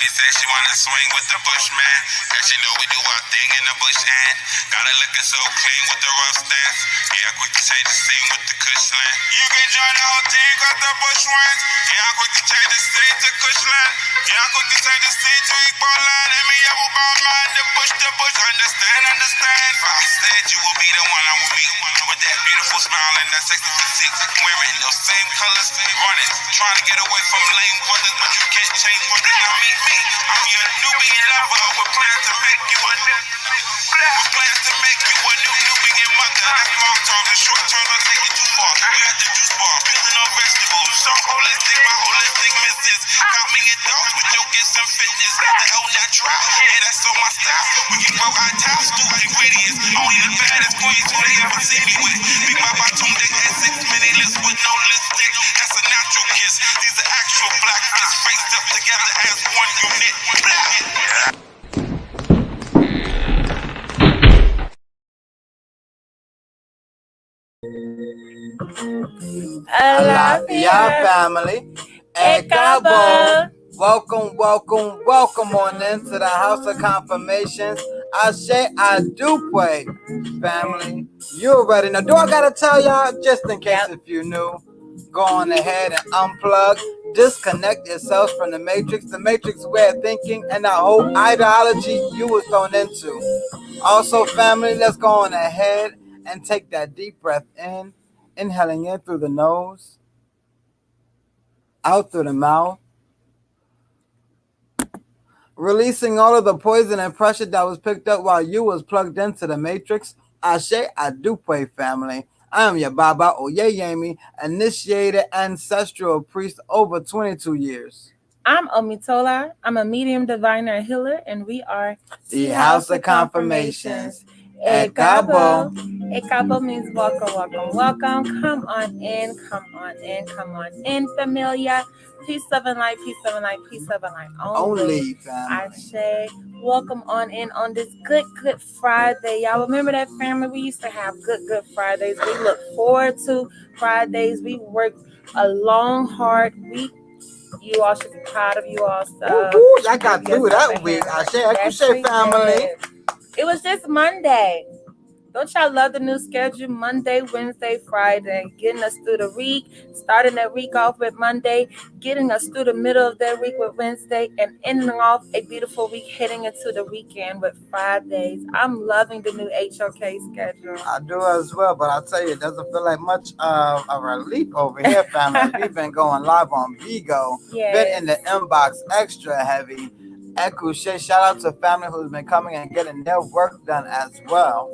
Shawty said she wanna swing with the Bushman. Cause she know we do our thing in the bush and got her looking so clean with the rough stance. Yeah, quick to change the scene with the Cushland. You can join the whole team cause the bush wins. Yeah, I'm quick to change the scene to Cushland. Yeah, I'm quick to change the scene to equal line. And me up about mine, the bush, understand. If I said you will be the one I will meet with that beautiful smile and that sexy physique. Wearing those same colors, running, trying to get away from lame brothers, but you can't change what they not meet me. I'm your Nubian lover with plans to make you a Nubian mother. That's long term, the short term don't take it too far. We got the juice bar, building on vegetables, so holistic, my holistic missus. Got me in dogs with your get some fitness. The L natural, yeah, that's on my style. We can grow our tiles through ingredients. Only the baddest queens who they ever see me with. Big Mama tuned in at 6 mini lips with no lipstick. That's a natural kiss. These are actual black fists faced up together as one unit. Alafia family. Ekabo. Welcome on into the House of Confirmations. Ashe Adupe family. You already know. Do I gotta tell y'all? Just in case if you knew, go on ahead and unplug. Disconnect yourselves from the Matrix way of thinking, and that whole ideology you was thrown into. Also, family, let's go on ahead and take that deep breath in. Inhaling in through the nose, out through the mouth, releasing all of the poison and pressure that was picked up while you was plugged into the Matrix. Ashe Adupe family. I am your Baba Oyeyemi, initiated ancestral priest over 22 years. I'm Omitola. I'm a medium diviner healer, and we are the House of Confirmations. Ekabo. Ekabo means welcome. Come on in, familia. Peace, love, and light, only. I say, welcome on in on this good Friday. Y'all remember that, family? We used to have good Fridays. We look forward to Fridays. We work a long, hard week. You all should be proud of you all. I got through that week. I say, family. It was just Monday. Don't y'all love the new schedule? Monday, Wednesday, Friday. Getting us through the week. Starting that week off with Monday. Getting us through the middle of that week with Wednesday. And ending off a beautiful week heading into the weekend with Fridays. I'm loving the new HOK schedule. I do as well, but I'll tell you, it doesn't feel like much of a relief over here, family. We've been going live on Vigo. Yeah. Been in the inbox extra heavy. Ekushe, shout out to family who's been coming and getting their work done as well.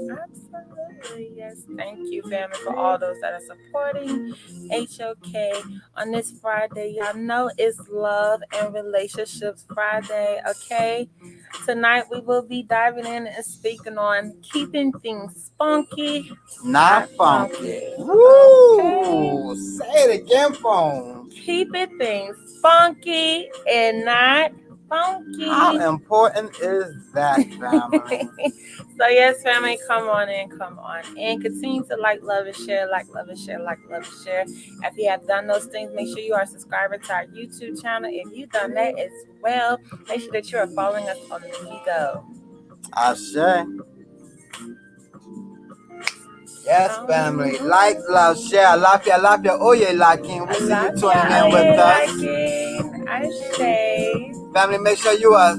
Absolutely, yes. Thank you, family, for all those that are supporting HOK on this Friday. Y'all know it's Love and Relationships Friday, okay? Tonight we will be diving in and speaking on keeping things spunky, not funky. Woo! Okay. Say it again, phone. Keeping things funky and not funky. How important is that, family? So yes, family, come on in. Continue to like, love, and share. If you have done those things, make sure you are subscribing to our YouTube channel. If you've done that as well, make sure that you are following us on Vigo. Ashe. Yes, family. Like, love, share. Lafia. Oye, lakin. We see you tuning in with us. Ashe. Family, make sure you are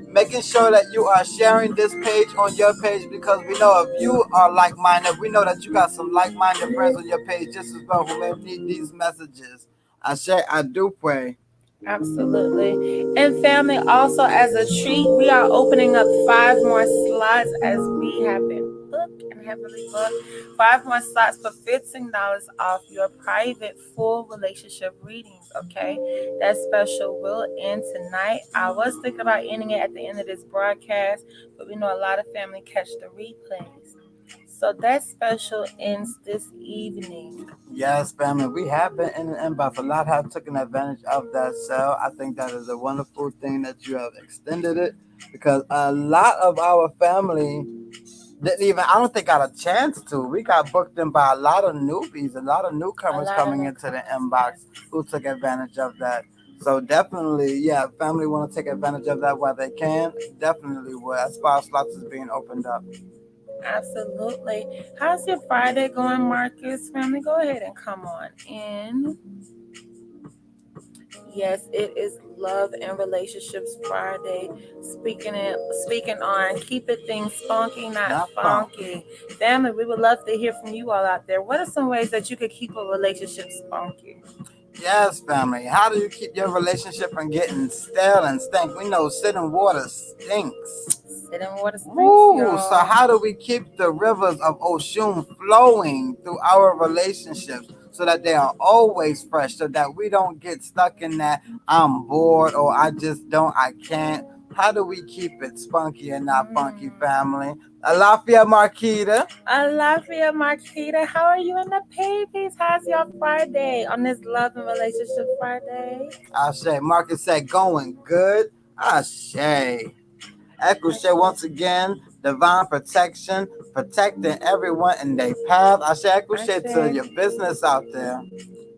making sure that you are sharing this page on your page, because we know if you are like-minded, we know that you got some like-minded friends on your page just as well who may need these messages. I do pray. Absolutely. And family, also as a treat, we are opening up 5 more slots as we have been booked and heavily booked. 5 more slots for $15 off your private full relationship readings, okay? That special will end tonight. I was thinking about ending it at the end of this broadcast, but we know a lot of family catch the replays. So that special ends this evening. Yes, family. We have been in the inbox. A lot have taken advantage of that sale. I think that is a wonderful thing that you have extended it, because a lot of our family didn't even, I don't think, got a chance to. We got booked in by a lot of newbies, a lot of newcomers coming into the inbox who took advantage of that. So definitely, yeah, family want to take advantage of that while they can. Definitely will. As far as slots is being opened up. Absolutely. How's your Friday going, Marcus? Family, go ahead and come on in. Yes, it is Love and Relationships Friday. Speaking on keeping things spunky, not Not funky. Family, we would love to hear from you all out there. What are some ways that you could keep a relationship spunky? Yes, family. How do you keep your relationship from getting stale and stink? We know sitting water stinks. Sitting water stinks, Woo! y'all. So how do we keep the rivers of Oshun flowing through our relationships so that they are always fresh, so that we don't get stuck in that I'm bored or I just don't, I can't? How do we keep it spunky and not funky, family? Alafia Marquita. Alafia Marquita, how are you in the babies? How's your Friday on this Love and Relationship Friday? Ashe. Marcus said going good. Ashe. Echo once again, divine protection, protecting everyone in their path. I say Echo to your business out there.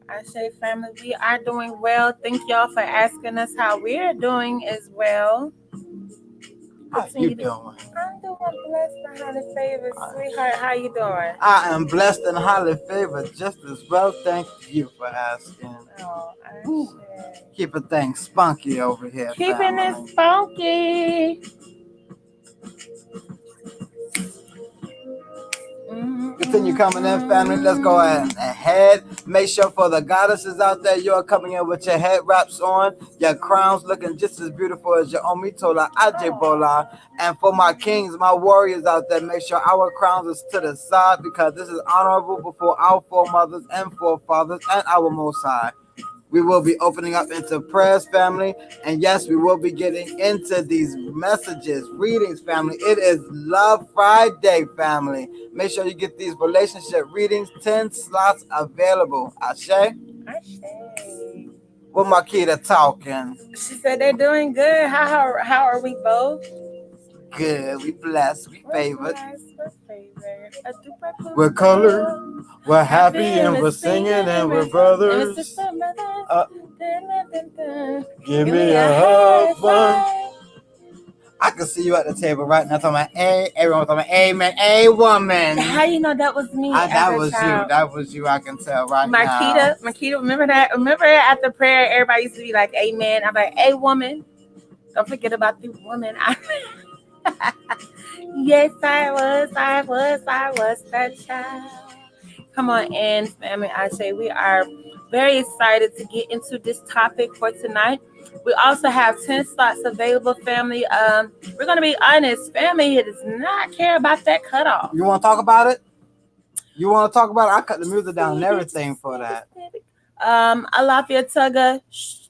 I say, family, we are doing well. Thank y'all for asking us how we're doing as well. How you doing? I'm doing blessed and highly favored, sweetheart. How you doing? I am blessed and highly favored just as well. Thank you for asking. Oh, keeping things spunky over here. Keeping it spunky. Continue coming in, family. Let's go ahead. Make sure for the goddesses out there, you're coming in with your head wraps on, your crowns looking just as beautiful as your Omitola Ajebola. And for my kings, my warriors out there, make sure our crowns is to the side because this is honorable before our foremothers and forefathers and our Most High. We will be opening up into prayers, family. And yes, we will be getting into these messages, readings, family. It is Love Friday, family. Make sure you get these relationship readings, 10 slots available. Ashe? Ashe. With Makita talking. She said they're doing good. How are we both? Good. We blessed. We favored. We're colored. We're happy and we're singing and we're brothers. Give me a hug, fun. I can see you at the table right now talking about A. Everyone talking about amen, a woman. How you know that was me? That was child. You. That was you. I can tell right now. Marquita, remember that? Remember after prayer, everybody used to be like, amen. I'm like, a woman. Don't forget about the woman. Yes, I was that child. Come on in, family. I say we are very excited to get into this topic for tonight. We also have 10 slots available, family. We're going to be honest. Family does not care about that cutoff. You want to talk about it? I cut the music down and everything for that. Alafia Tugga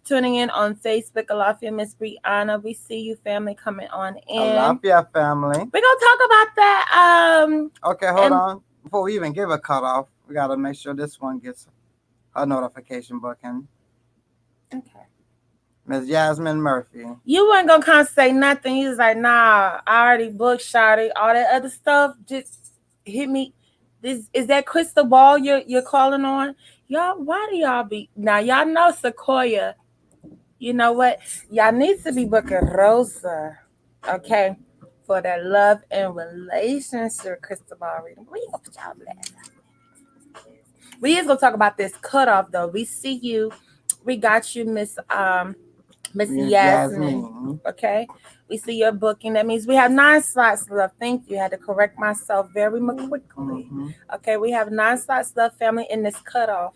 tuning in on Facebook. Alafia Miss Brianna. We see you, family, coming on in. Alafia family. We're going to talk about that. Okay, hold on. Before we even give a cutoff, we got to make sure this one gets a notification booking. Okay. Miss Yasmin Murphy. You weren't gonna come say nothing. You was like, nah, I already booked Shawty. All that other stuff just hit me. This is that crystal ball you're calling on? Y'all, why do y'all be now? Y'all know Sequoia. You know what? Y'all need to be booking Rosa, okay, for that love and relationship crystal ball reading. We ain't gonna put y'all last. We is gonna talk about this cutoff though. We see you. We got you, Miss Yasmin. Okay. We see your booking. That means we have 9 slots left. Thank you. I had to correct myself very quickly. Okay, we have 9 slots left, family, in this cutoff.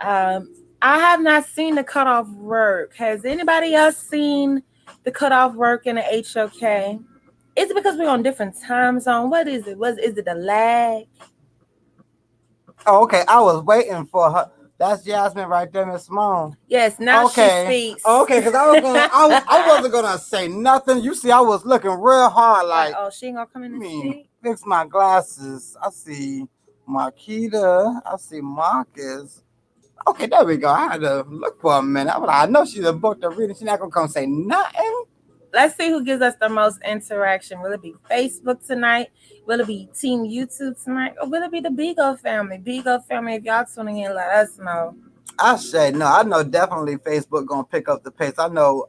I have not seen the cutoff work. Has anybody else seen the cutoff work in the HOK? Is it because we're on different time zone? What is it? Is it a lag? Oh, okay. I was waiting for her. That's Jasmine right there, Miss Simone. Yes, now she speaks. Okay, because I wasn't gonna say nothing. You see, I was looking real hard, like, oh, she ain't gonna come in and speak. Fix my glasses. I see Marquita. I see Marcus. Okay, there we go. I had to look for a minute. I know she's a book to read. She's not gonna come say nothing. Let's see who gives us the most interaction. Will it be Facebook tonight? Will it be Team YouTube tonight? Or will it be the Bigo family? Bigo family, if y'all tuning in, let us know. I say no. I know definitely Facebook gonna pick up the pace. I know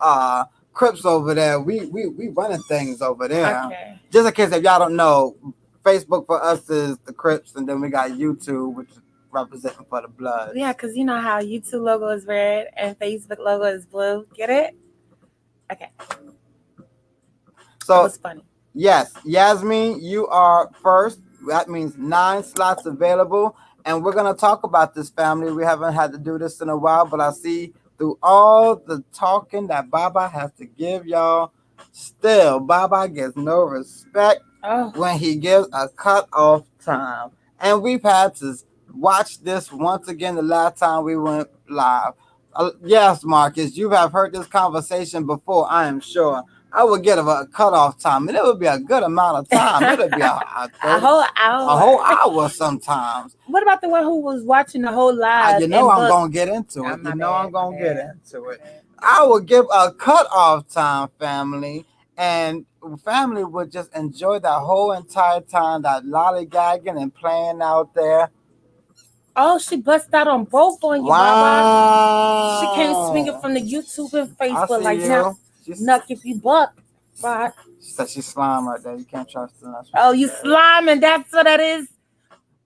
Crips over there. We running things over there. Okay. Just in case if y'all don't know, Facebook for us is the Crips, and then we got YouTube, which is representing for the Bloods. Yeah, because you know how YouTube logo is red and Facebook logo is blue. Get it? Okay. So That was funny. yes, Yasmin, you are first. That means 9 slots available. And we're going to talk about this family. We haven't had to do this in a while, but I see through all the talking that Baba has to give y'all, still, Baba gets no respect when he gives a cutoff time. And we've had to watch this once again the last time we went live. Yes, Marcus, you have heard this conversation before, I am sure. I would get a cutoff time, and it would be a good amount of time. It would be a whole hour. A whole hour sometimes. What about the one who was watching the whole live? You know I'm going to get into it. You know I'm going to get into it. I would give a cutoff time, family, and family would just enjoy that whole entire time, that lollygagging and playing out there. Oh, she busted out on both on you, Baba. She came swinging from the YouTube and Facebook like that. Nuck if you buck. Right. She said she's slime right there. You can't trust her. Oh, you slime, and that's what that is.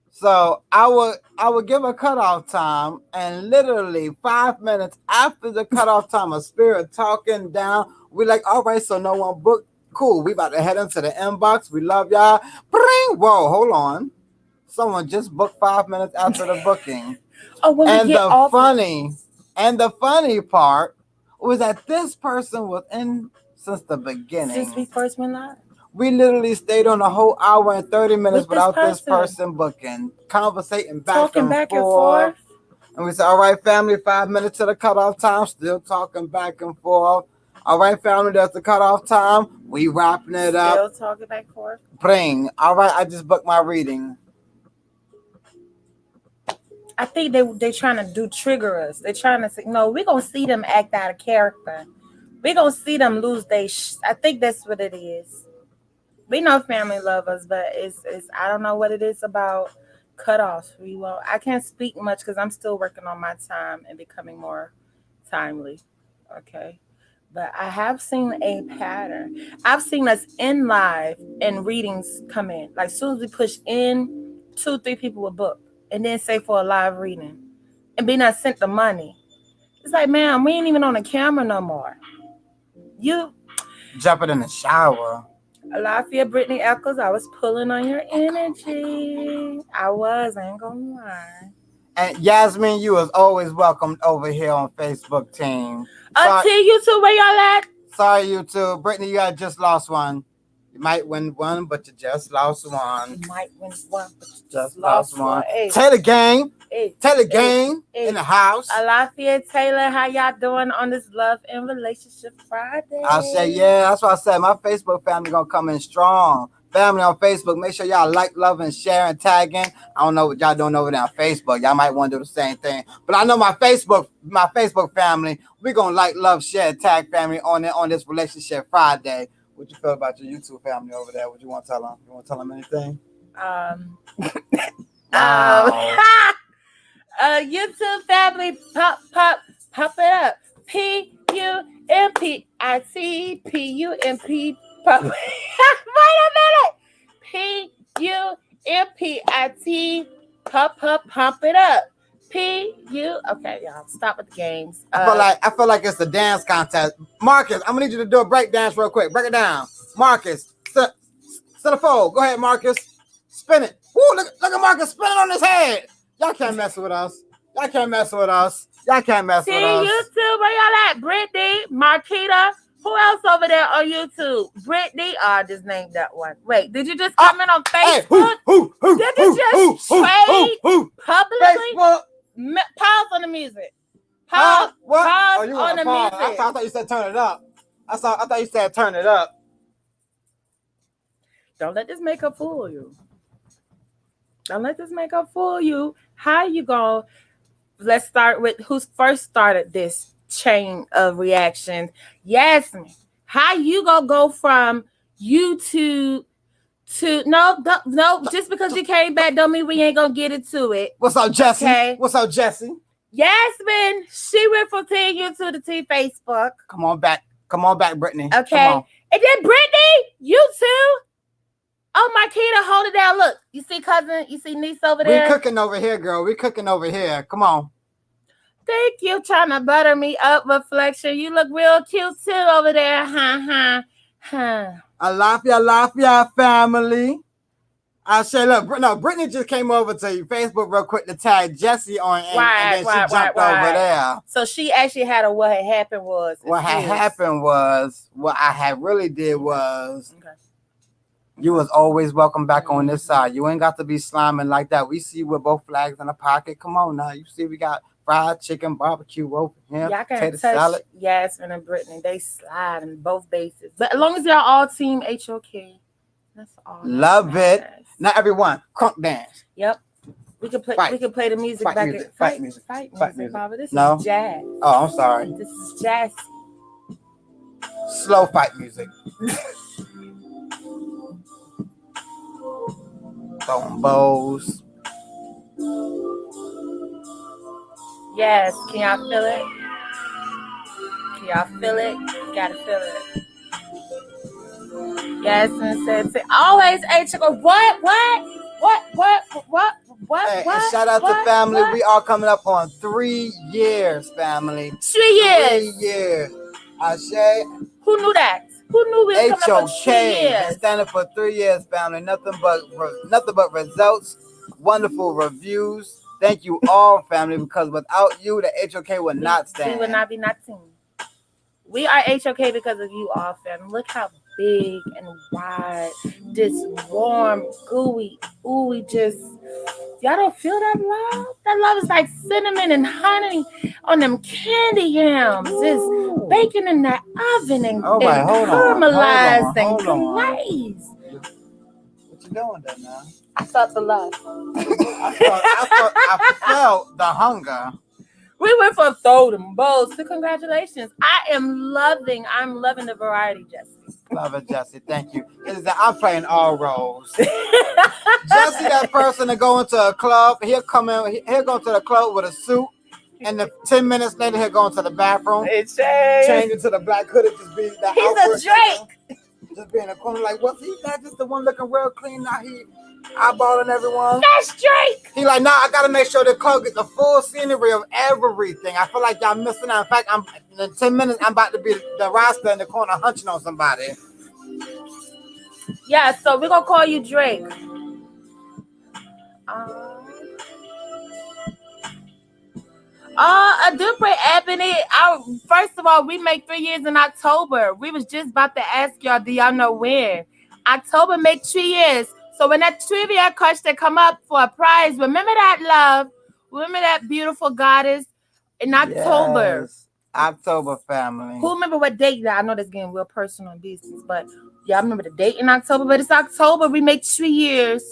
So I would give a cutoff time, and literally 5 minutes after the cutoff time, a spirit talking down. We like, all right, so no one booked. Cool. We about to head into the inbox. We love y'all. Bring. Whoa, hold on. Someone just booked 5 minutes after the booking. And the funny part was that this person was in since the beginning. Since we first went live. We literally stayed on a whole hour and 30 minutes without this person booking, conversating back and forth. And we said, all right, family, 5 minutes to the cutoff time, still talking back and forth. All right, family, that's the cutoff time. We wrapping it up. Still talking back and forth. Bring. All right, I just booked my reading. I think they trying to trigger us. They're trying to say, no, we're going to see them act out of character. We're going to see them lose their I think that's what it is. We know family love us, but it's I don't know what it is about cutoffs. I can't speak much because I'm still working on my time and becoming more timely. Okay. But I have seen a pattern. I've seen us in live and readings come in. Like as soon as we push in, 2-3 people will book. And then say for a live reading and be not sent the money. It's like, man, we ain't even on the camera no more. You jumping in the shower. Lafayette Brittany Eccles, I was pulling on your energy. I ain't gonna lie. And Yasmin, you was always welcomed over here on Facebook team. YouTube, where y'all at? Sorry, YouTube. Brittany, you had just lost one. You might win one, but you just lost one. You might win one, but you just lost one. Hey. Taylor Gang. Taylor Gang in the house. Lafayette Taylor, how y'all doing on this Love and Relationship Friday? I say, yeah, that's what I said. My Facebook family gonna come in strong. Family on Facebook, make sure y'all like, love, and share and tagging. I don't know what y'all doing over there on Facebook. Y'all might want to do the same thing. But I know my Facebook family, we gonna like, love, share, tag family on this Relationship Friday. What you feel about your YouTube family over there? What you want to tell them? You want to tell them anything? YouTube family, pop it up. PUMPIT PUMP. Wait a minute. PUMPIT. Pump it up. Okay, y'all, stop with the games. I feel like it's a dance contest. Marcus, I'm gonna need you to do a break dance real quick. Break it down. Marcus, centerfold. Go ahead, Marcus. Spin it. Woo, look at Marcus spinning on his head. Y'all can't mess with us. Y'all can't mess with us. YouTube, where y'all at? Brittany, Marquita. Who else over there on YouTube? Brittany. I just named that one. Wait, did you just comment on Facebook? Did you just trade publicly? Facebook. Pause on the music. Pause on the music. I thought you said turn it up. I thought you said turn it up. Don't let this makeup fool you. How you go? Let's start with who's first started this chain of reactions. Yasmin, how you gonna go from YouTube to no, just because you came back don't mean we ain't gonna get into it. What's up, Jesse? Okay. What's up, Jesse? Yasmin, she went from TU to the T Facebook. Come on back, Brittany. Okay. Come on. And then Brittany, you too. Oh, Marquita, hold it down. Look, you see cousin, you see niece over there. We cooking over here, girl. We cooking over here. Come on. Thank you, trying to butter me up, Reflection. You look real cute too over there. Alafia family. I say, look, no, Brittany just came over to Facebook real quick to tag Jessie on, and then she jumped over there. So she actually had what had happened was. What I had really did was, you was always welcome back on this side. You ain't got to be sliming like that. We see with both flags in the pocket. Come on now. You see we got fried chicken, barbecue over here, y'all can touch salad. Yasmin and Brittany. They slide in both bases. But as long as y'all all team HOK, that's all. Love it. Now everyone, crunk dance. Yep. We can play. Fight. We can play the music Fight back. Music. Fight Music. Fight Fight music, music. Baba. This No? is jazz. Oh, I'm sorry. This is jazz. Slow fight music. Throwing bows. Yes. Can y'all feel it? Can y'all feel it? You gotta feel it. Yasmin said, always HOK. What? Hey, and shout out to family. We are coming up on 3 years, family. 3 years. 3 years. Ashe. Who knew that? Who knew we were coming up on 3 years? Standing for 3 years, family. Nothing but results. Wonderful reviews. Thank you all, family, because without you, the HOK would not stand. We would not be nothing. We are HOK because of you all, family. Look how big and wide, this warm, gooey, ooey, just, y'all don't feel that love? That love is like cinnamon and honey on them candy yams. Just baking in that oven and caramelized and glazed. What you doing there now? I felt the love. I felt the hunger. We went from throw them bowls to congratulations. I'm loving the variety, Jessie. Love it, Jessie. Thank you. I'm playing all roles. Jessie, that person to go into a club, he'll go to the club with a suit, and 10 minutes later he'll go into the bathroom. Change into the black hoodie, just be that. He's a Drake. Just be in the corner like, what's he? That just the one looking real clean. Now he eyeballing everyone. That's Drake. He like, nah, I gotta make sure the club get the full scenery of everything. I feel like y'all missing out. In fact, in 10 minutes, I'm about to be the roster in the corner hunching on somebody. Yeah, so we're gonna call you Drake. Dupree Ebony. First of all, we make 3 years in October. We was just about to ask y'all, do y'all know when? October make 3 years. So when that trivia question come up for a prize, remember that love. Remember that beautiful goddess in October. Yes. October, family. Who remember what date? I know that's getting real personal and business, but y'all remember the date in October? But it's October. We make 3 years.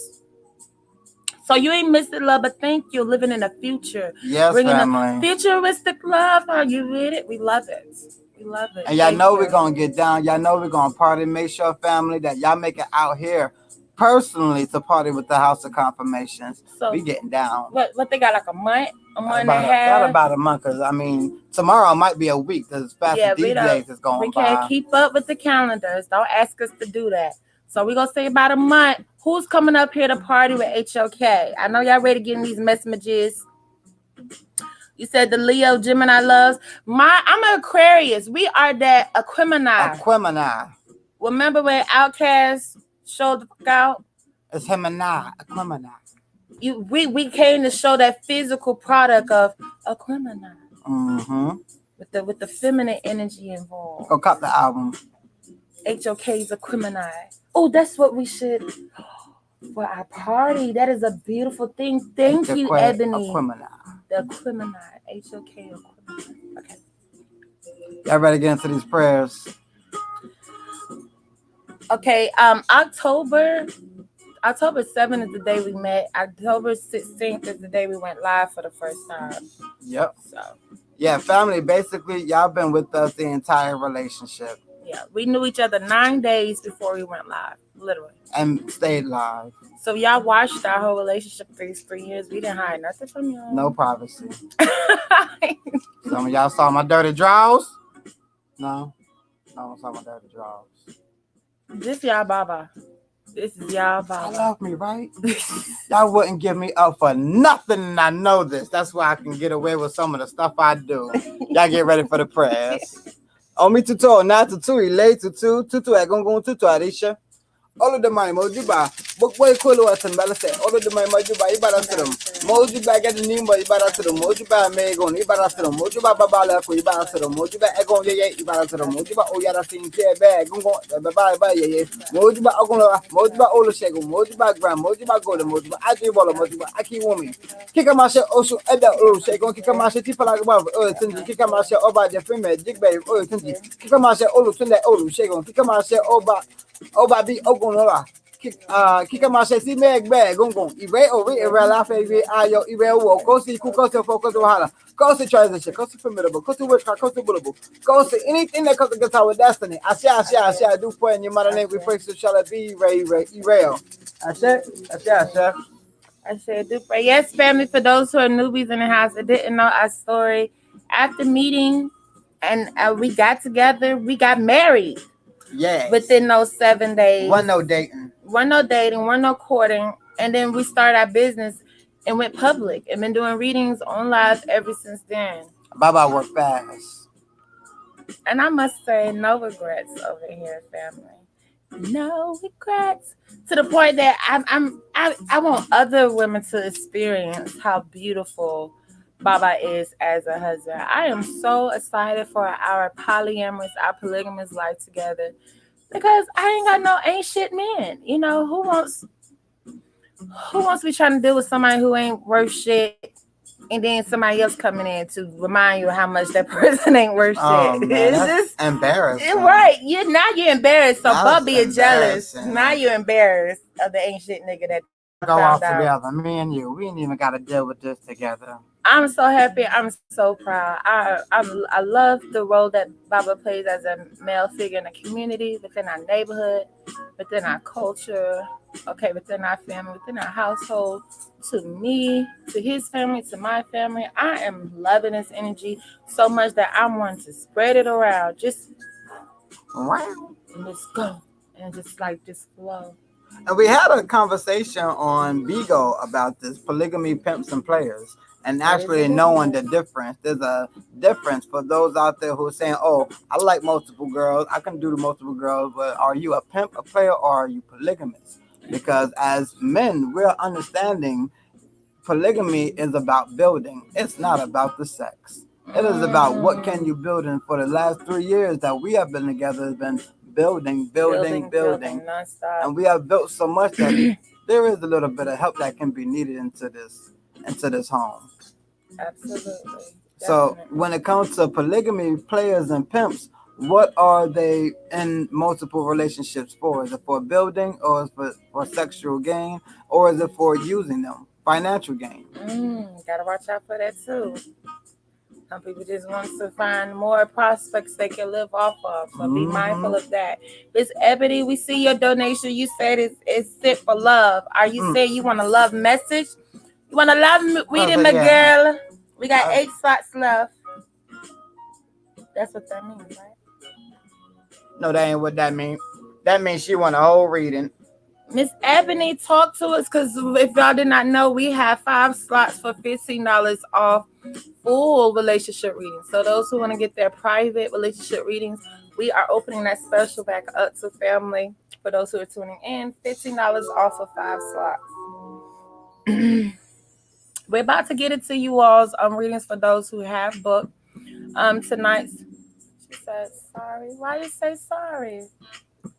So you ain't missed it, love, but thank you. Living in the future. Yes, bringing family. A futuristic love. Are you with it? We love it. We love it. And y'all know we're going to get down. Y'all know we're going to party. Make sure, family, that y'all make it out here personally to party with the House of Confirmations. So we getting down. What they got, like a month? A month and a half? Not about a month, because, I mean, tomorrow might be a week. Because as fast as these days is going by. We can't keep up with the calendars. Don't ask us to do that. So we're going to say about a month. Who's coming up here to party with HOK? I know y'all ready to get in these messages. You said the Leo Gemini loves. I'm an Aquarius. We are that Aquemini. Remember when Outkast showed the fuck out? It's him and I, Aquemini. We came to show that physical product of Aquemini. Mm-hmm. With the feminine energy involved. Go cop the album. HOK's Aquemini. Oh, that's what we should for our party. That is a beautiful thing. Thank you, Ebony. Aquemini. The Aquemini. HOK Aquemini. Okay. Y'all ready to get into these prayers? Okay. October 7th is the day we met. October 16th is the day we went live for the first time. Yep. So. Yeah, family. Basically, y'all been with us the entire relationship. Yeah, we knew each other 9 days before we went live. literally. And stayed live. So y'all watched our whole relationship for these 3 years. We didn't hide nothing from y'all. No privacy. Some of y'all saw my dirty drawers. No one saw my dirty drawers. This y'all Baba. This is y'all Baba. I love me, right? Y'all wouldn't give me up for nothing, and I know this. That's why I can get away with some of the stuff I do. Y'all get ready for the prayers. Omi tutu, na tutu, ile tutu, egungun tutu, Arisha. All of the money, Mojuba. Book boy Kolo at Balase. All of the money, Mojuba, Ibarasum. Mojuba get the name by Ibarasum. Mojuba Megon, Ibarasum. Mojuba Babala, Ibarasum. Mojuba Egon, Ibarasum. Mojuba Oyara Sin Bag, Baba, Mojuba Ogola, Mojuba Olosego, Mojuba Gram, Mojuba Golden, Mojuba Akibola, Mojuba Aki woman. Kikamasha also Eda Olosego, Kikamasha Tipala above, Kikamasha Oba, the female, Dick Bay, Kikamasha Olosunda Olosego, Kikamasha Oba bi ogunlola kika ma se si me egbe gongon iwe ori ere la fe iwe ayo iwe wo ko si ku ko se focus wahala ko si transition ko si formidable ko si work ko si bullable ko si anything that comes together with destiny I do pray in your mother name we pray so shall it be real I said do pray. Yes, family, for those who are newbies in the house that didn't know our story, after meeting and we got together, we got married. Yes. Within those 7 days. One no dating, one no courting. And then we started our business and went public and been doing readings on live ever since then. Baba work fast. And I must say, no regrets over here, family. No regrets. To the point that I want other women to experience how beautiful Baba is as a husband. I am so excited for our polyamorous, our polygamous life together because I ain't got no ain't shit men. You know, who wants to be trying to deal with somebody who ain't worth shit and then somebody else coming in to remind you how much that person ain't worth shit. Man, it's just embarrassing. Right. You're embarrassed. So Bubby is jealous. Now you're embarrassed of the ain't shit nigga that go off together. Me and you. We ain't even gotta deal with this together. I'm so happy. I'm so proud. I love the role that Baba plays as a male figure in the community, within our neighborhood, within our culture, within our family, within our household, to me, to his family, to my family. I am loving this energy so much that I'm wanting to spread it around. Just go and just flow. And we had a conversation on Bigo about this polygamy pimps and players. And actually knowing the difference. There's a difference for those out there who are saying, oh, I like multiple girls. I can do the multiple girls. But are you a pimp, a player, or are you polygamous? Because as men, we're understanding polygamy is about building. It's not about the sex. It is about what can you build. And for the last 3 years that we have been together, has been building. Nonstop. And we have built so much that there is a little bit of help that can be needed into this home. Absolutely. So when it comes to polygamy, players and pimps, what are they in multiple relationships for? Is it for building, or is it for sexual gain, or is it for using them, financial gain? Gotta watch out for that too. Some people just want to find more prospects they can live off of. So be mindful of that. Miss Ebony, we see your donation. You said it's sent for love. Are you saying you want a love message? You want to love reading, my girl? We got 8 slots left. That's what that means, right? No, that ain't what that means. That means she want a whole reading. Miss Ebony, talk to us, because if y'all did not know, we have 5 slots for $15 off full relationship readings. So those who want to get their private relationship readings, we are opening that special back up to family. For those who are tuning in, $15 off of 5 slots. We're about to get into you all's readings for those who have booked. Tonight's, she said, sorry. Why you say sorry?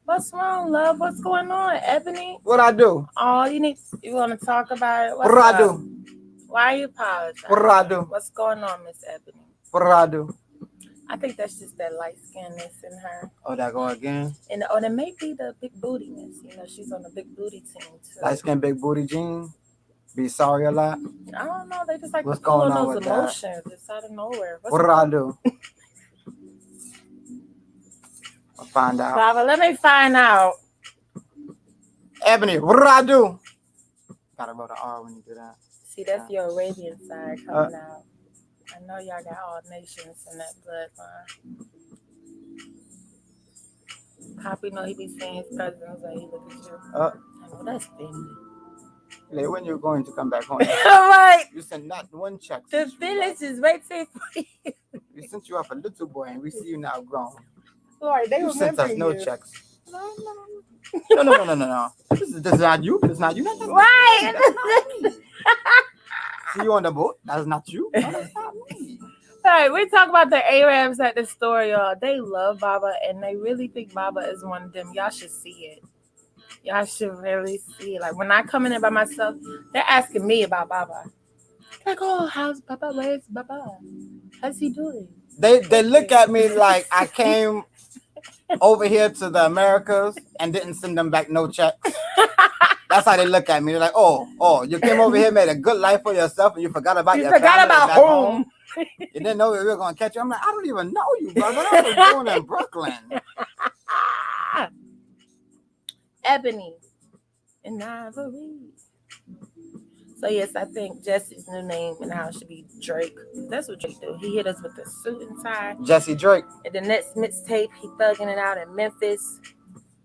What's wrong, love? What's going on, Ebony? What I do? Oh, you want to talk about it? What I do? Why are you apologizing? What I do? What's going on, Miss Ebony? What I do? I think that's just that light skinness in her. Oh, that go again? And it may be the big bootiness. You know, she's on the big booty team too. Light skin, big booty jean. Be sorry a lot. I don't know. They just like What's to pull going on on those emotions just out of nowhere. What did I do? I'll find out. Baba, let me find out. Ebony, what did I do? Gotta roll the R when you do that. See, that's your Arabian side coming out. I know y'all got all nations in that bloodline. Poppy know he be seeing his cousins when he look at you. I know that's family. Like, when you're going to come back home? All right. You sent not one check. The village is waiting for you. We sent you off a little boy, and we see you now grown. Lord, they You sent us no checks. No. No. This is not you. This is not you. Right. See you on the boat. That's not you. No, that's not me. All right, we talk about the Arabs at the store, y'all. They love Baba, and they really think Baba is one of them. Y'all should see it. Y'all should really see it. Like, when I come in there by myself, they're asking me about Baba. Like, oh, how's Baba? Where's Baba? How's he doing? They look at me like I came over here to the Americas and didn't send them back no checks. That's how they look at me. They're like, oh, you came over here, made a good life for yourself, and you forgot about your family back home. You didn't know we were going to catch you. I'm like, I don't even know you, brother. I was born in Brooklyn. Ebony and Ivory. So yes, I think Jesse's new name in the house should be Drake. That's what Drake do. He hit us with the suit and tie. Jesse Drake. And the next mixtape, he thugging it out in Memphis.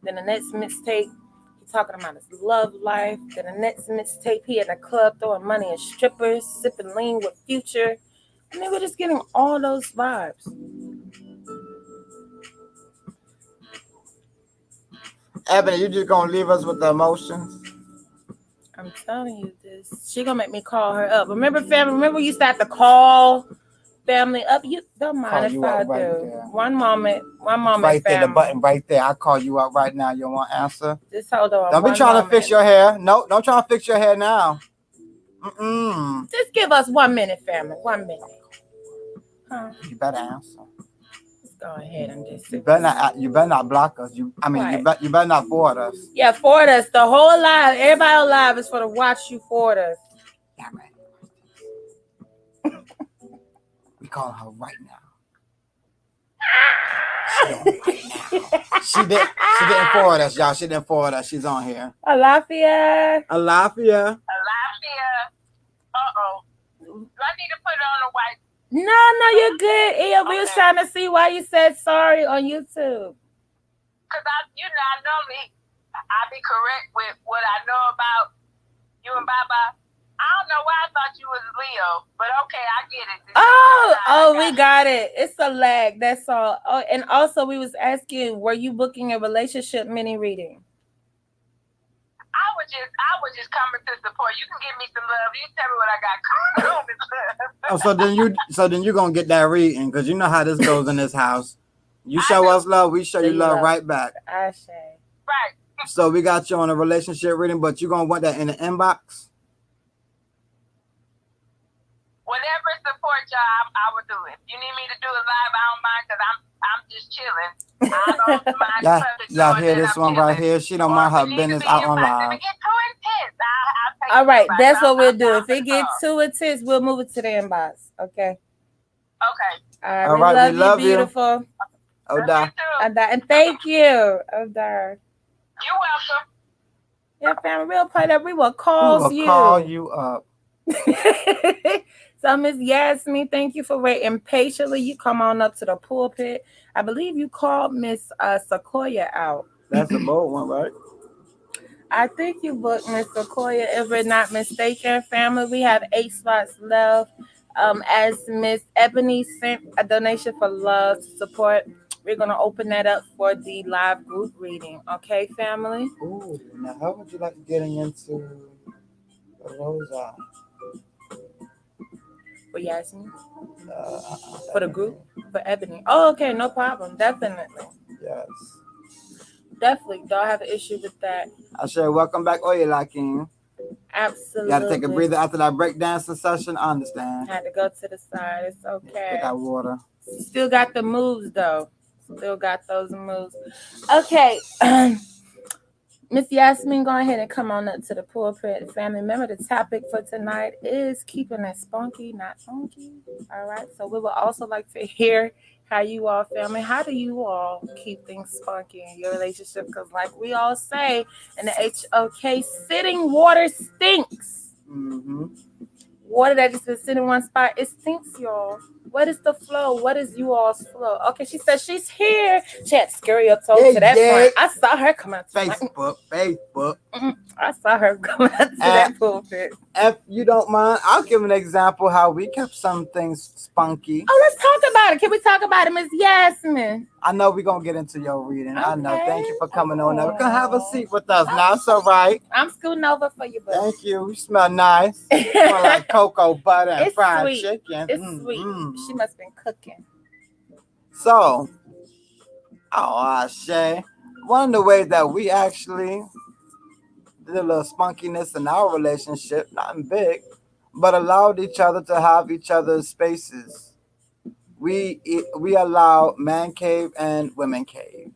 Then the next mixtape, he talking about his love life. Then the next mixtape, he in a club throwing money at strippers, sipping lean with Future. I mean, we're just getting all those vibes. Ebony, you just gonna leave us with the emotions? I'm telling you this. She gonna make me call her up. Remember, family? Remember we used to have to call family up? You don't mind if I do. There. One moment, right family. there, the button right there. I'll call you up right now. You want answer? Just hold on. Don't be trying to fix your hair. No, don't try to fix your hair now. Just give us 1 minute, family. 1 minute. Huh? You better answer. Go ahead and just. You better not block us. You better not forward us. Yeah, forward us. The whole live, everybody alive is for to watch you forward us. Yeah, right. We calling her right now. She didn't forward us, y'all. She didn't forward us. She's on here. Alafia. Alafia. Uh-oh. Do I need to put it on the white? No, you're good. Yeah, we was trying to see why you said sorry on YouTube. Because I normally I be correct with what I know about you and Baba. I don't know why I thought you was Leo, but okay, I get it. We got it. It's a lag. That's all. Oh, and also we was asking, were you booking a relationship mini reading? I was just coming to support. You can give me some love. You tell me what I got going on. So then you gonna get that reading, because you know how this goes in this house. You show us love, we show you love right back. I say. Right. So we got you on a relationship reading, but you gonna want that in the inbox? Whatever support job I would do it. If you need me to do it live, I don't mind, because I'm just chilling. I don't mind. Y'all hear this one right here? She don't mind her business out on live. All right, that's what we'll do. If it gets too intense, we'll move it to the inbox. Okay. Okay. All right. We love you, beautiful. Oda. And thank you, Oda. You're welcome. Yeah, family, we'll play that. We will call you. Call you up. So, Miss Yasmin, thank you for waiting patiently. You come on up to the pulpit. I believe you called Miss Sequoia out. That's the bold one, right? I think you booked Miss Sequoia, if we're not mistaken. Family, we have 8 slots left. As Miss Ebony sent a donation for love support, we're going to open that up for the live group reading. Okay, family? Ooh, now how would you like getting into Rosa? For Yasmin? For the group? For Ebony? Oh, okay, no problem. Definitely. Yes. Definitely. Don't have an issue with that. I say welcome back, Oyelakin. Absolutely. You got to take a breather after that breakdancing session. I understand. Had to go to the side. It's okay. Get that water. Still got the moves, though. Still got those moves. Okay. Miss Yasmin, go ahead and come on up to the pulpit, family. Remember, the topic for tonight is keeping it spunky, not funky. All right. So we would also like to hear how you all, family, how do you all keep things spunky in your relationship? Because, like we all say in the HOK, sitting water stinks. Mm-hmm. Water that just been sitting in one spot, it stinks, y'all. What is the flow? What is you all's flow? Okay, she said she's here. She had to scurry up toe Yeah, to that yeah. front. I saw her come out. Facebook. I saw her come out to that pulpit. If you don't mind, I'll give an example how we kept some things spunky. Oh, let's talk about it. Can we talk about it, Miss Yasmin? I know we're gonna get into your reading. I know. Okay. Thank you for coming on over. Oh. Come have a seat with us now. It's all right. I'm scooting over for you, buddy. Thank you. You smell nice. Smell like cocoa butter and It's fried sweet. chicken. It's sweet. She must have been cooking. So, I say, one of the ways that we actually did a little spunkiness in our relationship, nothing big, but allowed each other to have each other's spaces. We allowed man cave and women cave.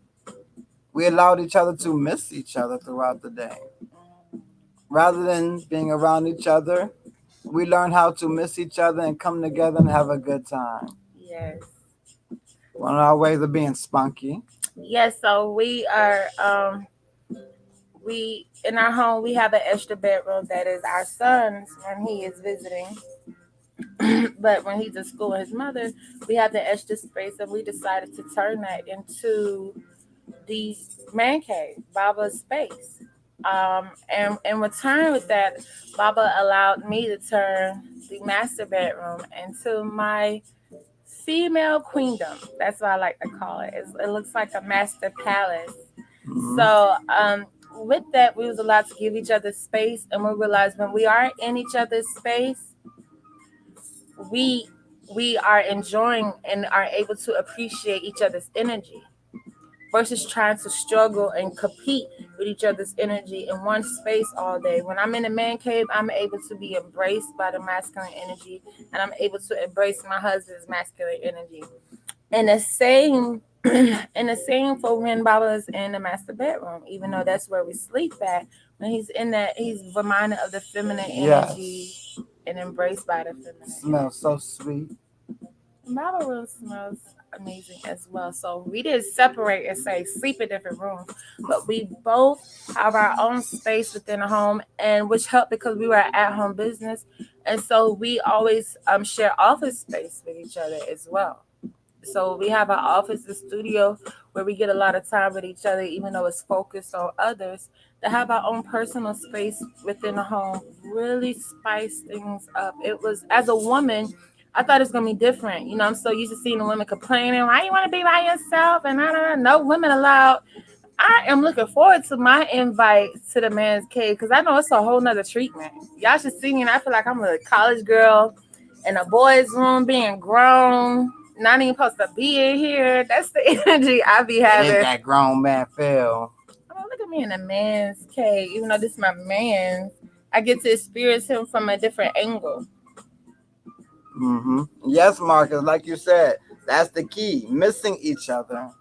We allowed each other to miss each other throughout the day. Rather than being around each other, we learned how to miss each other and come together and have a good time. Yes. One of our ways of being spunky. Yes, so we in our home we have an extra bedroom that is our son's when he is visiting. But when he's in school with his mother, we have the extra space and we decided to turn that into the man cave, Baba's space. And in return with that, Baba allowed me to turn the master bedroom into my female queendom. That's what I like to call it. It looks like a master palace. Mhm. So with that, we was allowed to give each other space, and we realized when we are in each other's space, we we are enjoying and are able to appreciate each other's energy versus trying to struggle and compete with each other's energy in one space all day. When I'm in the man cave, I'm able to be embraced by the masculine energy, and I'm able to embrace my husband's masculine energy. And the same, and the same for when Baba is in the master bedroom. Even though that's where we sleep at, when he's in that, he's reminded of the feminine energy and embraced by the feminine. Smells so sweet. Baba room smells amazing as well. So we didn't separate and say sleep in different rooms, but we both have our own space within the home, and which helped because we were at home business, and so we always share office space with each other as well. So we have an office, the studio, where we get a lot of time with each other, even though it's focused on others. To have our own personal space within the home really spice things up. It was, as a woman, I thought it's gonna be different. You know, I'm so used to seeing the women complaining, why you want to be by yourself, and I don't know, no women allowed. I am looking forward to my invite to the man's cave because I know it's a whole nother treatment. Y'all should see me, and I feel like I'm a college girl in a boys' room being grown, not even supposed to be in here. That's the energy I be having. It that grown man feel. Oh, look at me in a man's cave. Even though this is my man, I get to experience him from a different angle. Mm-hmm. Yes, Marcus, like you said, that's the key. Missing each other.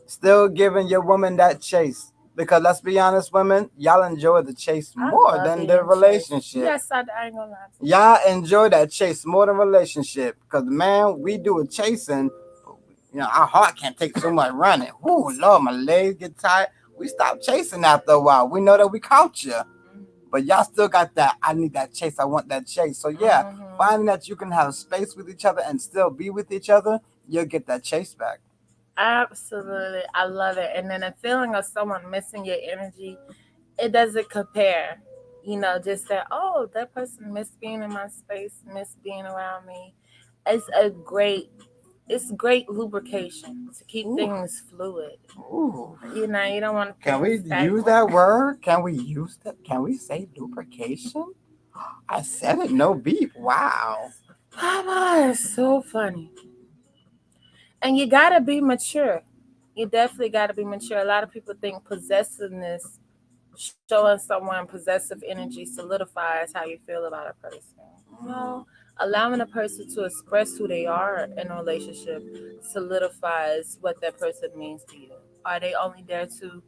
Still giving your woman that chase. Because let's be honest, women, y'all enjoy the chase more than the relationship. Yes, I ain't gonna lie. Y'all enjoy that chase more than relationship. Because, man, we do a chasing. You know, our heart can't take so much running. Ooh, Lord, my legs get tired. We stop chasing after a while. We know that we caught you. But y'all still got that, I need that chase. I want that chase. So, yeah, finding that you can have space with each other and still be with each other, you'll get that chase back. Absolutely. I love it. And then the feeling of someone missing your energy, it doesn't compare. You know, just that, oh, that person missed being in my space, missed being around me. It's a great, it's great lubrication to keep things fluid. Ooh. You know, you don't want to. Can we use that word? Can we use that? Can we say lubrication? I said it, no beep. Wow. Mama is so funny. And you gotta be mature. You definitely gotta be mature. A lot of people think possessiveness, showing someone possessive energy, solidifies how you feel about a person. No, allowing a person to express who they are in a relationship solidifies what that person means to you. Are they only there to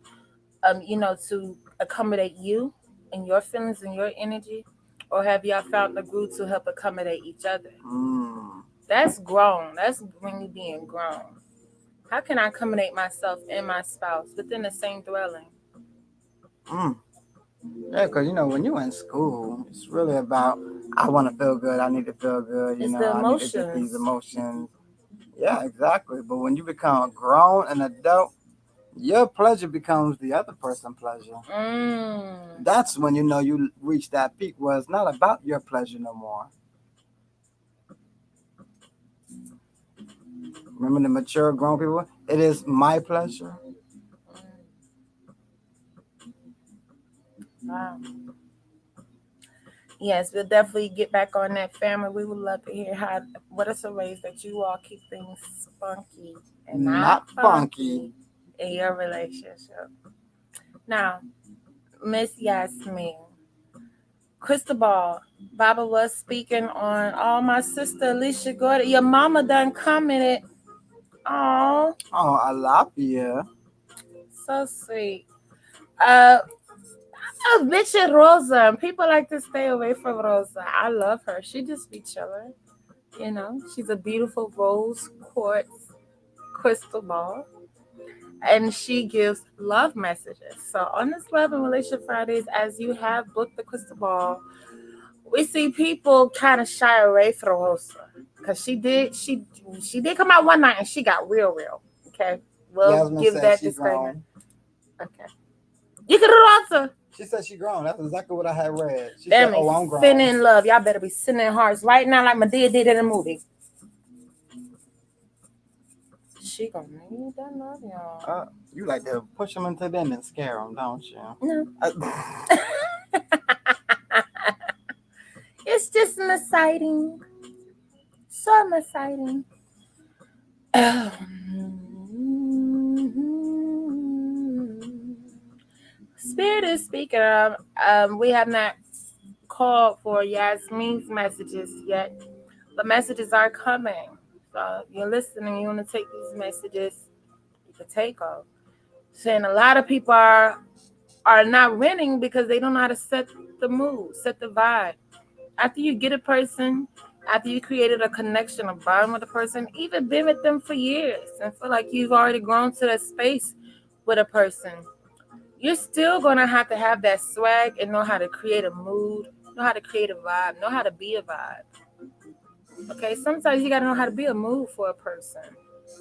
to accommodate you and your feelings and your energy, or have y'all found the glue to help accommodate each other? That's grown. That's when you being grown. How can I accommodate myself and my spouse within the same dwelling? Mm. Yeah, because when you're in school, it's really about I want to feel good. I need to feel good. It's the I need to get these emotions. emotions. Yeah, exactly. But when you become grown and adult, your pleasure becomes the other person's pleasure. That's when you reach that peak where it's not about your pleasure no more. Remember the mature grown people? It is my pleasure. Wow. Yes, we'll definitely get back on that, family. We would love to hear what are some ways that you all keep things spunky and not Not funky funky. in your relationship. Now, Miss Yasmin, Cristobal, Baba was speaking on, oh, my sister Alicia Gordon. Your mama done commented. Oh, Oh, I love you. so sweet. Uh, I mentioned Rosa. People like to stay away from Rosa. I love her. She just be chilling. She's a beautiful rose quartz crystal ball, and she gives love messages. So on this Love and Relationship Fridays, as you have booked the crystal ball, we see people kind of shy away from Rosa because she did come out one night and she got real. Okay, we'll Yasmin give said that she disclaimer. grown. Okay, you can do Rosa. She said she grown. That's exactly what I had read. She said, Family, "Oh, I'm grown." sending love. Y'all better be sending hearts right now, like Madea did in the movie. She gonna need that love, y'all. You like to push them into them and scare them, don't you? No. It's just an exciting. So exciting. Spirit is speaking. We have not called for Yasmin's messages yet, but messages are coming. So if you're listening, you want to take these messages, you can take them. Saying a lot of people are not winning because they don't know how to set the mood, set the vibe. After you get a person, after you created a connection, a bond with a person, even been with them for years and feel like you've already grown to that space with a person, you're still going to have that swag and know how to create a mood, know how to create a vibe, know how to be a vibe. Okay, sometimes you got to know how to be a mood for a person.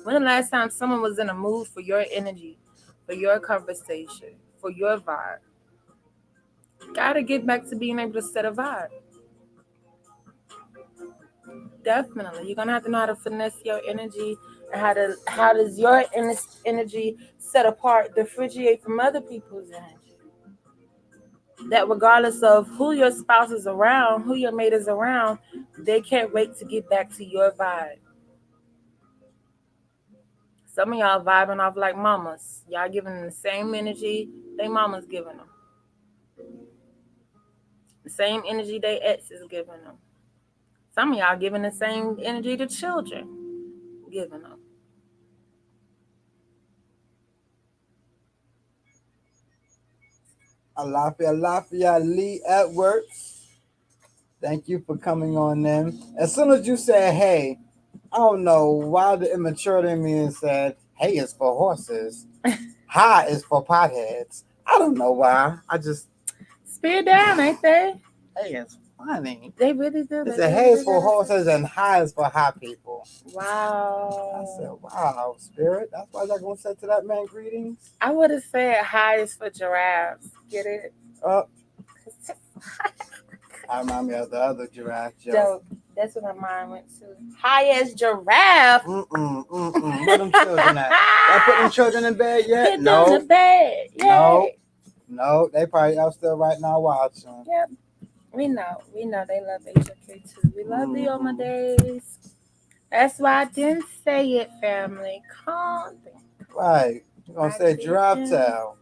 When the last time someone was in a mood for your energy, for your conversation, for your vibe? Got to get back to being able to set a vibe. Definitely, you're gonna have to know how to finesse your energy and how does your energy set apart, differentiate from other people's energy. That regardless of who your spouse is around, who your mate is around, they can't wait to get back to your vibe. Some of y'all vibing off like mamas. Y'all giving them the same energy they mamas giving them. The same energy they ex is giving them. Some of y'all giving the same energy to children giving them. Alafia Lee Edwards. Thank you for coming on in. As soon as you said, hey, I don't know why the immaturity in me said, hey is for horses. Hi is for potheads. I don't know why. I just. Spear down, ain't they? Hey is funny. They really do. They said, hey is for horses and hi is for high people. Wow. I said, wow, Spirit. That's why y'all going to say to that man greetings? I would have said hi is for giraffes. Get it? I remind me of the other giraffe joke. Dope. That's what my mind went to. Hi as giraffe. Where them children at? Y'all put them children in bed yet? Put them in the bed. Yay. No, they probably out still right now watching. Yep. We know they love HFK too. We love the Oma days. That's why I didn't say it, family. Calm down. Right. You're going to say giraffe tail.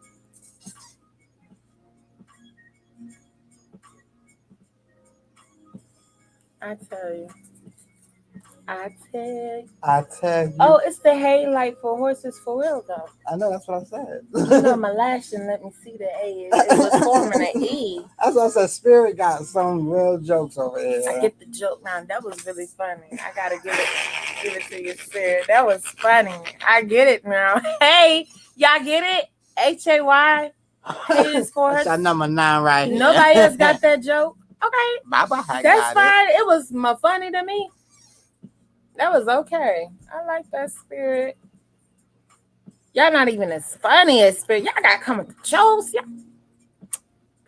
I I tell. I tell you. Oh, it's the hay light for horses for real though. I know, that's what I said. You know, my lash didn't let me see the A. It was forming an E. That's what I said. Spirit got some real jokes over here. I get the joke now. That was really funny. I gotta give it to your spirit. That was funny. I get it now. Hey, y'all get it? HAY. Hay is for That's horses. number 9 right here. Nobody else got that joke. Okay, Baba, that's fine. It was funny to me. That was okay. I like that spirit. Y'all not even as funny as spirit. Y'all gotta come with the jokes. Y'all.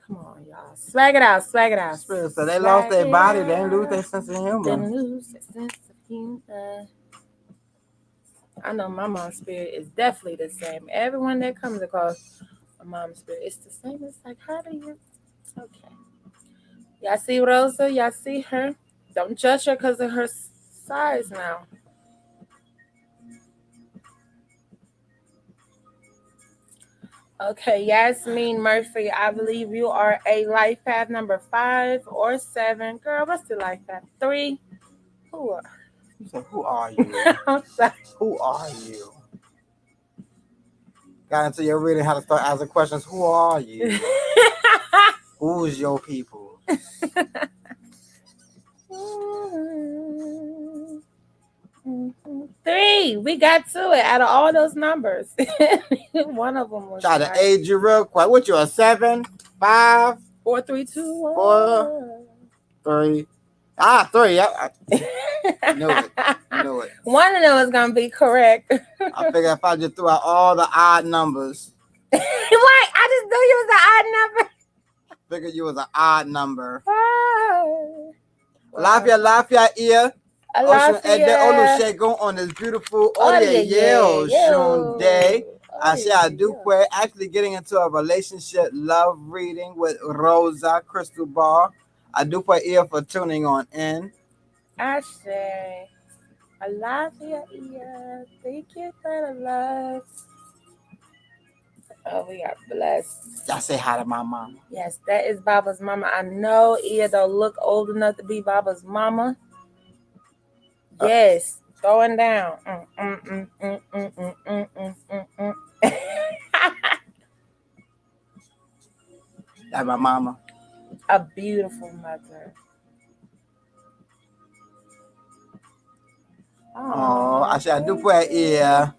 Come on, y'all. Swag it out. Swag it out. Spirit, so they lost their body. They didn't lose their sense of humor. Didn't lose their sense of humor. I know my mom's spirit is definitely the same. Everyone that comes across my mom's spirit, it's the same. It's like, how do you? Okay. Y'all see Rosa? Y'all see her? Don't judge her because of her size now. Okay, Yasmin Murphy, I believe you are a life path number 5 or 7. Girl, what's the life path? 3? Who are You said, who are you? I'm sorry. Who are you? Got into your reading how to start asking questions. Who are you? Who's your people? 3. We got to it out of all those numbers. One of them was Try to right. age you real quick. What you, a 7, 5, 4, 3, 2, 1. 4, 3. 3. I knew it. Knew it. One of them was gonna be correct. I figured if I just threw out all the odd numbers. What? I just knew you was an odd number. Figured you was an odd number. Oh. Lafia ear. Ocean Ede Alafia. Olusegun on this beautiful Oshun day. I say I do quit. Actually getting into a relationship love reading with Rosa Crystal Ball. I do put ear for tuning on in. I say, Alafia ear. Thank you for the love. Oh, we are blessed. Y'all say hi to my mama. Yes, that is Baba's mama. I know Ia don't look old enough to be Baba's mama. Yes, throwing down. That's my mama. A beautiful mother. Oh, I said I do put ear.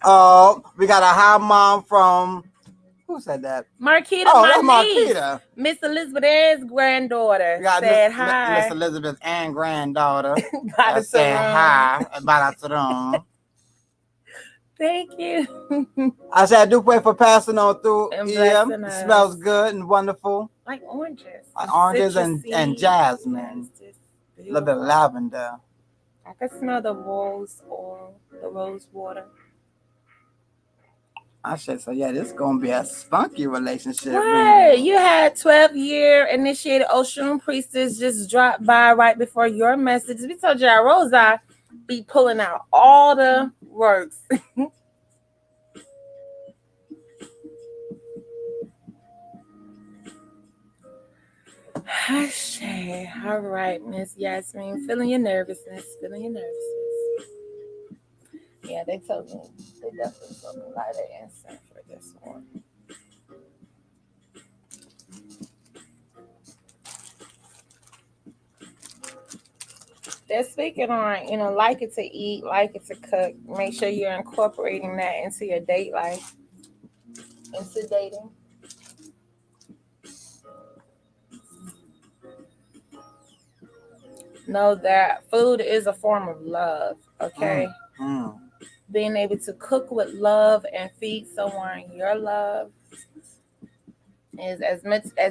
Oh, we got a hi mom from, who said that? Marquita, that's my niece. Marquita. Miss Elizabeth Ann's granddaughter said hi. Miss Elizabeth and granddaughter. I said hi about the Thank you. I said I do pray for passing on through. And Yeah, blessing it us. smells good and wonderful. Like oranges. Like oranges Citrusy. and jasmine. A little bit of lavender. I can smell the rose oil, the rose water. I said, so yeah, this is going to be a spunky relationship. Right. You had 12-year initiated Oshun priestess just drop by right before your message. We told you Rosa be pulling out all the works. All right, Miss Yasmin. Feeling your nervousness. Yeah, they definitely told me light of incense for this one. They're speaking on, like it to eat, like it to cook. Make sure you're incorporating that into your date life, into dating. Know that food is a form of love, okay? Being able to cook with love and feed someone your love is as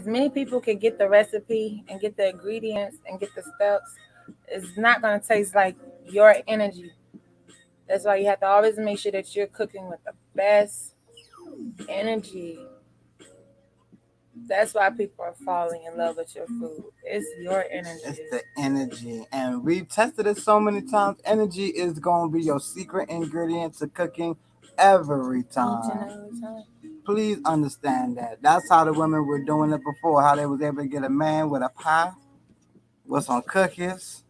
many people can get the recipe and get the ingredients and get the steps. It's not going to taste like your energy. That's why you have to always make sure that you're cooking with the best energy. That's why people are falling in love with your food. It's your energy. It's the energy. And we've tested it so many times. Energy is going to be your secret ingredient to cooking every time. Each and every time. Please understand that. That's how the women were doing it before. How they was able to get a man with a pie, with some cookies,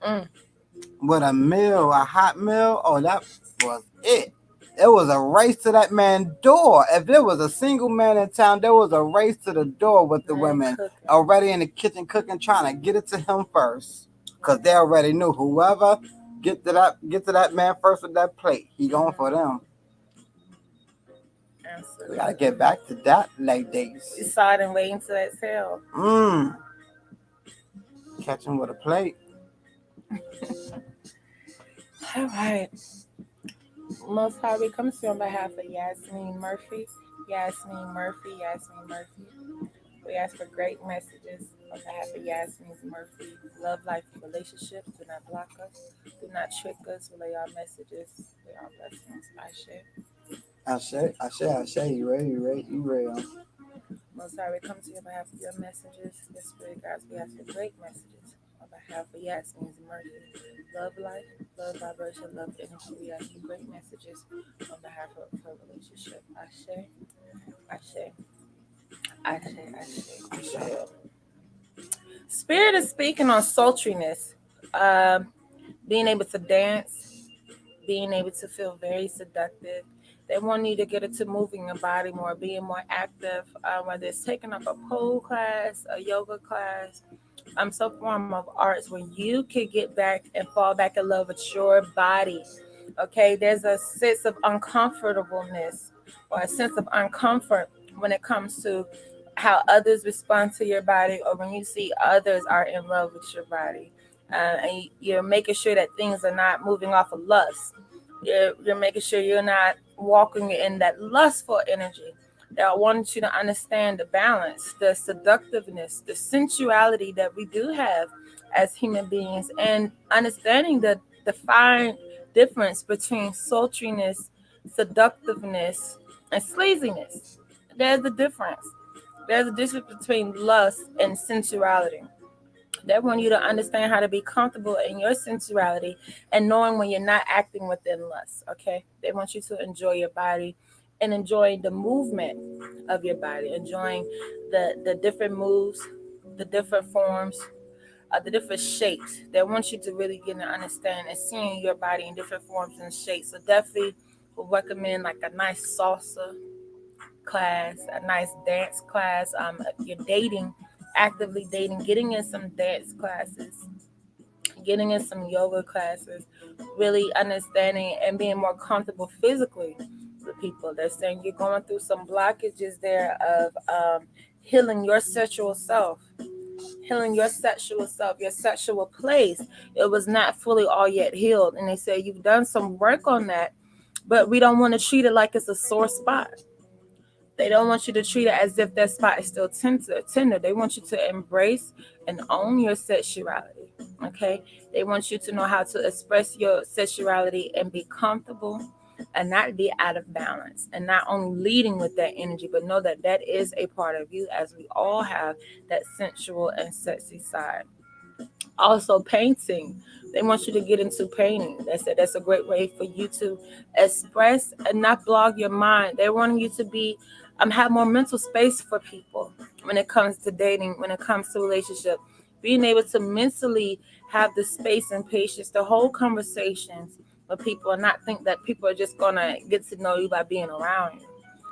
with a meal, a hot meal. Oh, that was it. It was a race to that man's door. If there was a single man in town, there was a race to the door with the Man women cooking. already in the kitchen cooking, trying to get it to him first, cause they already knew whoever get to that man first with that plate, he going for them. We gotta Absolutely. get back to that We ladies. saw it and waiting to exhale. Mmm, catch him with a plate. All right. Most High, we come to you on behalf of Yasmin Murphy. Yasmin Murphy, Yasmin Murphy. We ask for great messages on behalf of Yasmin Murphy. Love, life, and relationships. Do not block us. Do not trick us. Relay our messages. They are blessings. I share. I say, you ready, you ready, you ready. Most High, we come to you on behalf of your messages. Your spirit guides. We ask for great messages on behalf of Yasmin Murphy. Love, life, love, vibration, love, energy. We ask for great messages on behalf of her relationship. I share. I share. I share. I share. Spirit is speaking on sultriness, um, being able to dance, being able to feel very seductive. They want you to get into moving your body more, being more active, whether it's taking up a pole class, a yoga class, some form of arts where you could get back and fall back in love with your body. Okay, there's a sense of uncomfortableness or a sense of uncomfort when it comes to how others respond to your body or when you see others are in love with your body. And you're making sure that things are not moving off of lust. You're making sure you're not walking in that lustful energy. That I want you to understand the balance, the seductiveness, the sensuality that we do have as human beings, and understanding the fine difference between sultriness, seductiveness, and sleaziness. There's a difference. There's a difference between lust and sensuality. They want you to understand how to be comfortable in your sensuality and knowing when you're not acting within lust. Okay, they want you to enjoy your body and enjoy the movement of your body, enjoying the different moves, the different forms, the different shapes. They want you to really get and understand and seeing your body in different forms and shapes. So definitely would recommend like a nice salsa class, a nice dance class. If you're dating, actively dating, getting in some dance classes, getting in some yoga classes, really understanding and being more comfortable physically with people. They're saying you're going through some blockages there of healing your sexual self, healing your sexual place. It was not fully all yet healed. And they say you've done some work on that, but we don't want to treat it like it's a sore spot. They don't want you to treat it as if that spot is still tender. They want you to embrace and own your sexuality. Okay? They want you to know how to express your sexuality and be comfortable and not be out of balance and not only leading with that energy, but know that that is a part of you as we all have that sensual and sexy side. Also painting, they want you to get into painting. They said that's a great way for you to express and not blog your mind. They're wanting you to be have more mental space for people when it comes to dating, when it comes to relationship, being able to mentally have the space and patience to hold conversations with people and not think that people are just gonna get to know you by being around you,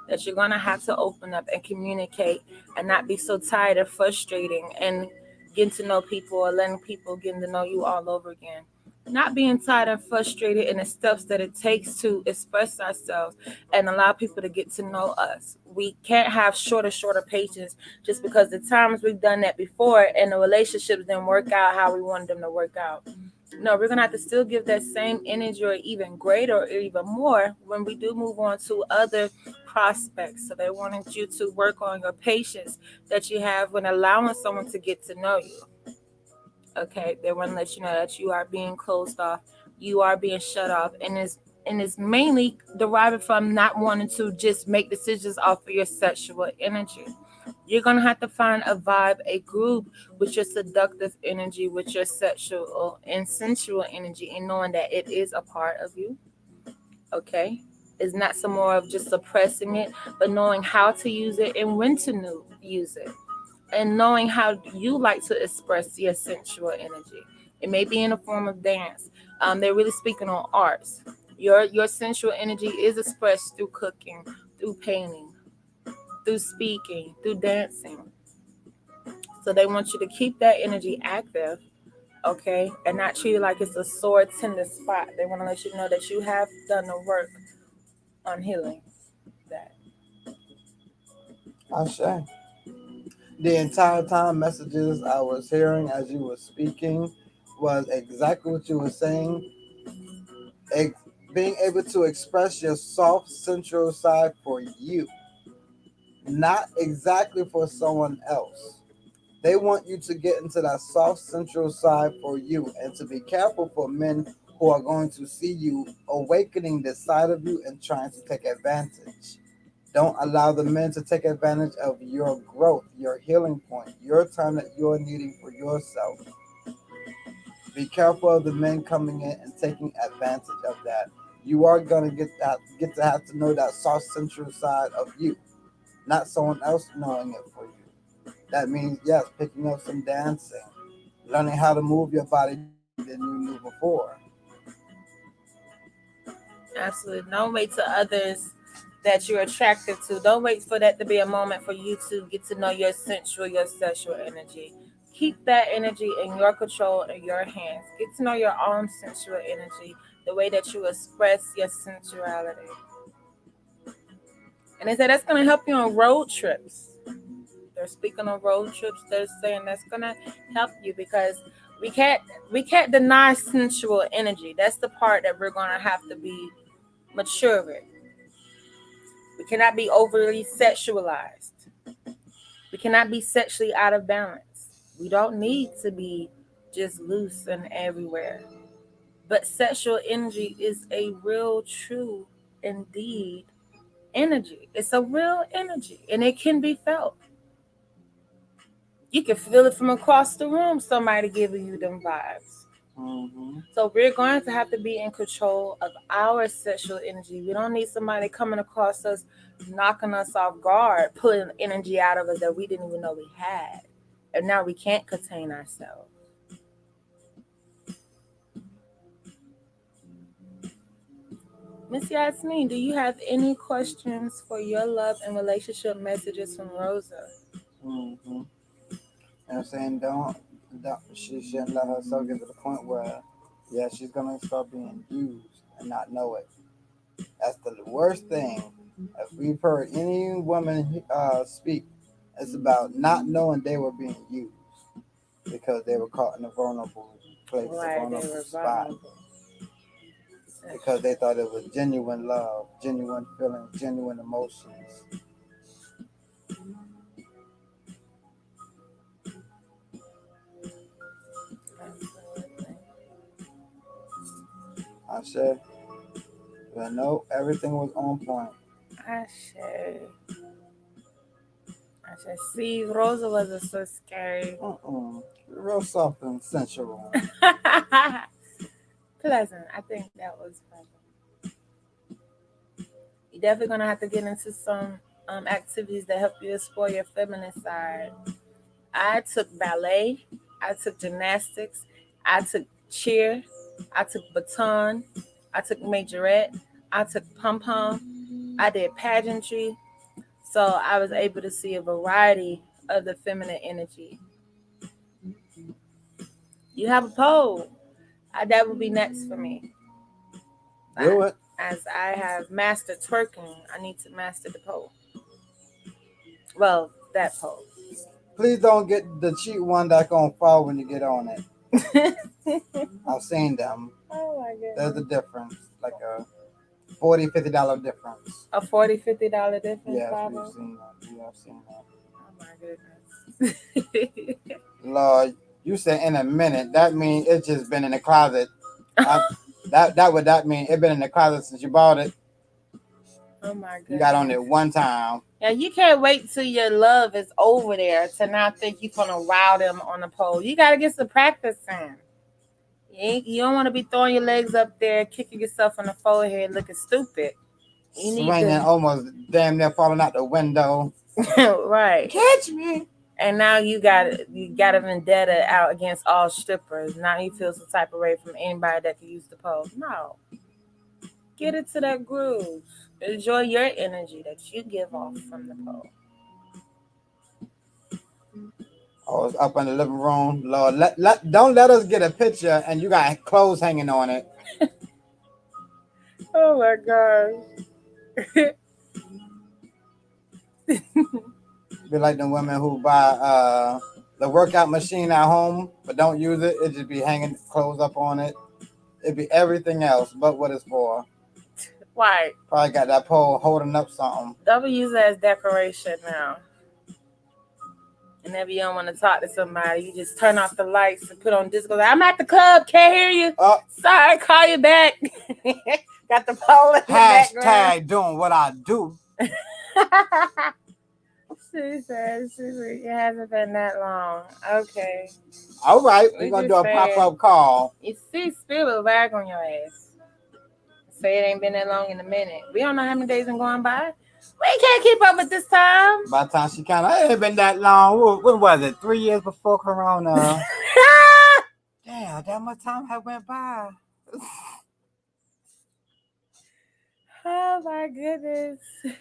that you're gonna have to open up and communicate and not be so tired of frustrating and getting to know people or letting people getting to know you all over again. Not being tired and frustrated in the steps that it takes to express ourselves and allow people to get to know us. We can't have shorter patience just because the times we've done that before and the relationships didn't work out how we wanted them to work out. No, we're gonna have to still give that same energy or even greater or even more when we do move on to other prospects. So they wanted you to work on your patience that you have when allowing someone to get to know you. Okay, they want to let you know that you are being closed off, you are being shut off, and it's mainly deriving from not wanting to just make decisions off of your sexual energy. You're gonna have to find a vibe, a group with your seductive energy, with your sexual and sensual energy, and knowing that it is a part of you. Okay, it's not some more of just suppressing it, but knowing how to use it and when to use it and knowing how you like to express your sensual energy It may be in the form of dance. They're really speaking on arts. Your sensual energy is expressed through cooking, through painting, through speaking, through dancing. So they want you to keep that energy active, okay, and not treat it like it's a sore tender spot. They want to let you know that you have done the work on healing that. I say. The entire time messages I was hearing as you were speaking was exactly what you were saying. Ex- Being able to express your soft sensual side for you, not exactly for someone else. They want you to get into that soft sensual side for you and to be careful for men who are going to see you awakening this side of you and trying to take advantage. Don't allow the men to take advantage of your growth, your healing point, your time that you're needing for yourself. Be careful of the men coming in and taking advantage of that. You are gonna get to have to know that soft sensual side of you, not someone else knowing it for you. That means yes, picking up some dancing, learning how to move your body differently than you knew before. Absolutely. Don't wait to others that you're attracted to. Don't wait for that to be a moment for you to get to know your sensual, your sexual energy. Keep that energy in your control in your hands. Get to know your own sensual energy, the way that you express your sensuality. And they say that's going to help you on road trips. They're speaking on road trips. They're saying that's going to help you because we can't we can't deny sensual energy. That's the part that we're going to have to be mature with. We cannot be overly sexualized. We cannot be sexually out of balance. We don't need to be just loose and everywhere. But sexual energy is a real, true, indeed energy. It's a real energy and it can be felt. You can feel it from across the room, somebody giving you them vibes. Mm-hmm. So we're going to have to be in control of our sexual energy. We don't need somebody coming across us, knocking us off guard, pulling energy out of us that we didn't even know we had. And now we can't contain ourselves. Miss Yasmin, do you have any questions for your love and relationship messages from Rosa? Mm-hmm. I'm saying don't she shouldn't let herself get to the point where yeah she's gonna start being used and not know it. That's the worst thing. If we've heard any woman speak, it's about not knowing they were being used because they were caught in a vulnerable place, a Right, they vulnerable were spot, vulnerable. because they thought it was genuine love, genuine feelings, genuine emotions. Absolutely. I said, but no, everything was on point. I should. I should see. Rosa wasn't so scary. Real soft and sensual. Pleasant. I think that was pleasant. You're definitely gonna have to get into some activities that help you explore your feminine side. I took ballet, I took gymnastics, I took cheer, I took baton, I took majorette, I took pom pom, I did pageantry. So I was able to see a variety of the feminine energy. You have a pole. That would be next for me. Do it. As I have mastered twerking, I need to master the pole. Well, that pole. Please don't get the cheap one that's gonna fall when you get on it. I've seen them. Oh my There's goodness. a difference, like a $40-$50 difference. A $40-$50 difference, Yes, we've Pablo? seen that. We have seen that. Oh my goodness. Lord, you said in a minute. That means it's just been in the closet. I, that mean it been in the closet since you bought it. Oh my You got on goodness. it one time. Yeah, you can't wait till your love is over there to not think you're gonna wow them on the pole. You gotta get some practice in. You don't want to be throwing your legs up there, kicking yourself in the forehead, looking stupid. You need Swinging, to, almost damn near falling out the window. right? Catch me. And now you got a vendetta out against all strippers. Now you feel some type of way from anybody that can use the pole. No, get into that groove. Enjoy your energy that you give off from the pole. Oh, it's up in the living room. Lord, don't let us get a picture and you got clothes hanging on it. Oh my gosh. Be like the women who buy the workout machine at home but don't use it. It just be hanging clothes up on it. It'd be everything else but what it's for. Why? Probably got that pole holding up something. Don't use it as decoration now. And if you don't want to talk to somebody, you just turn off the lights and put on disco. I'm at the club, can't hear you. Sorry, call you back. Got the pole in the background. Hashtag doing what I do. She said it hasn't been that long. Okay. All right, we're going to do a pop-up call. You see, Spirit will rag on your ass. Say it ain't been that long in a minute. We don't know how many days been going by. We can't keep up with this time. By the time she kind of, it ain't been that long. When was it? 3 years before Corona. Damn, that much time had went by. Oh my goodness. All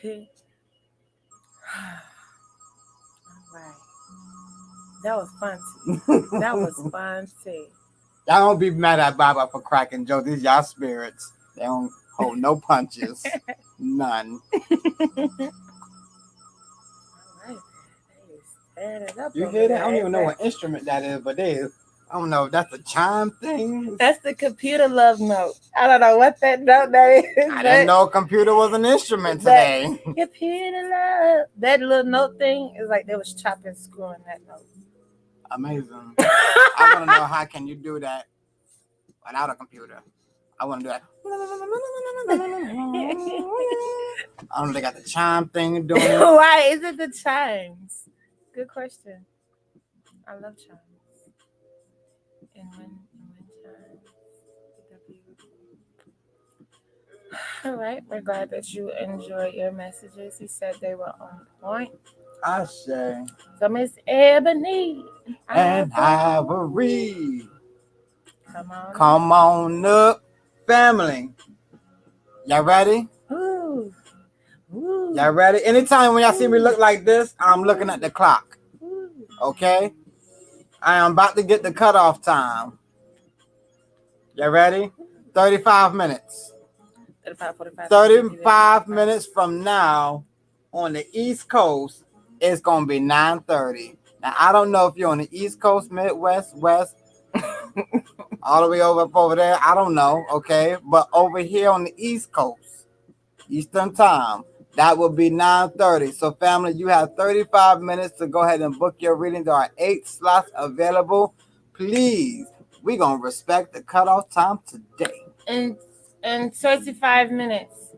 right. That was fun too. That was fun too. Y'all don't be mad at Baba for cracking jokes. These y'all spirits. They don't hold no punches. None. You hear that? I don't even know what instrument that is, but I don't know if that's a chime thing. That's the computer love note. I don't know what that note that is. I didn't know a computer was an instrument today. Computer love. That little note thing is like they was chopping, screwing that note. Amazing. I want to know how can you do that without a computer. I want to do that. I don't know, they got the chime thing doing it. Why is it the chimes? Good question. I love chimes. And when chimes. All right, we're glad that you enjoyed your messages. He said they were on point. I say. So Miss Ebony and Ivory. Come on up, family. Y'all ready? Ooh. Ooh. Y'all ready? Anytime when y'all see me look like this, I'm looking at the clock. Okay? I am about to get the cutoff time. Y'all ready? 35 minutes. 35 minutes from now on the East Coast, it's going to be 9:30. Now, I don't know if you're on the East Coast, Midwest, West, all the way over there. I don't know, okay? But over here on the East Coast, Eastern time, that will be 9:30. So, family, you have 35 minutes to go ahead and book your reading. There are 8 slots available. Please, we're going to respect the cutoff time today. In 35 minutes.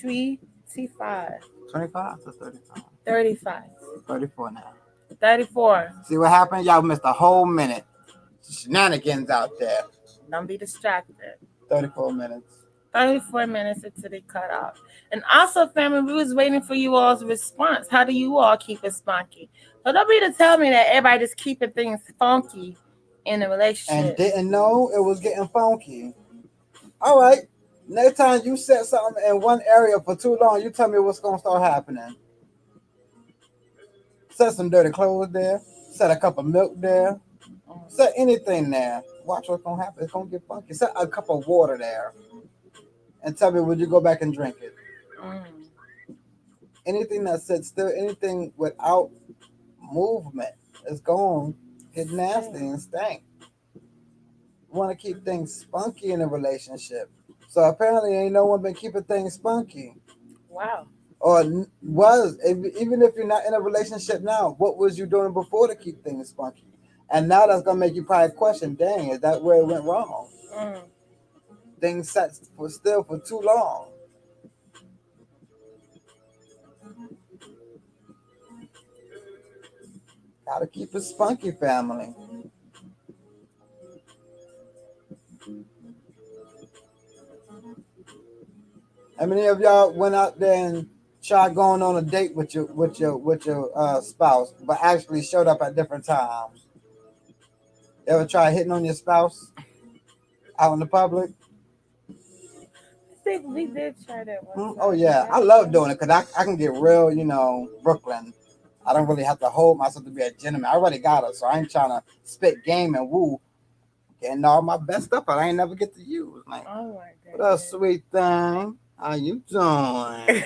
25. 25 to 35. 35. 34 now. 34. See what happened? Y'all missed a whole minute. Shenanigans out there. Don't be distracted. 34 minutes. 34 minutes until they cut off. And also, family, we was waiting for you all's response. How do you all keep it spunky? So don't be to tell me that everybody just keeping things funky in a relationship. And didn't know it was getting funky. All right. Next time you set something in one area for too long, you tell me what's going to start happening. Set some dirty clothes there. Set a cup of milk there. Set anything there. Watch what's going to happen. It's going to get funky. Set a cup of water there. And tell me, would you go back and drink it? Anything that sits still, anything without movement is going to get nasty and stink. You want to keep things spunky in a relationship. So apparently ain't no one been keeping things spunky. Wow. Or even if you're not in a relationship now, what was you doing before to keep things spunky? And now that's going to make you probably question, dang, is that where it went wrong? Things sat still for too long. Gotta keep it spunky, family. How many of y'all went out there and try going on a date with your spouse, but actually showed up at different times? Ever try hitting on your spouse out in the public? I think we did try that one time. Oh yeah, I love doing it because I can get real, Brooklyn. I don't really have to hold myself to be a gentleman. I already got it, so I ain't trying to spit game and woo. Getting all my best stuff, but I ain't never get to use. Like, Oh my what up, god. sweet thing? How you doing?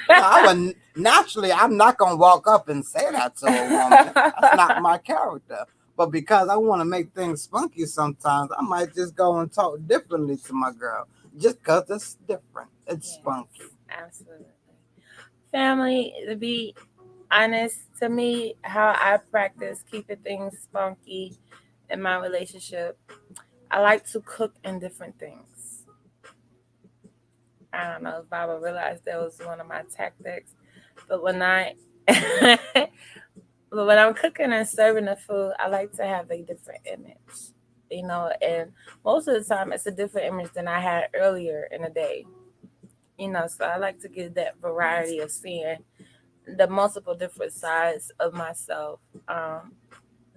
I would naturally, I'm not gonna walk up and say that to a woman. That's not my character. But because I want to make things spunky, sometimes I might just go and talk differently to my girl, just because it's different. It's spunky. Absolutely. Family, to be honest, to me, how I practice keeping things spunky in my relationship, I like to cook in different things. I don't know if Baba realized that was one of my tactics, but but when I'm cooking and serving the food, I like to have a different image, and most of the time it's a different image than I had earlier in the day, so I like to give that variety of seeing the multiple different sides of myself.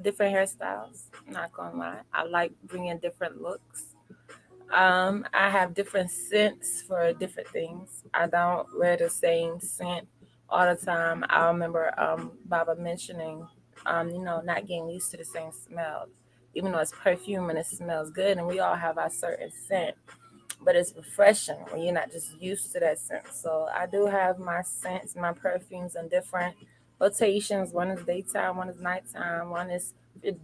Different hairstyles, not gonna lie. I like bringing different looks. I have different scents for different things. I don't wear the same scent all the time. I remember Baba mentioning, not getting used to the same smell, even though it's perfume and it smells good, and we all have our certain scent. But it's refreshing when you're not just used to that scent. So I do have my scents, my perfumes in different rotations. One is daytime, one is nighttime, one is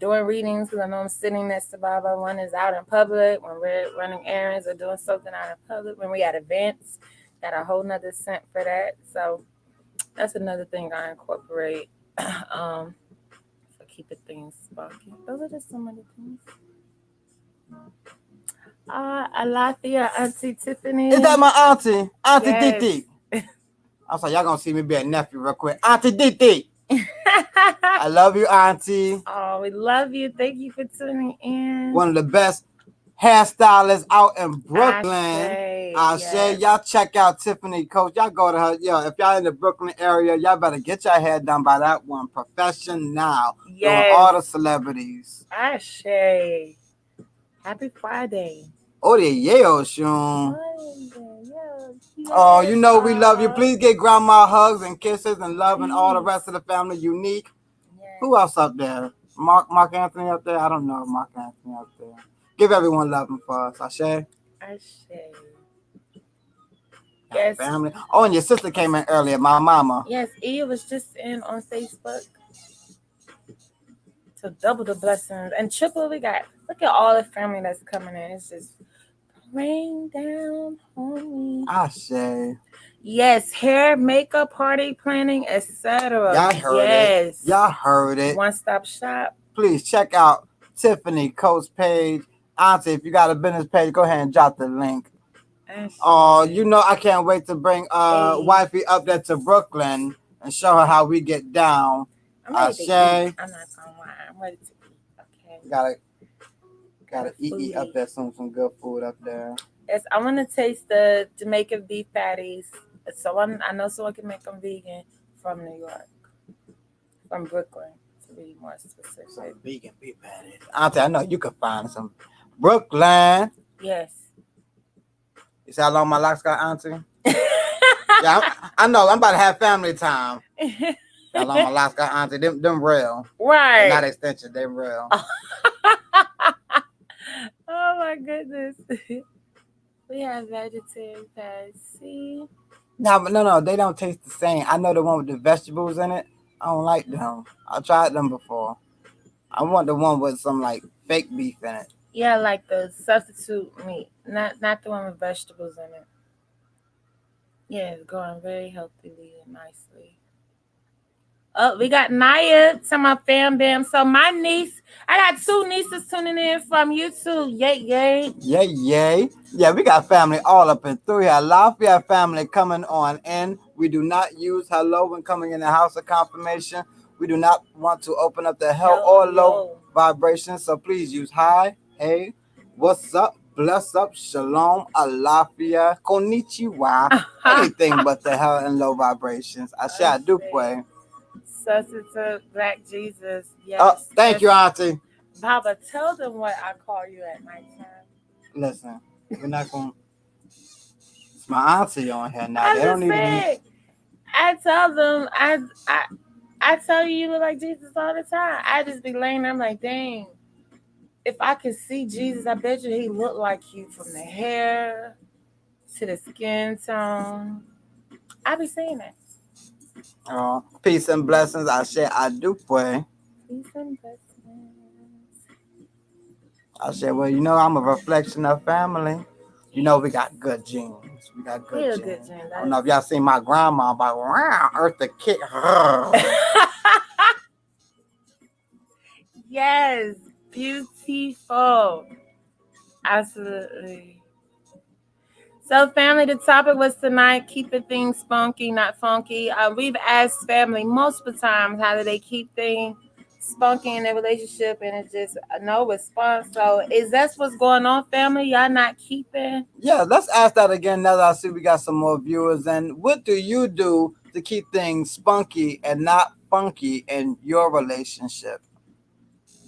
doing readings because I know I'm sitting next to Baba. One is out in public when we're running errands or doing something out in public. When we at events, got a whole nother scent for that. So that's another thing I incorporate for keeping things spunky. Those are just some of the things. Alafia, Auntie Tiffany. Is that my auntie? Auntie Yes. Titi. I'm sorry, y'all gonna see me be a nephew real quick. Auntie Titi. I love you, Auntie. Oh, we love you. Thank you for tuning in. One of the best hairstylists out in Brooklyn. Yes. Y'all check out Tiffany Coach. Y'all go to her. If y'all in the Brooklyn area, y'all better get your hair done by that one. Professional. Yes. Doing all the celebrities. Ashe. Happy Friday. Oh, the Yale Shun. Oh, we love you. Please get grandma hugs and kisses and love and all the rest of the family. Unique. Yes. Who else up there? Mark Anthony up there? I don't know Mark Anthony up there. Give everyone love and for us. Ashe. Yes. Family. Oh, and your sister came in earlier, my mama. Yes, E was just in on Facebook. To double the blessings and triple, we got. Look at all the family that's coming in. It's just rain down on me. Ashe. Yes, hair, makeup, party planning, etc. Y'all heard it. Y'all heard it. One stop shop. Please check out Tiffany Coates' page. Auntie, if you got a business page, go ahead and drop the link. Oh, I can't wait to bring wifey up there to Brooklyn and show her how we get down. Ashe. I'm not gonna lie. I'm ready to eat. Okay. Gotta eat up there some good food up there. Yes, I want to taste the Jamaican beef patties. I know someone can make them vegan from New York, from Brooklyn, to be more specific. Some vegan beef patties. Auntie, I know you can find some. Brooklyn. Yes. You see how long my locks got, Auntie? Yeah, I know. I'm about to have family time. How long my locks got, Auntie? Them real. Right. They're not extension. They real. Oh my goodness. We have vegetarian patty. No, they don't taste the same. I know the one with the vegetables in it. I don't like them. I tried them before. I want the one with some like fake beef in it. Yeah, like the substitute meat, not the one with vegetables in it. Yeah, it's going very healthily and nicely. Oh, we got Naya to my fam bam. So my niece, I got 2 nieces tuning in from YouTube. Yay, yay. Yay, yay. Yeah, we got family all up and through here. Lafayette family coming on in. We do not use hello when coming in the house of confirmation. We do not want to open up the hell or low vibration. So please use hi, hey, what's up, bless up, shalom, alafia, konnichiwa, anything but the hell and low vibrations. I say I do pray. Substitute Black Jesus. Yes. Oh, thank you, Auntie. Baba, tell them what I call you at nighttime. Listen, we're not going to... It's my auntie on here now. I They just don't even... said, I tell them, I tell you look like Jesus all the time. I just be laying there, I'm like, dang. If I could see Jesus, I bet you he looked like you from the hair to the skin tone. I be saying that. Peace and blessings. I say I do pray. Peace and blessings. I said, well, you know, I'm a reflection of family. You know, we got good genes. We got good genes. I don't know if y'all seen my grandma, but wow, Eartha Kitt. Yes, beautiful. Absolutely. So, family, the topic was tonight, keeping things spunky, not funky. We've asked family multiple times how do they keep things spunky in their relationship, and it's just no response. So, is that what's going on, family? Y'all not keeping? Yeah, let's ask that again now that I see we got some more viewers. And what do you do to keep things spunky and not funky in your relationship?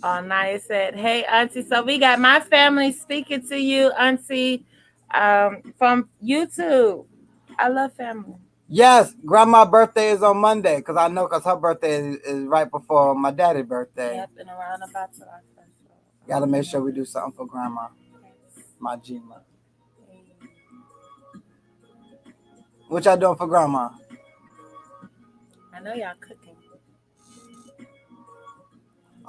Naya said, hey, Auntie. So, we got my family speaking to you, Auntie, from YouTube. I love family. Yes, grandma's birthday is on Monday because I know because her birthday is right before my daddy's birthday. Yep, and around about to our first. Gotta make sure we do something for grandma, my Gma. What y'all doing for grandma? I know y'all cooking.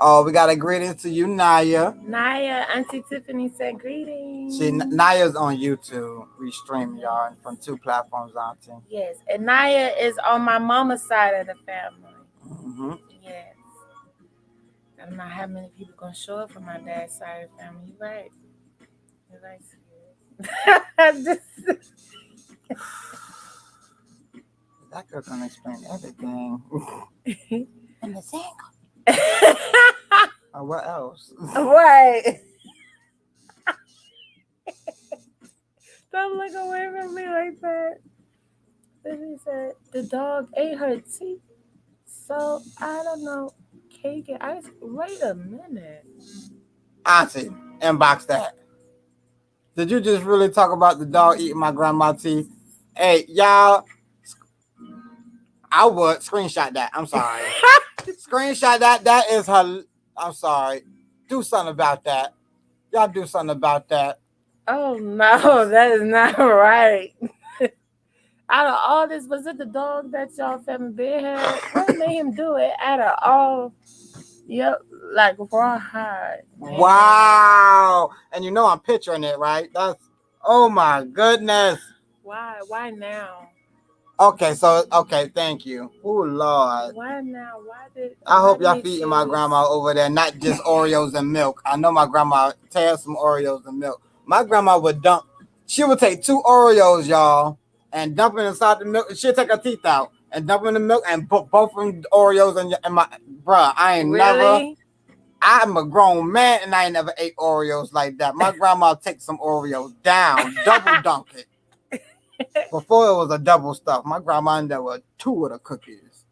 Oh, we got a greeting to you, Naya. Naya, Auntie Tiffany said greetings. See, Naya's on YouTube. We stream y'all from 2 platforms, Auntie. Yes, and Naya is on my mama's side of the family. Mm-hmm. Yes. I don't know how many people gonna show up for my dad's side of the family. You're right. That girl gonna explain everything. And the single. Or what else? Right. Don't look away from me like that. Then he said the dog ate her teeth. So I don't know. Cake and ice. Wait a minute. Auntie, inbox that. Did you just really talk about the dog eating my grandma's teeth? Hey, y'all. I would screenshot that. I'm sorry. Screenshot that. That is her. I'm sorry. Do something about that. Y'all do something about that. Oh no, that is not right. Out of all this, was it the dog that y'all family been had? What made him do it? Out of all, yep, like rawhide. Wow. And you know I'm picturing it, right? That's, oh my goodness. Why? Why now? Okay, thank you. Oh Lord. Why now? I hope y'all feeding my grandma over there, not just Oreos and milk. I know my grandma tears some Oreos and milk. My grandma would she would take 2 Oreos, y'all, and dump it inside the milk. She'd take her teeth out and dump it in the milk and put both of them Oreos in my, bruh, I ain't never. I'm a grown man and I ain't never ate Oreos like that. My grandma take some Oreos down, double dunk it. Before it was a double stuff. My grandma and there were 2 of the cookies.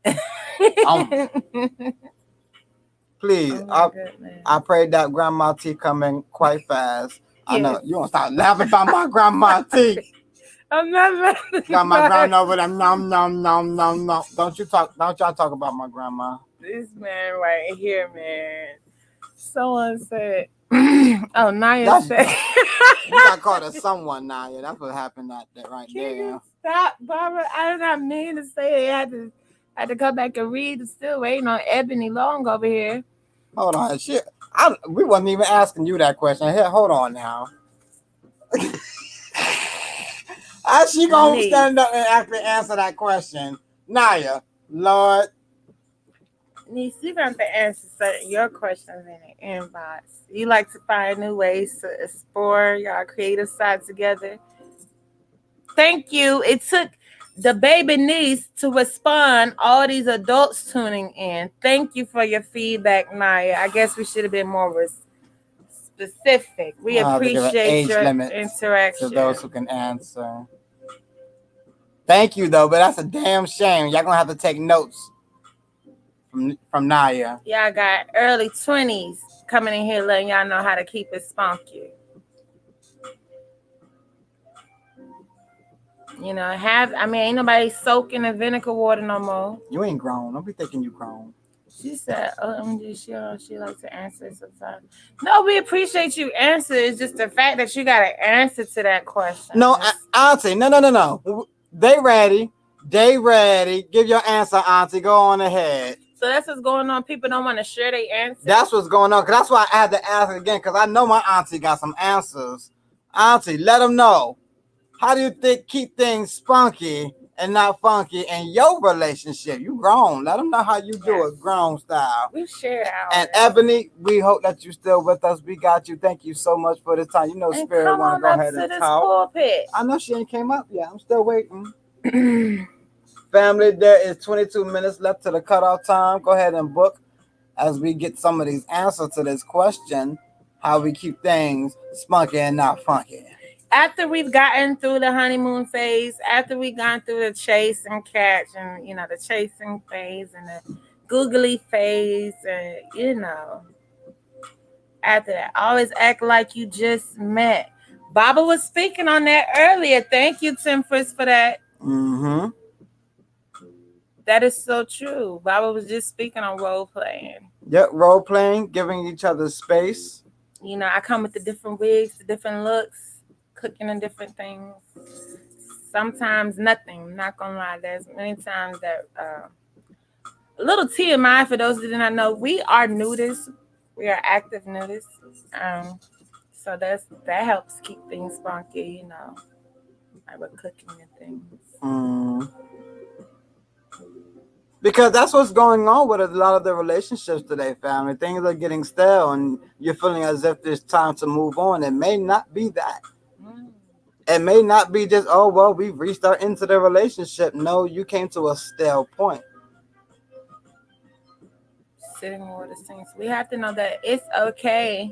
Please, I pray that grandma tea come in quite fast. Yes. I know you won't start laughing about my grandma tea. I'm not laughing. Got my grandma over there. Nom. Don't y'all talk about my grandma. This man right here, man. Someone said, oh, Naya said. You got called as someone, Naya. That's what happened right there. Stop, Barbara. I did not mean to say it. I had to come back and read. Still waiting on Ebony Long over here. Hold on. Shit. We wasn't even asking you that question. Here, hold on now. How's she gonna stand up and actually answer that question? Naya, Lord. Niece, you got to answer your questions in the inbox. You like to find new ways to explore your creative side together. Thank you. It took the baby niece to respond. All these adults tuning in. Thank you for your feedback, Naya. I guess we should have been more specific. We I'll have to give an appreciate age your limit interaction. to those who can answer. Thank you though, but that's a damn shame. Y'all gonna have to take notes from Naya. Y'all got early 20s coming in here letting y'all know how to keep it spunky. You know, ain't nobody soaking in vinegar water no more. You ain't grown. Don't be thinking you grown. She said, she likes to answer sometimes. No, we appreciate you answer. It's just the fact that you got an answer to that question. No, Auntie, no. They ready. Give your answer, Auntie. Go on ahead. So that's what's going on. People don't want to share their answers. That's what's going on. Cause that's why I had to ask again. Cause I know my auntie got some answers. Auntie, let them know. How do you keep things spunky and not funky in your relationship? You grown. Let them know how you do it, grown style. We shared our. And Ebony, we hope that you still with us. We got you. Thank you so much for the time. You know, and Spirit want to go ahead and talk. Pulpit. I know she ain't came up yet. I'm still waiting. Family, there is 22 minutes left to the cutoff time. Go ahead and book as we get some of these answers to this question: how we keep things spunky and not funky. After we've gotten through the honeymoon phase, after we've gone through the chase and catch and, the chasing phase and the googly phase and, after that, always act like you just met. Baba was speaking on that earlier. Thank you, Tim Fritz, for that. Mm-hmm. That is so true. Baba was just speaking on role playing. Yep, role playing, giving each other space. I come with the different wigs, the different looks, cooking and different things. Sometimes nothing. I'm not gonna lie. There's many times that a little TMI for those that do not know. We are nudists. We are active nudists. So that helps keep things spunky. Like with cooking and things. Because that's what's going on with a lot of the relationships today, family. Things are getting stale, and you're feeling as if there's time to move on. It may not be that. It may not be just, oh, well, we've reached our end to the relationship. No, you came to a stale point. Sitting with the saints. We have to know that it's okay.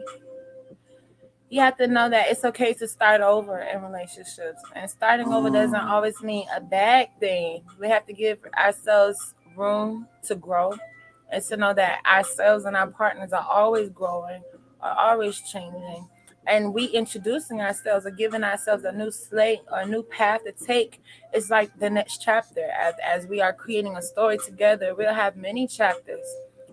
You have to know that it's okay to start over in relationships. And starting over doesn't always mean a bad thing. We have to give ourselves room to grow and to know that ourselves and our partners are always growing, are always changing. And we introducing ourselves or giving ourselves a new slate or a new path to take is like the next chapter. As we are creating a story together, we'll have many chapters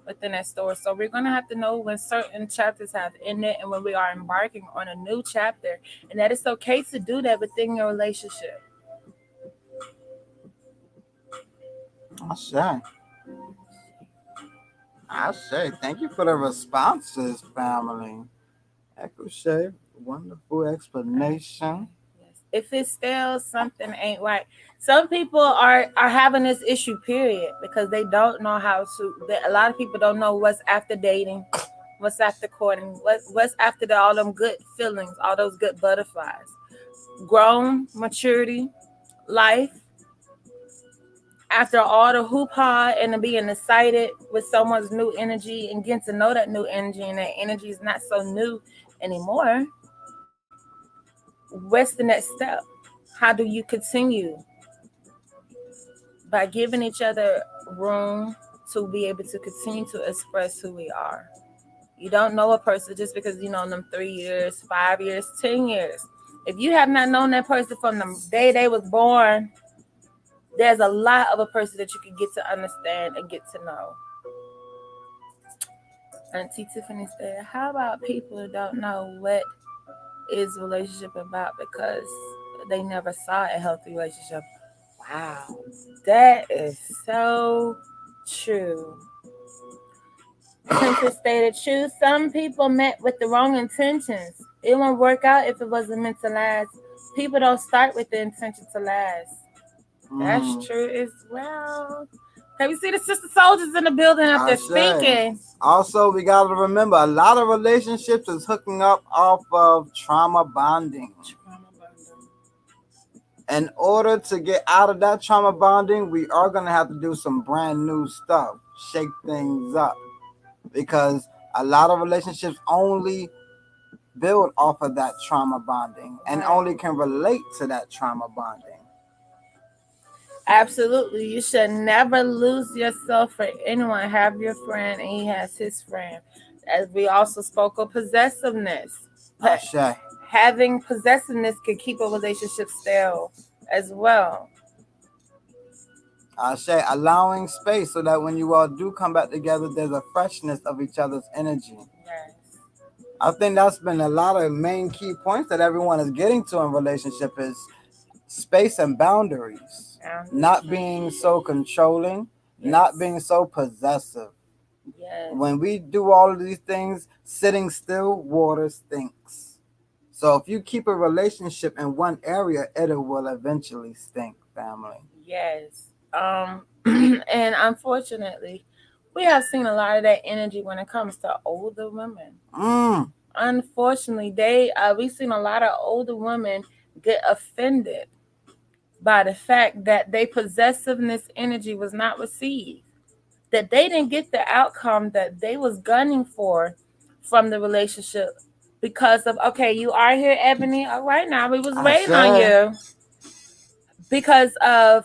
within that story. So we're going to have to know when certain chapters have ended and when we are embarking on a new chapter. And that it's okay to do that within your relationship. I say. Thank you for the responses, family. Echo Shay, wonderful explanation. If it's still something ain't right. Some people are having this issue, period, because they don't know how to. A lot of people don't know what's after dating, what's after courting, what's after all them good feelings, all those good butterflies. Grown, maturity, life. After all the hoopah and being excited with someone's new energy and getting to know that new energy, and that energy is not so new anymore. What's the next step? How do you continue? By giving each other room to be able to continue to express who we are. You don't know a person just because you know them 3 years, 5 years, 10 years. If you have not known that person from the day they was born, there's a lot of a person that you can get to understand and get to know. Auntie Tiffany said, how about people who don't know what is relationship about because they never saw a healthy relationship? Wow, that is so true. Princess stated, true. Some people met with the wrong intentions. It won't work out if it wasn't meant to last. People don't start with the intention to last. That's true as well. Okay, we see the sister soldiers in the building up there speaking. Also, we got to remember, a lot of relationships is hooking up off of trauma bonding. In order to get out of that trauma bonding, we are going to have to do some brand new stuff, shake things up. Because a lot of relationships only build off of that trauma bonding and Right. only can relate to that trauma bonding. Absolutely. You should never lose yourself for anyone. Have your friend and he has his friend. As we also spoke of possessiveness. But Ashe. having possessiveness can keep a relationship stale as well. Ashe. Allowing space so that when you all do come back together, there's a freshness of each other's energy. Yes. I think that's been a lot of main key points that everyone is getting to in relationship is space and boundaries. Not being so controlling, not being so possessive. Yes. When we do all of these things, sitting still, water stinks. So if you keep a relationship in one area, it will eventually stink, family. Yes. And unfortunately, we have seen a lot of that energy when it comes to older women. Mm. Unfortunately, we've seen a lot of older women get offended by the fact that their possessiveness energy was not received, that they didn't get the outcome that they was gunning for from the relationship because of, okay, you are here, Ebony, all right, now we was waiting on you, because of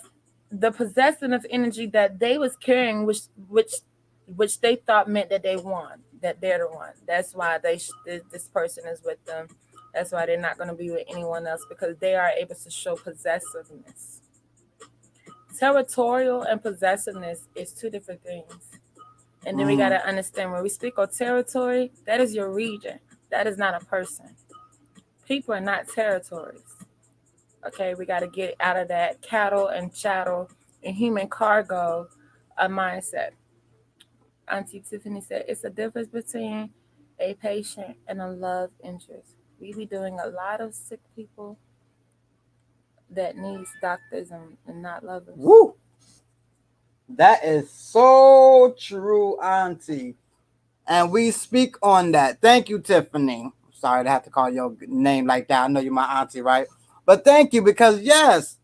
the possessive energy that they was carrying, which they thought meant that they won, that they're the one. That's why this person is with them. That's why they're not going to be with anyone else, because they are able to show possessiveness. Territorial and possessiveness is two different things. And then we got to understand, when we speak of territory, that is your region. That is not a person. People are not territories. Okay, we got to get out of that cattle and chattel and human cargo mindset. Auntie Tiffany said it's a difference between a patient and a love interest. We be doing a lot of sick people that needs doctors and not lovers. Woo! That is so true, Auntie. And we speak on that. Thank you, Tiffany. Sorry to have to call your name like that. I know you're my auntie, right? But thank you, because yes,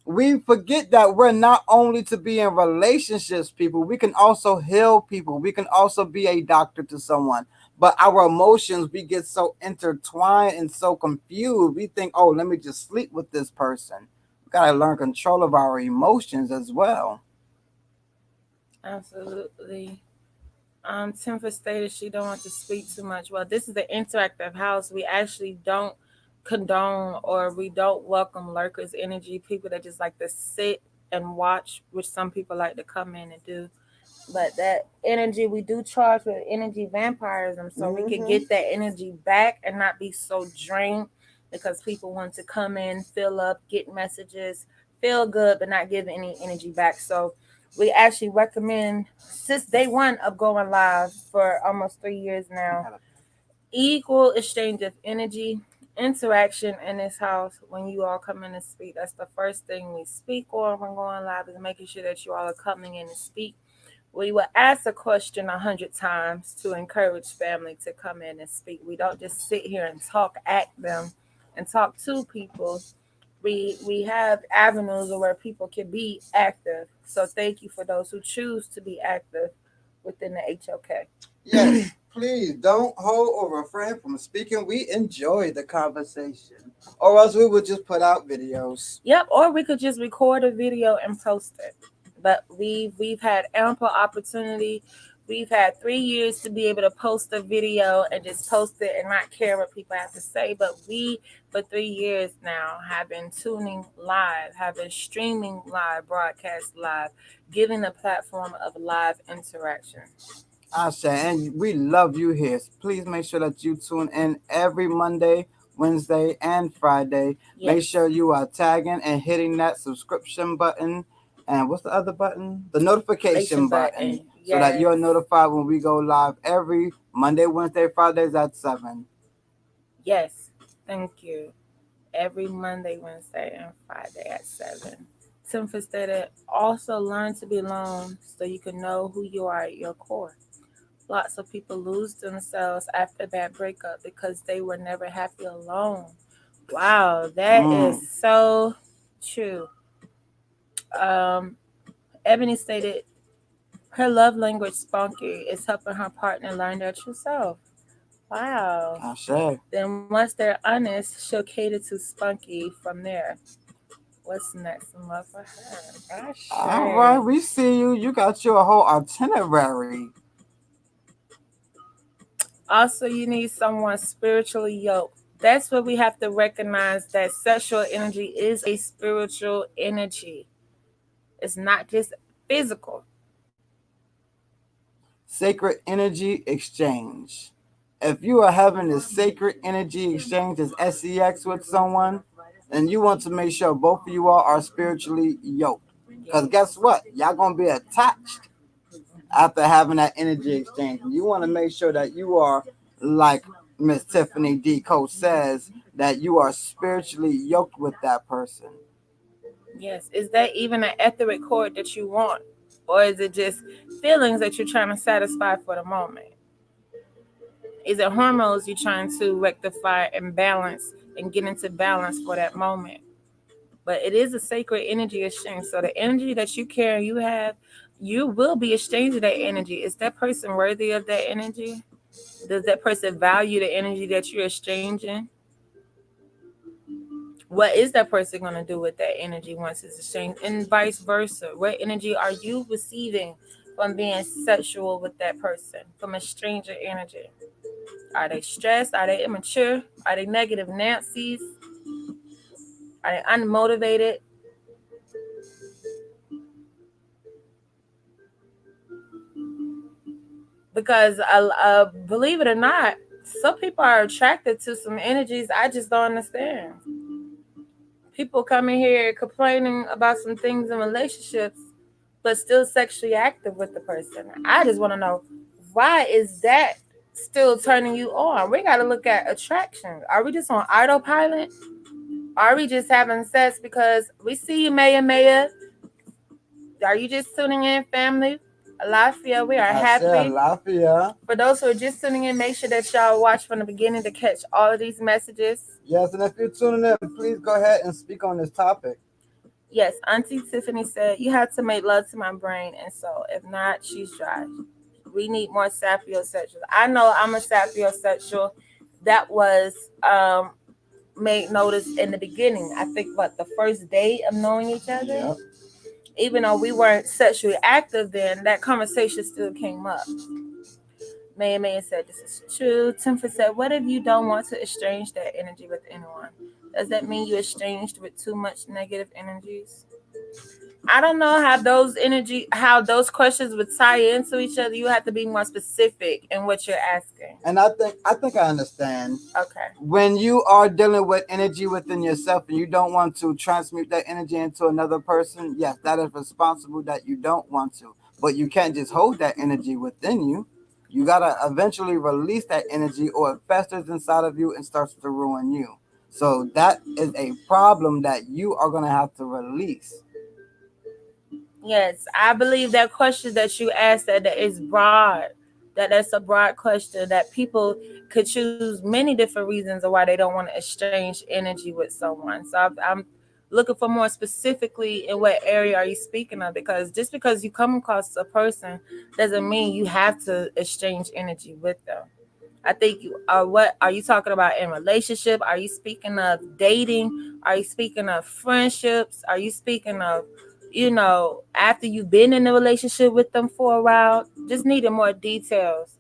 we forget that we're not only to be in relationships, people, we can also heal people. We can also be a doctor to someone. But our emotions, we get so intertwined and so confused. We think, oh, let me just sleep with this person. We got to learn control of our emotions as well. Absolutely. Tifa stated she don't want to speak too much. Well, this is an interactive house. We actually don't condone or we don't welcome lurkers energy, people that just like to sit and watch, which some people like to come in and do. But that energy, we do charge with energy vampirism, so we could get that energy back and not be so drained, because people want to come in, fill up, get messages, feel good, but not give any energy back. So we actually recommend, since day one of going live for almost 3 years now, equal exchange of energy, interaction in this house. When you all come in and speak, that's the first thing we speak on when going live, is making sure that you all are coming in and speak. We will ask a question 100 times to encourage family to come in and speak. We don't just sit here and talk at them and talk to people. We have avenues where people can be active. So thank you for those who choose to be active within the HOK. Yes, please don't hold or refrain from speaking. We enjoy the conversation, or else we would just put out videos. Yep, or we could just record a video and post it. But we've had ample opportunity. We've had 3 years to be able to post a video and just post it and not care what people have to say. But we, for 3 years now, have been tuning live, have been streaming live, broadcast live, giving a platform of live interaction. Asha, and we love you here. Please make sure that you tune in every Monday, Wednesday, and Friday. Yes. Make sure you are tagging and hitting that subscription button. And what's the other button? The notification button. Yes. So that you're notified when we go live every Monday, Wednesday, Fridays at 7. Yes. Thank you. Every Monday, Wednesday, and Friday at 7. Tim stated, also learn to be alone so you can know who you are at your core. Lots of people lose themselves after that breakup because they were never happy alone. Wow, that is so true. Um, Ebony stated her love language, spunky, is helping her partner learn their true self. Wow. I say. Then once they're honest, she'll cater to Spunky from there. What's next in love for her? All right, Ashe. we see you. You got your whole itinerary. Also, you need someone spiritually yoked. That's what we have to recognize that sexual energy is a spiritual energy. It's not just physical. Sacred energy exchange. If you are having a sacred energy exchange as sex with someone, then you want to make sure both of you all are spiritually yoked. Because guess what? Y'all going to be attached after having that energy exchange. You want to make sure that you are, like Miss Tiffany D. Coach says, that you are spiritually yoked with that person. Yes. Is that even an etheric cord that you want? Or is it just feelings that you're trying to satisfy for the moment? Is it hormones you're trying to rectify and balance and get into balance for that moment? But it is a sacred energy exchange. So the energy that you carry, you have, you will be exchanging that energy. Is that person worthy of that energy? Does that person value the energy that you're exchanging? What is that person going to do with that energy once it's exchanged? And vice versa. What energy are you receiving from being sexual with that person, from a stranger energy? Are they stressed? Are they immature? Are they negative Nancy's? Are they unmotivated? Because believe it or not, some people are attracted to some energies I just don't understand. People coming here complaining about some things in relationships, but still sexually active with the person. I just want to know, why is that still turning you on? We got to look at attraction. Are we just on autopilot? Are we just having sex because we see you, Maya Maya? Are you just tuning in, family? Lafia, we are I said happy. Lafayette. For those who are just tuning in, make sure that y'all watch from the beginning to catch all of these messages. Yes, and if you're tuning in, please go ahead and speak on this topic. Yes, Auntie Tiffany said, you have to make love to my brain and soul. If not, she's dry. We need more sapiosexuals. I know I'm a sapiosexual. That was um, made notice in the beginning. I think, what, the first day of knowing each other? Yep. Even though we weren't sexually active then, that conversation still came up. May said this is true. Timfer said, what if you don't want to exchange that energy with anyone? Does that mean you exchanged with too much negative energies? I don't know how those questions would tie into each other. You have to be more specific in what you're asking. And I think I understand. Okay. When you are dealing with energy within yourself and you don't want to transmute that energy into another person, yes, that is responsible that you don't want to. But you can't just hold that energy within you. You gotta eventually release that energy or it festers inside of you and starts to ruin you. So that is a problem that you are gonna have to release. Yes, I believe that question that you asked that is broad. That's a broad question that people could choose many different reasons of why they don't want to exchange energy with someone. So I'm looking for more specifically in what area are you speaking of, because just because you come across a person doesn't mean you have to exchange energy with them. I think you are. What are you talking about in relationship? Are you speaking of dating? Are you speaking of friendships? Are you speaking of, after you've been in a relationship with them for a while? Just needed more details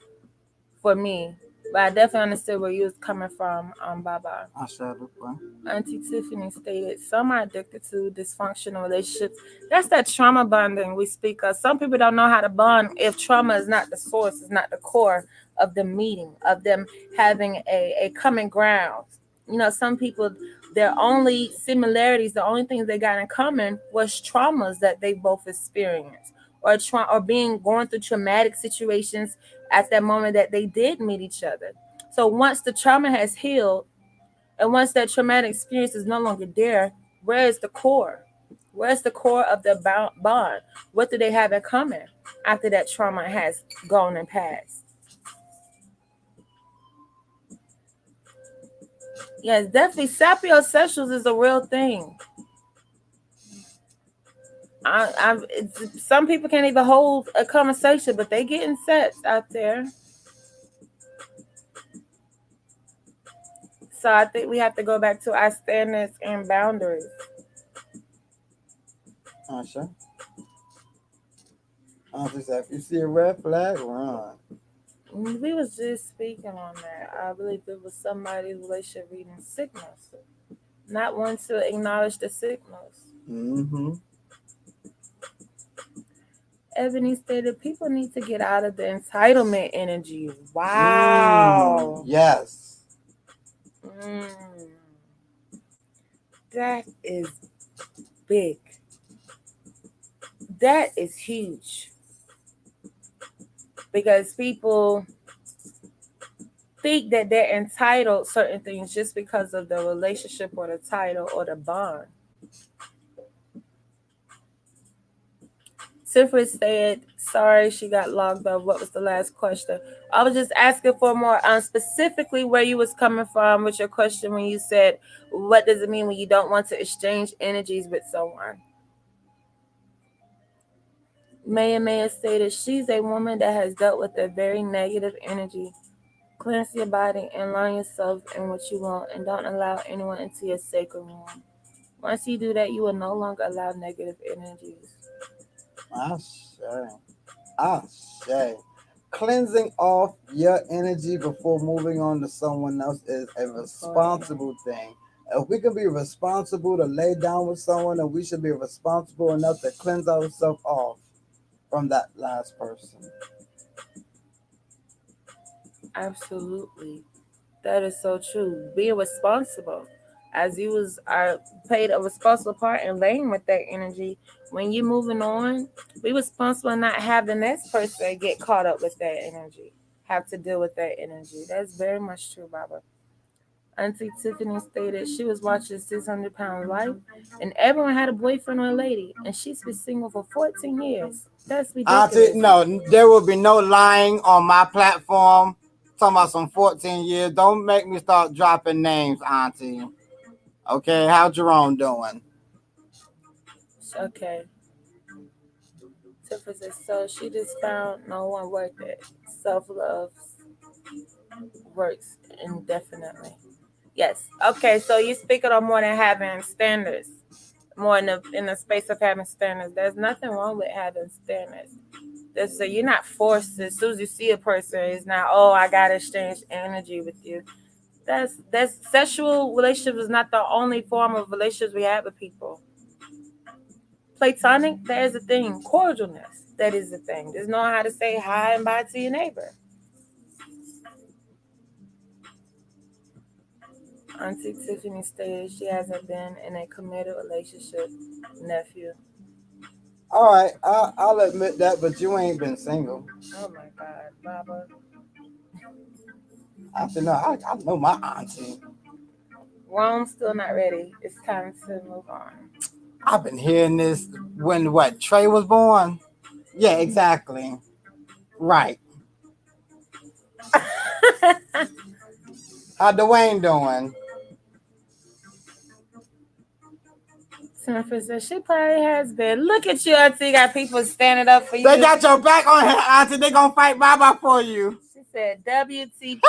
for me. But I definitely understood where you was coming from, Baba. I said it, bro. Auntie Tiffany stated, some are addicted to dysfunctional relationships. That's that trauma bonding we speak of. Some people don't know how to bond if trauma is not the source, is not the core of them meeting, of them having a common ground. Some people, their only similarities, the only things they got in common was traumas that they both experienced, or being going through traumatic situations at that moment that they did meet each other. So once the trauma has healed, and once that traumatic experience is no longer there, where is the core? Where's the core of the bond? What do they have in common after that trauma has gone and passed? Yes, definitely. Sapiosexuals is a real thing. Some people can't even hold a conversation, but they getting sex out there. So I think we have to go back to our standards and boundaries. Sure. Auntie said, if you see a red flag, run. We was just speaking on that. I believe it was somebody's relationship reading signals, not one to acknowledge the signals. Mm-hmm. Ebony stated people need to get out of the entitlement energy. Wow. Yes. Mm, that is big. That is huge. Because people think that they're entitled certain things just because of the relationship or the title or the bond. Tiffany said, sorry, she got logged off. What was the last question? I was just asking for more specifically where you was coming from with your question when you said, what does it mean when you don't want to exchange energies with someone? Maya stated, she's a woman that has dealt with a very negative energy. Cleanse your body and learn yourself and what you want, and don't allow anyone into your sacred room. Once you do that, you will no longer allow negative energies. I say. Cleansing off your energy before moving on to someone else is a responsible thing. If we can be responsible to lay down with someone, then we should be responsible enough to cleanse ourselves off from that last person. Absolutely. That is so true. Being responsible. As you was played a responsible part in laying with that energy. When you're moving on, be responsible and not have the next person get caught up with that energy. Have to deal with that energy. That's very much true, Baba. Auntie Tiffany stated she was watching 600 Pound Life, and everyone had a boyfriend or a lady, and she's been single for 14 years. That's ridiculous. No, there will be no lying on my platform. Talking about some 14 years. Don't make me start dropping names, Auntie. Okay, how Jerome doing? Okay. Tiffany says, so she just found no one worth it. Self love works indefinitely. Yes. Okay, so you're speaking on more than having standards, more in the space of having standards. There's nothing wrong with having standards. So you're not forced. As soon as you see a person, it's not, oh, I gotta exchange energy with you. That's sexual relationship is not the only form of relationships we have with people. Platonic, that is a thing. Cordialness, that is a thing. Just knowing how to say hi and bye to your neighbor. Auntie Tiffany stated she hasn't been in a committed relationship, nephew. All right, I'll admit that, but you ain't been single. Oh my God, Baba. I said, no, I know my auntie. Rome's still not ready. It's time to move on. I've been hearing this when what Trey was born. Yeah, exactly. Right. How Dwayne doing? Jennifer says she probably has been. Look at you, Auntie. Got people standing up for you. They got your back on here, Auntie. They gonna fight Baba for you. She said WTP.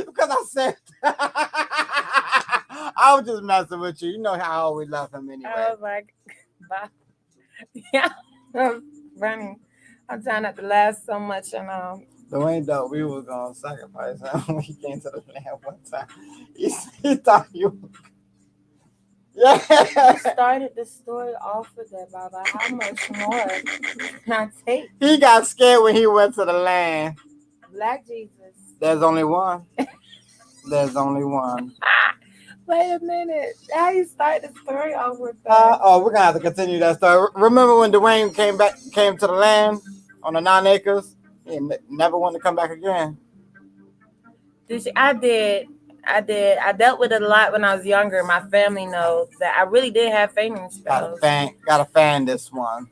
Because I said I was just messing with you. You know how I always love him anyway. Oh my God. Yeah. I'm running. I'm trying not to laugh so much and Dwayne thought we were gonna sacrifice him when he came to the land one time. He thought you. Yeah. you started the story off with that, Baba. How much more can I take? He got scared when he went to the land. Black Jesus. There's only one. There's only one. Wait a minute. How you start the story off with that? We're gonna have to continue that story. Remember when Dwayne came to the land on the 9 acres? He never wanted to come back again. I did. I dealt with it a lot when I was younger. My family knows that I really did have fainting spells. Gotta fan this one.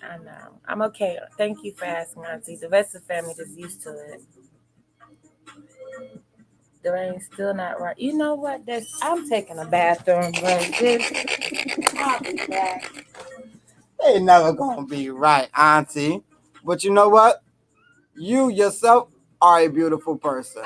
I know. I'm okay. Thank you for asking, Auntie. The rest of the family is used to it. The rain's still not right. You know what? I'm taking a bathroom break. I'll be back. They never gonna be right, Auntie. But you know what? You yourself are a beautiful person.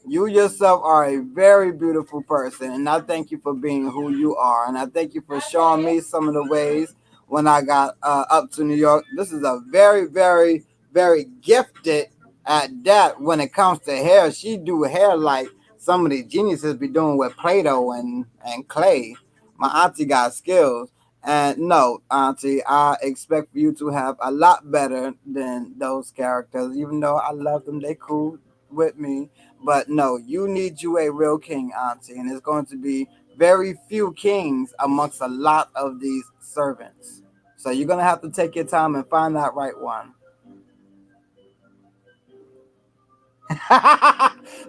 You yourself are a very beautiful person, and I thank you for being who you are, and I thank you for showing me some of the ways when I got up to New York. This is a very, very, very gifted at that when it comes to hair. She do hair like some of the geniuses be doing with Play-Doh and clay. My auntie got skills. And no, Auntie, I expect for you to have a lot better than those characters. Even though I love them, they cool with me. But no, you need you a real king, Auntie, and it's going to be very few kings amongst a lot of these servants. So you're gonna have to take your time and find that right one.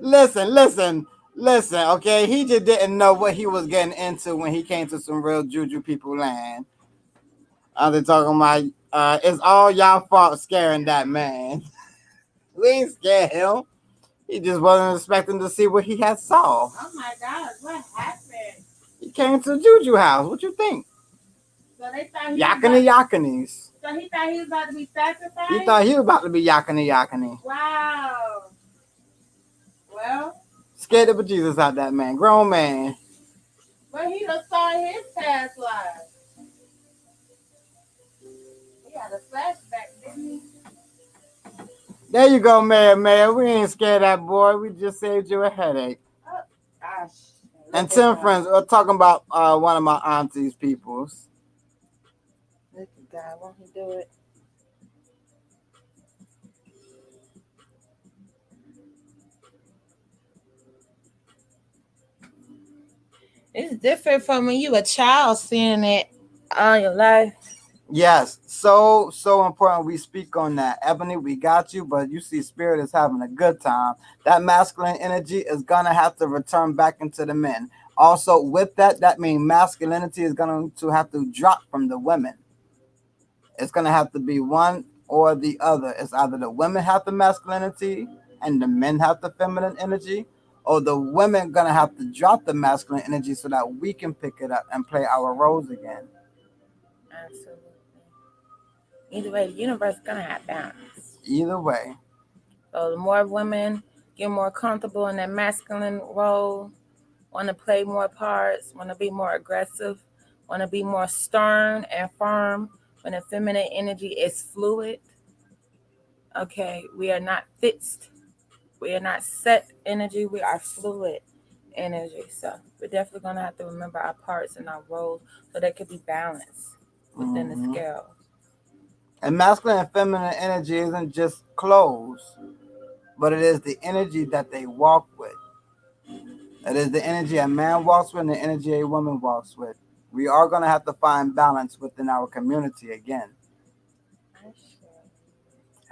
listen, listen, listen. Okay, he just didn't know what he was getting into when he came to some real juju people land. They talking about it's all y'all fault scaring that man. We ain't scared him. He just wasn't expecting to see what he had saw. Oh my gosh, what happened? He came to the Juju house. What you think? So they thought he Yakany was Yakanies. so he thought he was about to be sacrificed? He thought he was about to be Yakany Yakany. Wow. Well, Scared the bejesus out that man. Grown man. but he done saw his past life. He had a flashback, didn't he? There you go, man. We ain't scared of that boy. We just saved you a headache. Oh, gosh. And Tim friends, we're talking about one of my auntie's peoples. Look at God, won't he do it? It's different from when you a child seeing it all your life. Yes, so important. We speak on that. Ebony, we got you, but you see, Spirit is having a good time. That masculine energy is gonna have to return back into the men. Also, with that, that means masculinity is going to have to drop from the women. It's gonna have to be one or the other. It's either the women have the masculinity and the men have the feminine energy, or the women gonna have to drop the masculine energy so that we can pick it up and play our roles again. Absolutely. Either way, the universe is gonna have balance. Either way. So the more women get more comfortable in that masculine role, want to play more parts, want to be more aggressive, want to be more stern and firm, when the feminine energy is fluid, okay, we are not fixed. We are not set energy. We are fluid energy. So we're definitely going to have to remember our parts and our roles so they could be balanced within the scale. And masculine and feminine energy isn't just clothes, but it is the energy that they walk with. It is the energy a man walks with and the energy a woman walks with. We are going to have to find balance within our community again.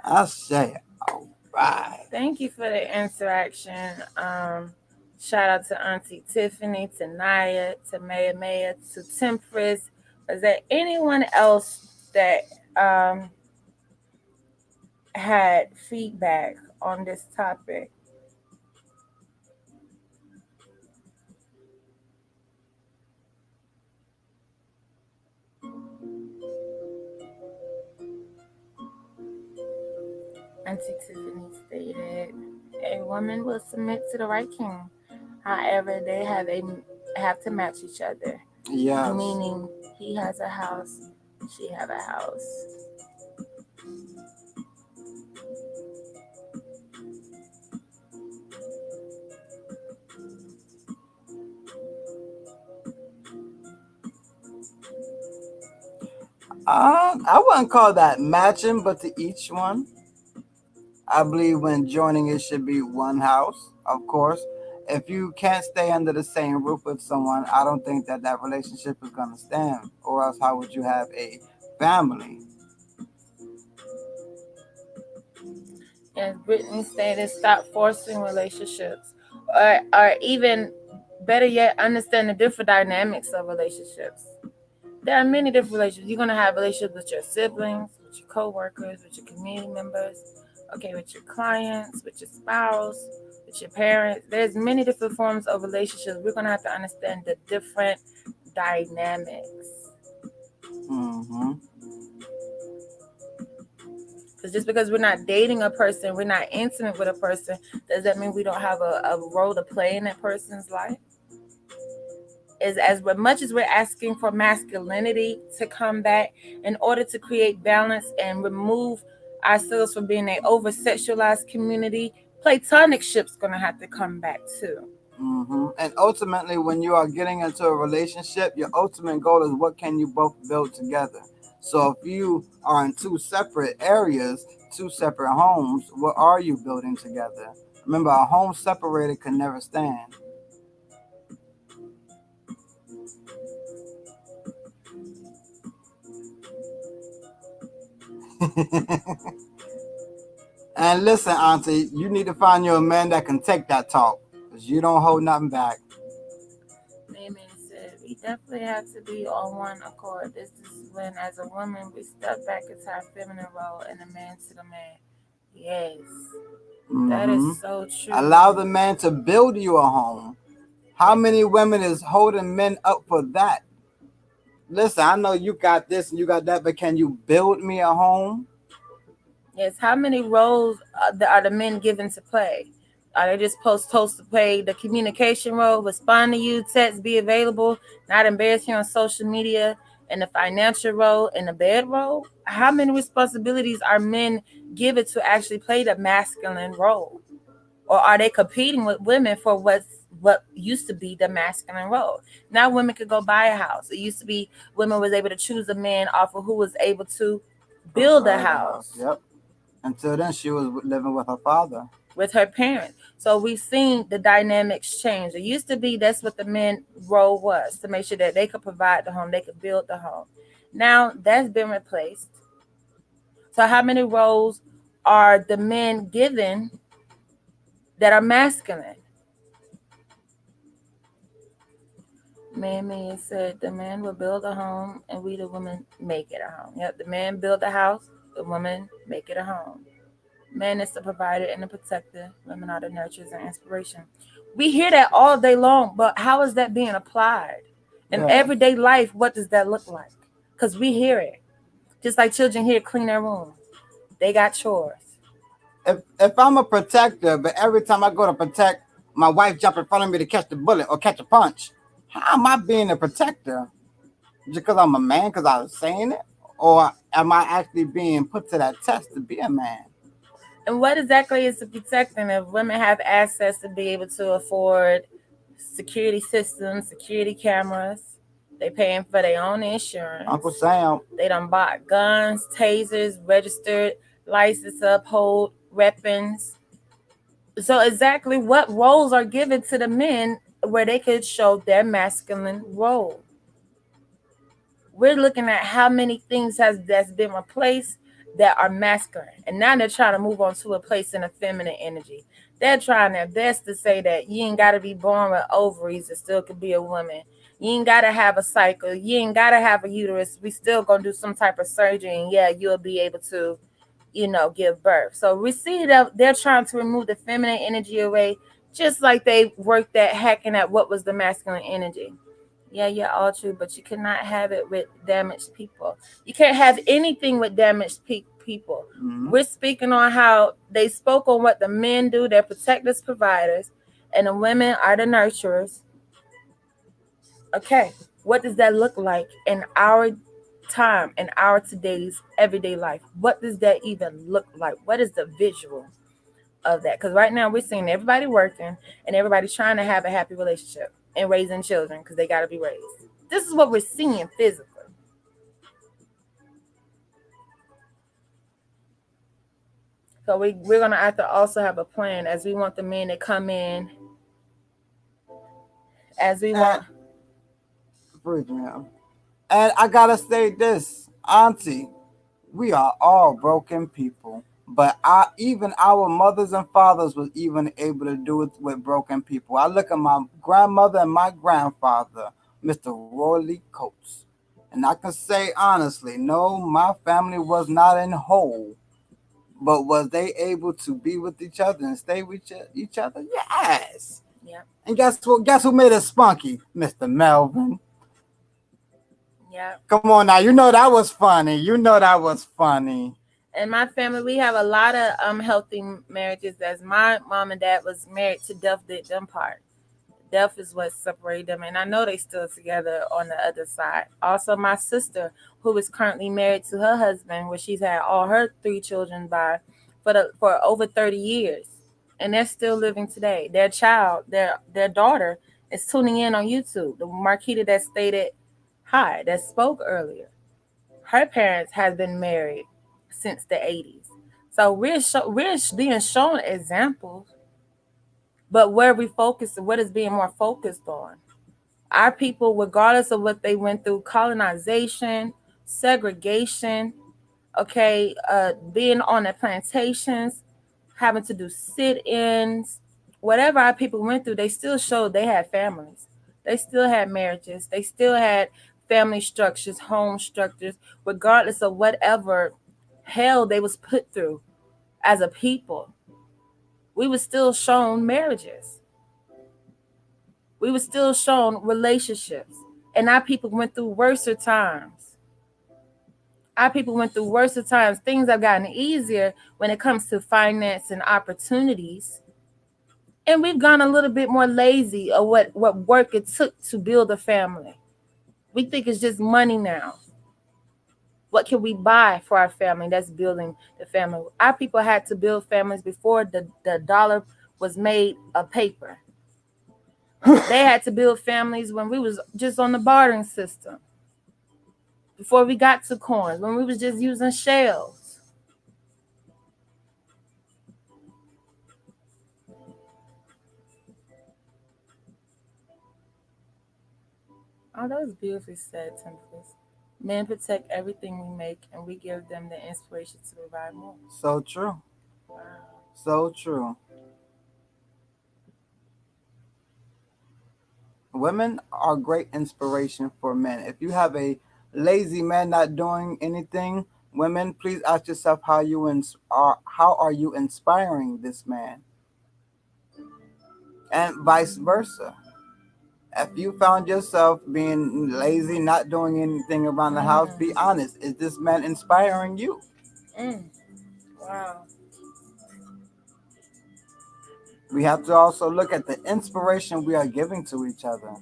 I say, all right. Thank you for the interaction. Shout out to Auntie Tiffany, to Naya, to Maya, to Tempress. Is there anyone else that had feedback on this topic? Auntie Tiffany stated, "A woman will submit to the right king. However, they have to match each other. Yes. Meaning, he has a house, she have a house." I wouldn't call that matching, but to each one. I believe when joining it should be one house, of course. If you can't stay under the same roof with someone, I don't think that that relationship is going to stand. Or else, how would you have a family? As Brittany stated, stop forcing relationships, or even better yet, understand the different dynamics of relationships. There are many different relationships. You're gonna have relationships with your siblings, with your coworkers, with your community members, okay, with your clients, with your spouse, with your parents. There's many different forms of relationships. We're gonna have to understand the different dynamics. Mm-hmm. Because just because we're not dating a person, we're not intimate with a person, does that mean we don't have a role to play in that person's life? Is as much as we're asking for masculinity to come back in order to create balance and remove ourselves from being an over sexualized community, platonic ship's gonna have to come back too. And ultimately, when you are getting into a relationship, your ultimate goal is what can you both build together. So if you are in two separate areas, two separate homes, what are you building together? Remember, a home separated can never stand. And listen, Auntie, you need to find you a man that can take that talk, because you don't hold nothing back. Amen said, we definitely have to be on one accord. This is when, as a woman, we step back into our feminine role and a man to the man. Yes, that is so true. Allow the man to build you a home. How many women is holding men up for that? Listen, I know you got this and you got that, but can you build me a home? Yes, how many roles are the men given to play? Are they just supposed to play the communication role, respond to you, text, be available, not embarrass you on social media, and the financial role and the bed role? How many responsibilities are men given to actually play the masculine role? Or are they competing with women for what used to be the masculine role? Now women could go buy a house. It used to be women was able to choose a man off of who was able to build a house. Yep. Until then, she was living with her father. With her parents. So we've seen the dynamics change. It used to be that's what the men role was, to make sure that they could provide the home, they could build the home. Now that's been replaced. So how many roles are the men given that are masculine? Man said the man will build a home and we the women make it a home. Yep, the man build a house, the woman make it a home. Man is the provider and the protector. Women are the nurturers and inspiration. We hear that all day long, but how is that being applied? In everyday life, what does that look like? Because we hear it. Just like children here clean their room. They got chores. If I'm a protector, but every time I go to protect, my wife jump in front of me to catch the bullet or catch a punch, how am I being a protector? Just because I'm a man, because I was saying it? Or am I actually being put to that test to be a man? And what exactly is the protecting if women have access to be able to afford security systems, security cameras? They paying for their own insurance. Uncle Sam. They done bought guns, tasers, registered, license uphold, weapons. So exactly what roles are given to the men where they could show their masculine role? We're looking at how many things that's been replaced that are masculine, and now they're trying to move on to a place in a feminine energy. They're trying their best to say that you ain't got to be born with ovaries to still could be a woman. You ain't got to have a cycle. You ain't got to have a uterus. We still gonna do some type of surgery, and yeah, you'll be able to, give birth. So we see that they're trying to remove the feminine energy away, just like they worked at hacking at what was the masculine energy. Yeah, you're all true, but you cannot have it with damaged people. You can't have anything with damaged people. We're speaking on how they spoke on what the men do. They're protectors, providers, and the women are the nurturers. Okay, what does that look like in our time, in our today's everyday life? What does that even look like? What is the visual of that? Because right now we're seeing everybody working and everybody's trying to have a happy relationship and raising children because they got to be raised. This is what we're seeing physically. So we're going to have to also have a plan as we want the men to come in, as we want. And I got to say this, Auntie, we are all broken people. But even our mothers and fathers was even able to do it with broken people. I look at my grandmother and my grandfather, Mr. Roy Lee Coates. And I can say honestly, no, my family was not in whole. But was they able to be with each other and stay with each other? Yes. Yeah. And guess what? Guess who made it spunky? Mr. Melvin. Yeah. Come on now. You know that was funny. You know that was funny. In my family, we have a lot of healthy marriages. As my mom and dad was married to death did them part. Death is what separated them, and I know they still together on the other side. Also, my sister, who is currently married to her husband, where she's had all her three children by for over 30 years, and they're still living today. Their child, their daughter, is tuning in on YouTube. The Marquita that stated hi, that spoke earlier, her parents have been married since the 80s. So we're being shown examples, but where we focus, what is being more focused on? Our people, regardless of what they went through, colonization, segregation, okay, being on the plantations, having to do sit-ins, whatever our people went through, they still showed they had families. They still had marriages. They still had family structures, home structures, regardless of whatever hell they was put through as a people. We were still shown marriages. We were still shown relationships. And our people went through worser times. Our people went through worser times. Things have gotten easier when it comes to finance and opportunities. And we've gone a little bit more lazy of what work it took to build a family. We think it's just money now. What can we buy for our family that's building the family? Our people had to build families before the dollar was made of paper. They had to build families when we was just on the bartering system. Before we got to coins, when we was just using shells. Oh, that was beautifully said, Timothy. Men protect everything we make, and we give them the inspiration to provide more. So true. Wow. So true. Women are great inspiration for men. If you have a lazy man not doing anything, women, please ask yourself how are you inspiring this man, and vice versa. If you found yourself being lazy, not doing anything around the house, be honest. Is this man inspiring you? Mm. Wow. We have to also look at the inspiration we are giving to each other.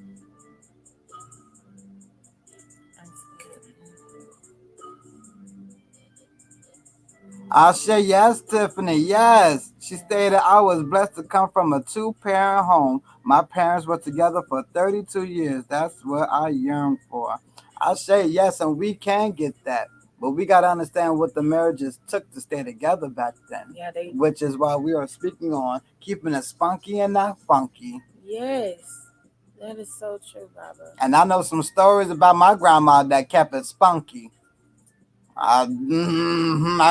Asha, yes, Tiffany, yes. She stated, I was blessed to come from a two-parent home. My parents were together for 32 years. That's what I yearn for. Asha, yes, and we can get that. But we got to understand what the marriages took to stay together back then. Yeah, which is why we are speaking on keeping it spunky and not funky. Yes, that is so true, Baba. And I know some stories about my grandma that kept it spunky. I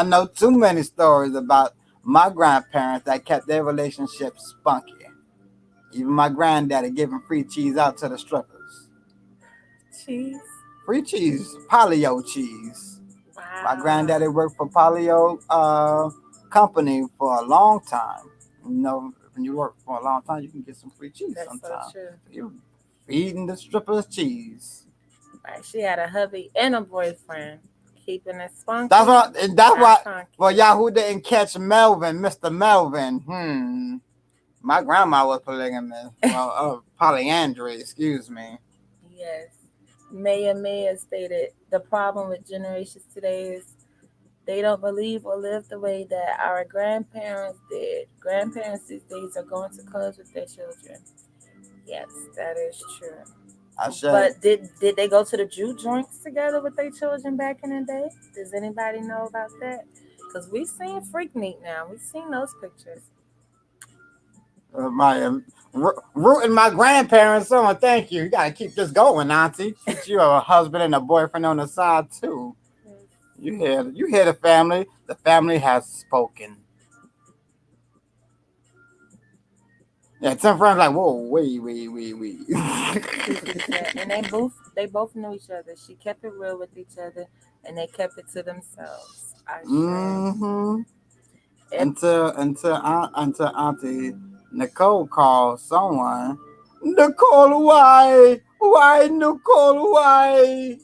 know too many stories about my grandparents that kept their relationship spunky. Even my granddaddy giving free cheese out to the strippers. Cheese? Free cheese, polio cheese. Wow. My granddaddy worked for polio company for a long time. You know, when you work for a long time, you can get some free cheese That's sometimes. so true. You're feeding the strippers cheese. Right. She had a hubby and a boyfriend. Keeping it spunky. That's what for y'all who didn't catch Melvin, Mr. Melvin. My grandma was polygamous. Well, polyandry, excuse me. Yes. Maya stated the problem with generations today is they don't believe or live the way that our grandparents did. Grandparents these days are going to clubs with their children. Yes, that is true. But did they go to the Jew joints together with their children back in the day? Does anybody know about that? Because we've seen Freak Meat now. We've seen those pictures. Rooting my grandparents on. Thank you. You gotta keep this going, Auntie. Get you a husband and a boyfriend on the side too. You hear the family. The family has spoken. Yeah, some friends like, whoa, wait. And they both knew each other. She kept it real with each other, and they kept it to themselves. Until Auntie Nicole called someone. Nicole, why, Nicole, why?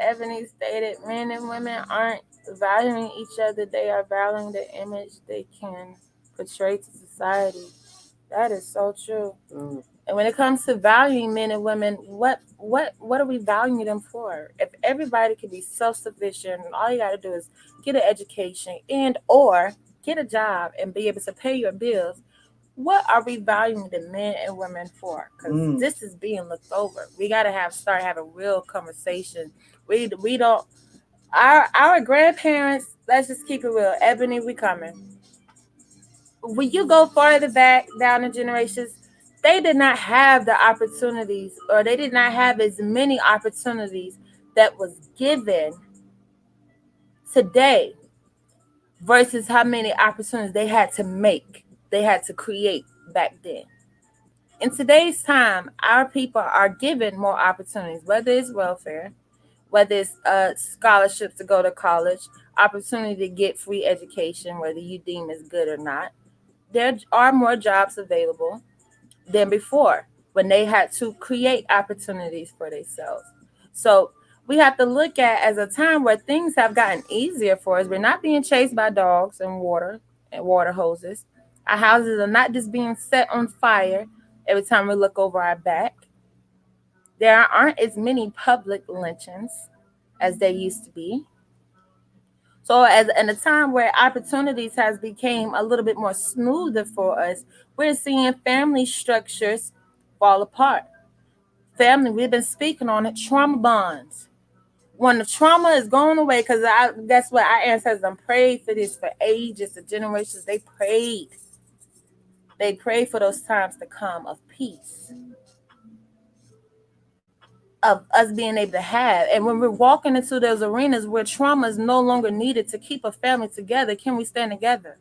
Ebony stated, men and women aren't valuing each other, they are valuing the image they can portray to society. That is so true. And when it comes to valuing men and women, what are we valuing them for? If everybody can be self sufficient, and all you got to do is get an education and or get a job and be able to pay your bills, what are we valuing the men and women for? Because this is being looked over. We got to start having real conversation. We don't our grandparents. Let's just keep it real. Ebony, we coming. When you go farther back down the generations, they did not have the opportunities, or they did not have as many opportunities that was given today versus how many opportunities they had to make, they had to create back then. In today's time, our people are given more opportunities, whether it's welfare, whether it's scholarships to go to college, opportunity to get free education, whether you deem is good or not. There are more jobs available than before when they had to create opportunities for themselves. So we have to look at as a time where things have gotten easier for us. We're not being chased by dogs and water hoses. Our houses are not just being set on fire every time we look over our back. There aren't as many public lynchings as there used to be. So as in a time where opportunities has became a little bit more smoother for us, we're seeing family structures fall apart. Family, we've been speaking on it, trauma bonds. When the trauma is going away, because I that's what our ancestors prayed for this for ages, the generations, they prayed. They prayed for those times to come of peace, of us being able to have. And when we're walking into those arenas where trauma is no longer needed to keep a family together, can we stand together?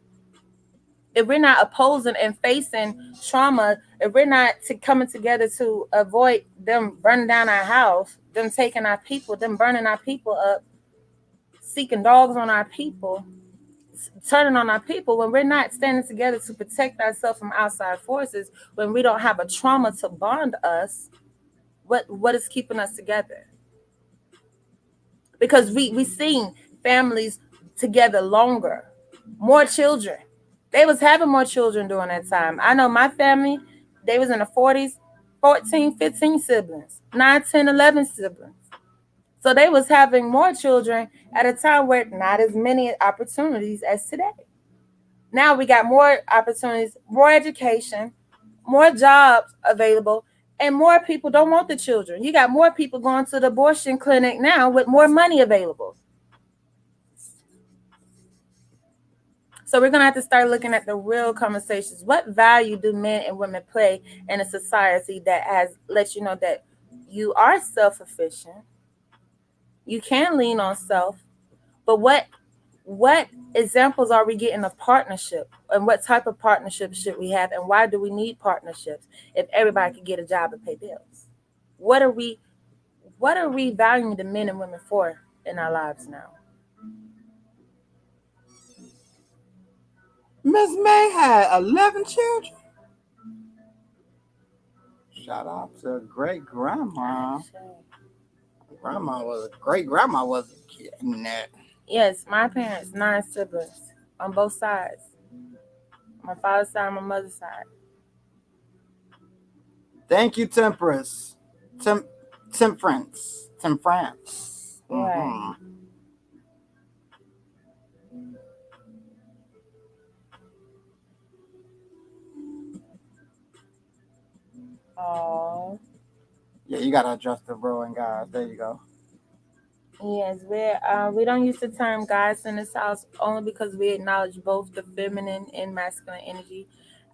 If we're not opposing and facing trauma, if we're not coming together to avoid them burning down our house, them taking our people, them burning our people up, seeking dogs on our people, turning on our people, when we're not standing together to protect ourselves from outside forces, when we don't have a trauma to bond us, what is keeping us together? Because we seen families together longer, more children. They was having more children during that time. I know my family, they was in the 40s, 14, 15 siblings, 9, 10, 11 siblings. So they was having more children at a time where not as many opportunities as today. Now we got more opportunities, more education, more jobs available, and more people don't want the children. You got more people going to the abortion clinic now with more money available. So we're gonna have to start looking at the real conversations. What value do men and women play in a society that has let you know that you are self-efficient, you can lean on self, but what examples are we getting of partnership, and what type of partnership should we have, and why do we need partnerships if everybody can get a job and pay bills? What are we valuing the men and women for in our lives now? Miss May had 11 children. Shout out to great grandma. Great grandma was getting that. Yes, my parents, 9 siblings on both sides. My father's side, my mother's side. Thank you, Temperance. Temperance. Right. Oh. Yeah, you gotta adjust the rolling guys. There you go. Yes, we don't use the term guys in this house only because we acknowledge both the feminine and masculine energy.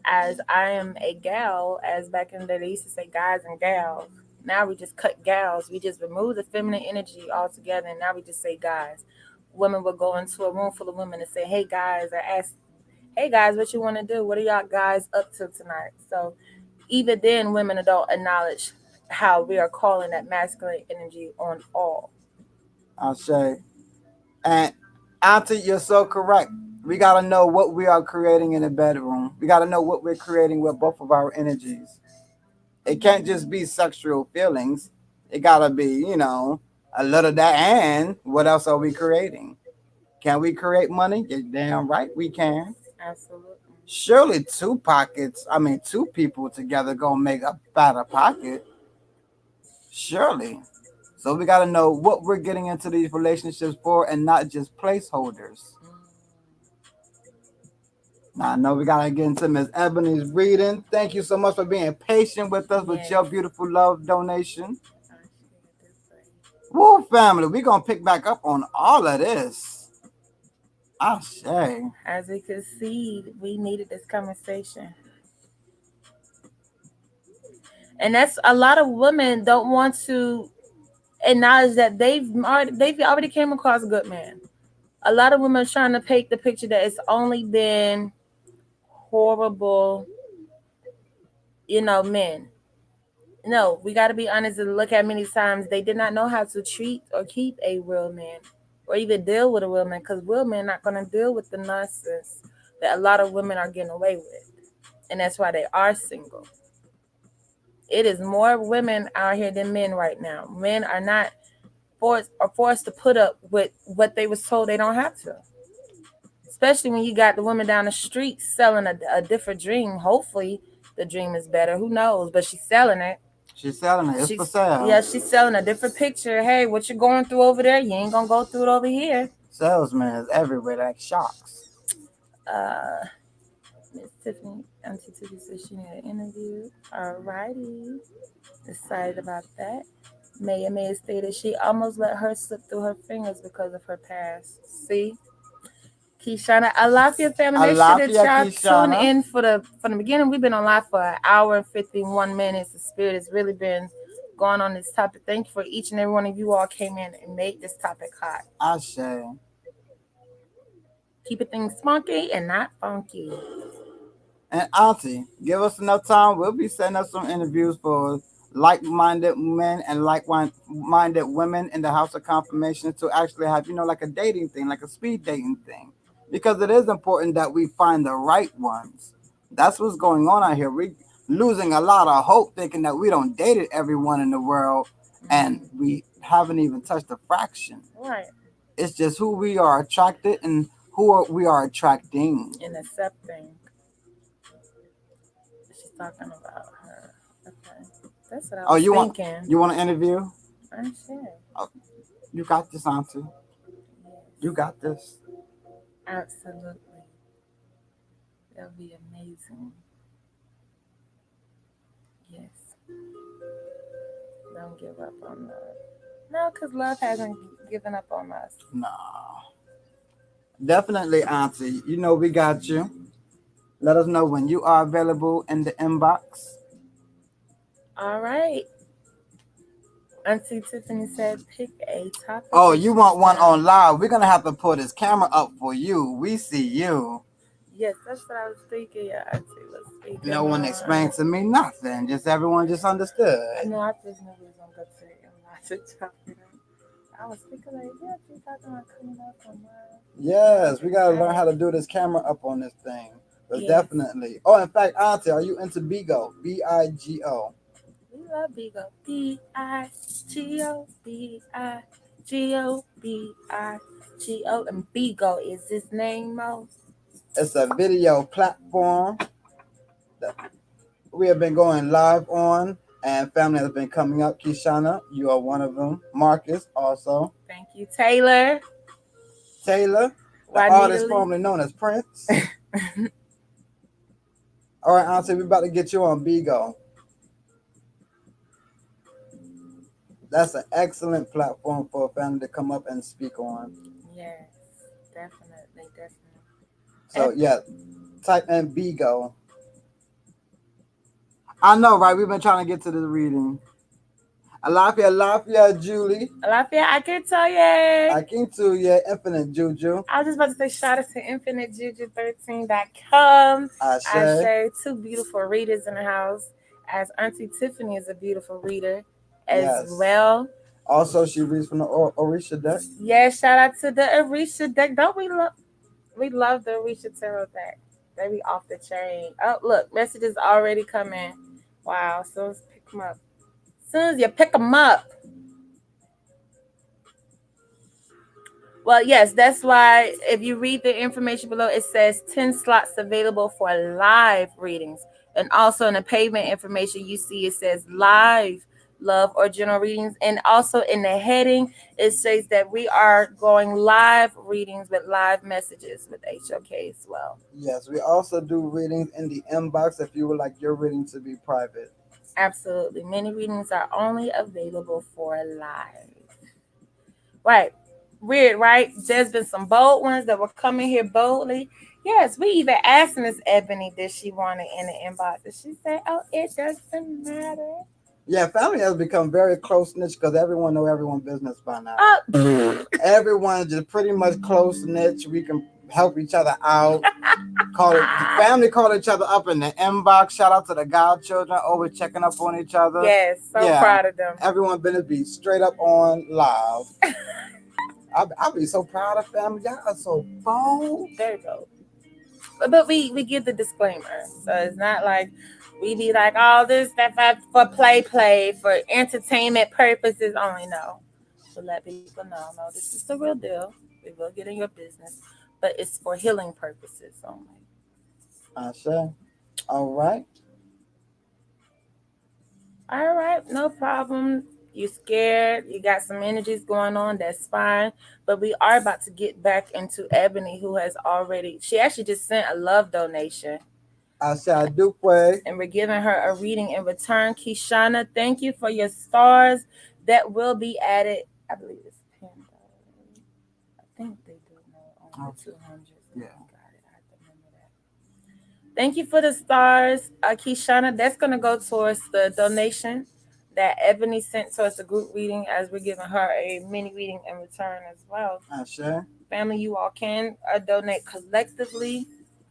As I am a gal, as back in the day they used to say guys and gals. Now we just cut gals. We just remove the feminine energy altogether, and now we just say guys. Women will go into a room full of women and say, "Hey guys," or ask, "Hey guys, what you want to do? What are y'all guys up to tonight?" So even then, women don't acknowledge how we are calling that masculine energy on all. I'll say. And Auntie, you're so correct. We gotta know what we are creating in the bedroom. We gotta know what we're creating with both of our energies. It can't just be sexual feelings. It gotta be, A little of that, and what else are we creating? Can we create money? You're damn right we can. Absolutely. Surely two pockets, I mean two people together gonna make a fatter pocket. Surely. So we gotta know what we're getting into these relationships for and not just placeholders. Now I know we gotta get into Miss Ebony's reading. Thank you so much for being patient with us with your beautiful love donation. Woo family, we gonna pick back up on all of this. I say. As we could see, we needed this conversation. And that's a lot of women don't want to acknowledge that they've already came across a good man. A lot of women are trying to paint the picture that it's only been horrible, men. No, we got to be honest and look at many times they did not know how to treat or keep a real man or even deal with a real man, because real men not going to deal with the nonsense that a lot of women are getting away with. And that's why they are single. It is more women out here than men right now. Men are not forced to put up with what they was told they don't have to. Especially when you got the woman down the street selling a different dream. Hopefully the dream is better. Who knows? But she's selling it. She's selling it. It's for sale. Yeah, she's selling a different picture. Hey, what you going through over there? You ain't gonna go through it over here. Salesman is everywhere like sharks. Miss Tiffany, Auntie Tiffany said she needed an interview. Alrighty. Excited about that. Maya stated she almost let her slip through her fingers because of her past. See? Keyshana, Alafia family, make sure that y'all tune in from the beginning. We've been on live for an hour and 51 minutes. The spirit has really been going on this topic. Thank you for each and every one of you all came in and made this topic hot. I say. Keep it things spunky and not funky. And Auntie, give us enough time. We'll be setting up some interviews for like-minded men and like-minded women in the House of Confirmation to actually have, like a dating thing, like a speed dating thing. Because it is important that we find the right ones. That's what's going on out here. We're losing a lot of hope thinking that we don't date everyone in the world, and we haven't even touched a fraction. Right. It's just who we are attracted and we are attracting. And accepting. She's talking about her. Okay. That's what I was thinking. You want an interview? I'm sure. Oh, you got this, Auntie. Yes. You got this. Absolutely. That'll be amazing. Yes. Don't give up on love. No, because love hasn't given up on us. No. Definitely, Auntie. We got you. Let us know when you are available in the inbox. All right. Auntie Tiffany said, pick a topic. Oh, you want one on live? We're going to have to put this camera up for you. We see you. Yes, that's what I was thinking. Yeah, Auntie was speaking. No one explained to me nothing. Just everyone just understood. No, I just knew we was going to go to the inbox. I was thinking like, yeah, she's talking about coming up on live. Yes, we got to learn how to do this camera up on this thing. But yes. Definitely. Oh, in fact, Auntie, are you into Bigo? B-I-G-O. We love Bigo. B-I-G-O. B-I-G-O. B-I-G-O. And Bigo is his name, Mo. It's a video platform that we have been going live on, and family has been coming up. Keyshana, you are one of them. Marcus, also. Thank you, Taylor. The artist formerly known as Prince. All right, Auntie, we're about to get you on Bigo. That's an excellent platform for a family to come up and speak on. Yes, definitely. So, yeah, type in Bigo. I know, right? We've been trying to get to the reading. Alafia, Julie. Alafia, I can tell you. I can tell you, Infinite Juju. I was just about to say shout out to InfiniteJuju13.com. I share two beautiful readers in the house, as Auntie Tiffany is a beautiful reader as well. Also, she reads from the Orisha deck. Yeah, shout out to the Orisha deck. Don't we love the Orisha tarot deck? They be off the chain. Oh, look, messages already coming. Wow, so let's pick them up. As soon as you pick them up. Well, yes, that's why if you read the information below, it says 10 slots available for live readings. And also in the payment information, you see it says live love or general readings. And also in the heading, it says that we are going live readings with live messages with HOK as well. Yes, we also do readings in the inbox if you would like your reading to be private. Absolutely. Many readings are only available for live. Right. Weird, right? There's been some bold ones that were coming here boldly. Yes, we even asked Miss Ebony did she want it in the inbox. And she said, oh, it doesn't matter. Yeah, family has become very close knit because everyone know everyone's business by now. Oh, Everyone just pretty much close knit. We can help each other out. Call it family. Call each other up in the inbox. Shout out to the godchildren always checking up on each other. yes, so Yeah, proud of them. everyone been to be straight up on live. I'll be so proud of family. Y'all are so bold. There you go. But we give the disclaimer. So it's not like we be like, all this stuff for play, for entertainment purposes only. No. To let people know, no, this is the real deal. We will get in your business, but it's for healing purposes only. I say, all right. All right, no problem. You scared, you got some energies going on, that's fine. But we are about to get back into Ebony, who has already, she actually just sent a love donation. I say I do play. And we're giving her a reading in return. Kishana, thank you for your stars. That will be added. I believe it's pinned. I think they do know on the 200. Yeah. Got it. I have to remember that. Thank you for the stars, Kishana. That's going to go towards the donation that Ebony sent towards the group reading as we're giving her a mini reading in return as well. I say. Family, you all can donate collectively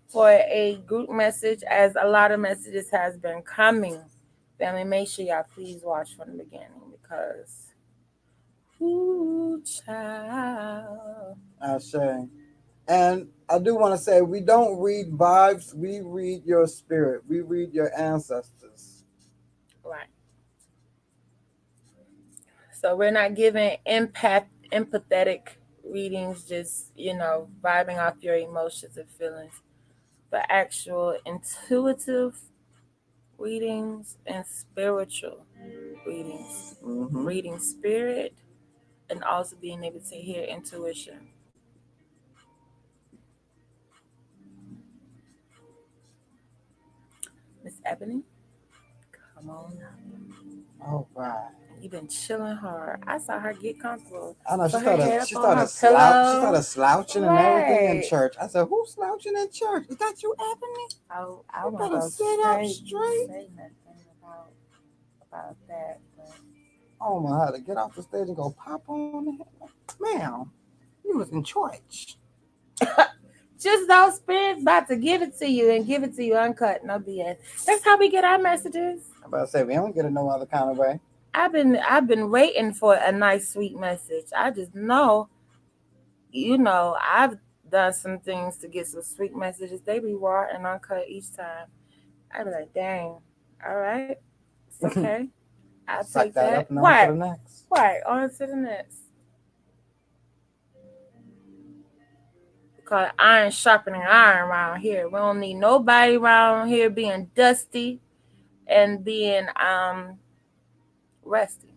for a group message as a lot of messages has been coming. Family, make sure y'all please watch from the beginning because ooh, child. I say. And I do want to say we don't read vibes, we read your spirit. We read your ancestors. Right. So we're not giving empathetic readings, just vibing off your emotions and feelings, but actual intuitive readings and spiritual readings, reading spirit, and also being able to hear intuition. Miss Ebony, come on now. All right. You've been chilling hard. I saw her get comfortable. I know she Put her started. head up She on started her slouch. She pillow. started slouching and everything in Right. church. I said, "Who's slouching in church? Is that you, Ebony? I You want better to sit up say straight." nothing about that, but Oh my! How to get off the stage and go pop on it, ma'am? You was in church. just those spirits about to give it to you and give it to you uncut, no BS. That's how we get our messages. I'm about to say we don't get it no other kind of way. I've been waiting for a nice sweet message. I just know, I've done some things to get some sweet messages. They be raw and uncut each time. I be like, dang, all right, it's okay. I'll Suck take that that. up and on to Right, the next. right, on to the next. Because iron sharpening iron around here. We don't need nobody around here being dusty and being rusty.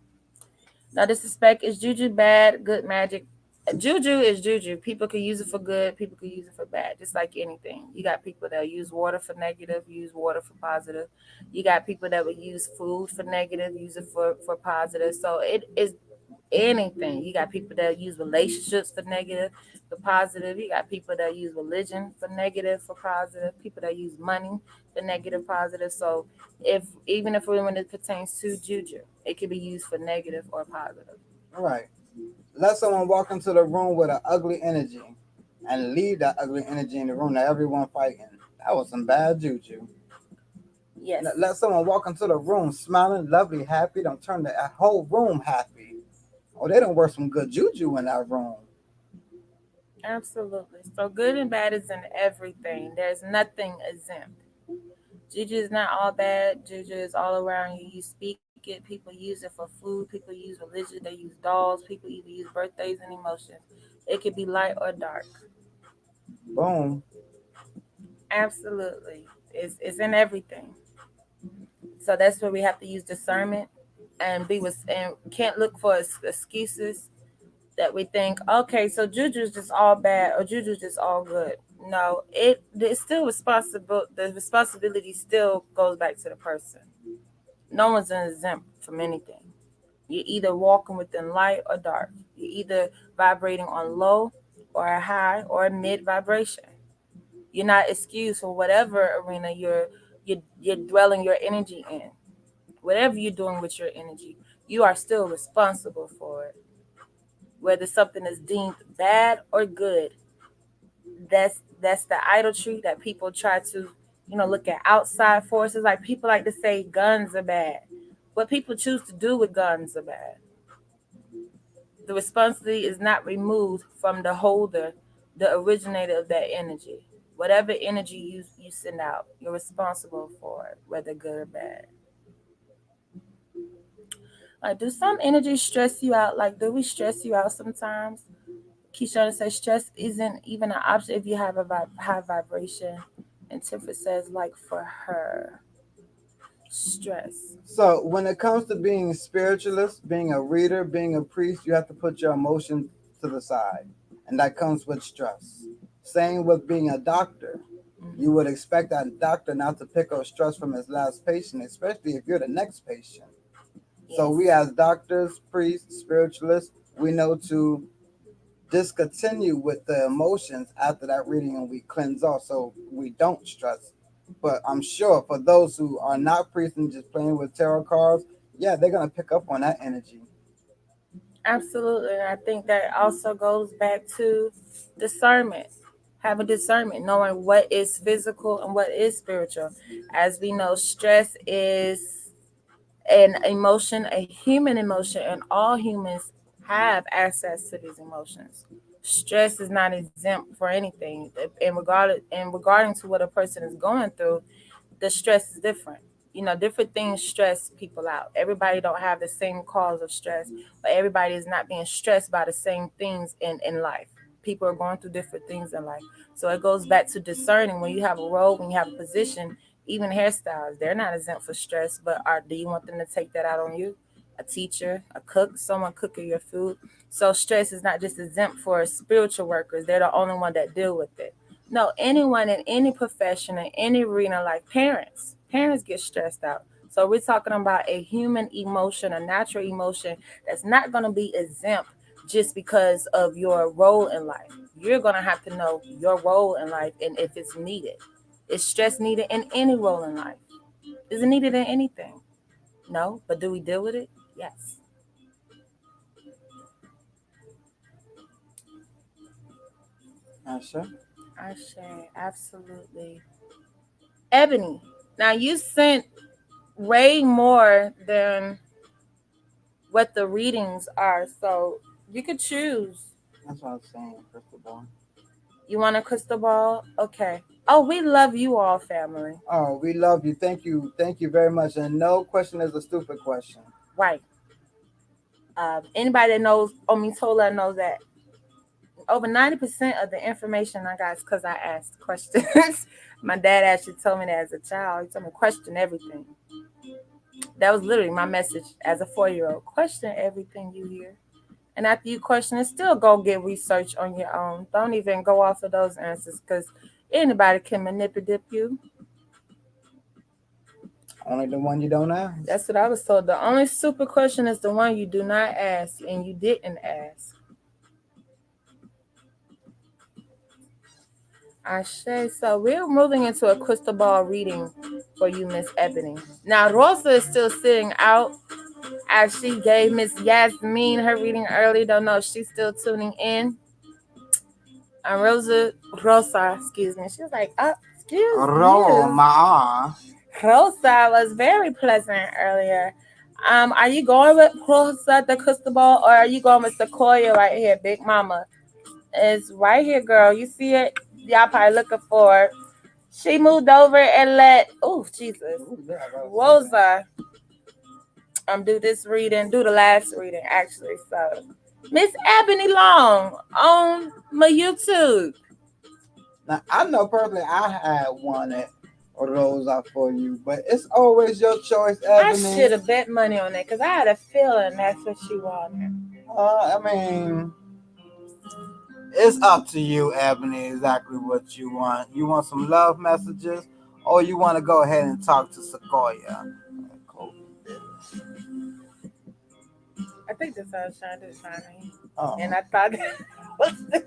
Now disrespect is juju bad, good magic. Juju is juju. People can use it for good, people can use it for bad, just like anything. You got people that use water for negative, use water for positive. You got people that would use food for negative, use it for positive. So it is anything. You got people that use relationships for negative, for positive. You got people that use religion for negative, for positive. People that use money for negative, positive. So if even if when it pertains to juju, it can be used for negative or positive. All right. Let someone walk into the room with an ugly energy and leave that ugly energy in the room that everyone fighting. That was some bad juju. Yes, Let someone walk into the room smiling, lovely, happy. Don't turn the whole room happy. Oh, they don't work some good juju in that room. absolutely. So good and bad is in everything. There's nothing exempt. Juju is not all bad. Juju is all around you. You speak it. People use it for food. People use religion. They use dolls. People even use birthdays and emotions. It could be light or dark. Boom. Absolutely. It's in everything. So that's where we have to use discernment and be with and can't look for excuses that we think, okay, so juju's just all bad or juju's just all good. No, it's still responsible. The responsibility still goes back to the person. No one's exempt from anything. You're either walking within light or dark. You're either vibrating on low or a high or a mid vibration. You're not excused for whatever arena you're dwelling your energy in. Whatever you're doing with your energy, you are still responsible for it. Whether something is deemed bad or good, that's the idolatry that people try to, look at outside forces. Like people like to say guns are bad. What people choose to do with guns are bad. The responsibility is not removed from the holder, the originator of that energy. Whatever energy you send out, you're responsible for it, whether good or bad. Like, do some energy stress you out? Like, do we stress you out sometimes? Keisha says stress isn't even an option if you have a high vibration. And Tiffany says, like for her, stress. So when it comes to being spiritualist, being a reader, being a priest, you have to put your emotions to the side, and that comes with stress. Same with being a doctor. You would expect that doctor not to pick up stress from his last patient, especially if you're the next patient. So we as doctors, priests, spiritualists, we know to discontinue with the emotions after that reading and we cleanse off so we don't stress. But I'm sure for those who are not priests and just playing with tarot cards, yeah, they're gonna pick up on that energy. Absolutely. And I think that also goes back to discernment. Have a discernment, knowing what is physical and what is spiritual. As we know, stress is an emotion, a human emotion, and all humans have access to these emotions. Stress is not exempt for anything. In regarding to what a person is going through, the stress is different. Different things stress people out. Everybody don't have the same cause of stress, but everybody is not being stressed by the same things in life. People are going through different things in life. So it goes back to discerning when you have a role, when you have a position, even hairstyles, they're not exempt for stress, but do you want them to take that out on you? A teacher, a cook, someone cooking your food. So stress is not just exempt for spiritual workers. They're the only one that deal with it. No, anyone in any profession, in any arena, like parents get stressed out. So we're talking about a human emotion, a natural emotion that's not going to be exempt just because of your role in life. You're going to have to know your role in life and if it's needed. Is stress needed in any role in life? Is it needed in anything? No, but do we deal with it? Yes. Sure. I share, absolutely. Ebony, now you sent way more than what the readings are. So you could choose. That's what I was saying, crystal ball. You want a crystal ball? Okay. Oh, we love you all, family. Oh, we love you. Thank you very much. And no question is a stupid question. Right. Anybody that knows Omitola knows that over 90% of the information I got is because I asked questions. My dad actually told me that as a child. He told me question everything. That was literally my message as a 4-year-old. Question everything you hear. And after you question it, still go get research on your own. Don't even go off of those answers because anybody can manipulate you. Only the one you don't ask. That's what I was told. The only super question is the one you do not ask and you didn't ask. Ashe. So we're moving into a crystal ball reading for you, Miss Ebony. Now Rosa is still sitting out as she gave Miss Yasmin her reading early. Don't know if she's still tuning in. And Rosa, excuse me. She was like, excuse you. Rosa was very pleasant earlier. Are you going with Rosa the crystal ball or are you going with Sequoia right here, Big Mama? It's right here, girl. You see it? Y'all probably looking for it. She moved over and let Jesus. Rosa do the last reading actually. So Miss Ebony Long on my YouTube. Now I know personally I had wanted or those are for you, but it's always your choice, I Ebony. should have bet money on that because I had a feeling that's what she wanted. I mean, it's up to you, Ebony, exactly what you want. You want some love messages, or you want to go ahead and talk to Sequoia? I think that's what I was trying to do, Shani. Oh. And I thought that was the...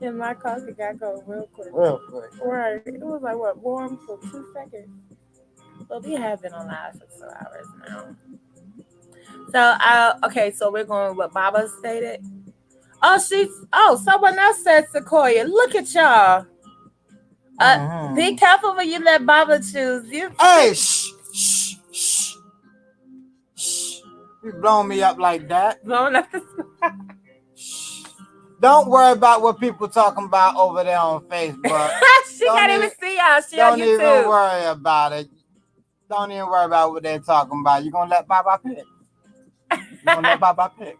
And my coffee got cold real quick. Real quick. Right. It was like, what, warm for 2 seconds? Well, we have been on live for 2 hours now. So, okay, so we're going with what Baba stated. Someone else said Sequoia. Look at y'all. Be careful when you let Baba choose. Hey, shh. You blowing me up like that. Blowing up the sky. Don't worry about what people talking about over there on Facebook. She can't even see y'all. She don't on YouTube. Even worry about it. Don't even worry about what they're talking about. You're going to let Baba pick. You're going to let Baba pick.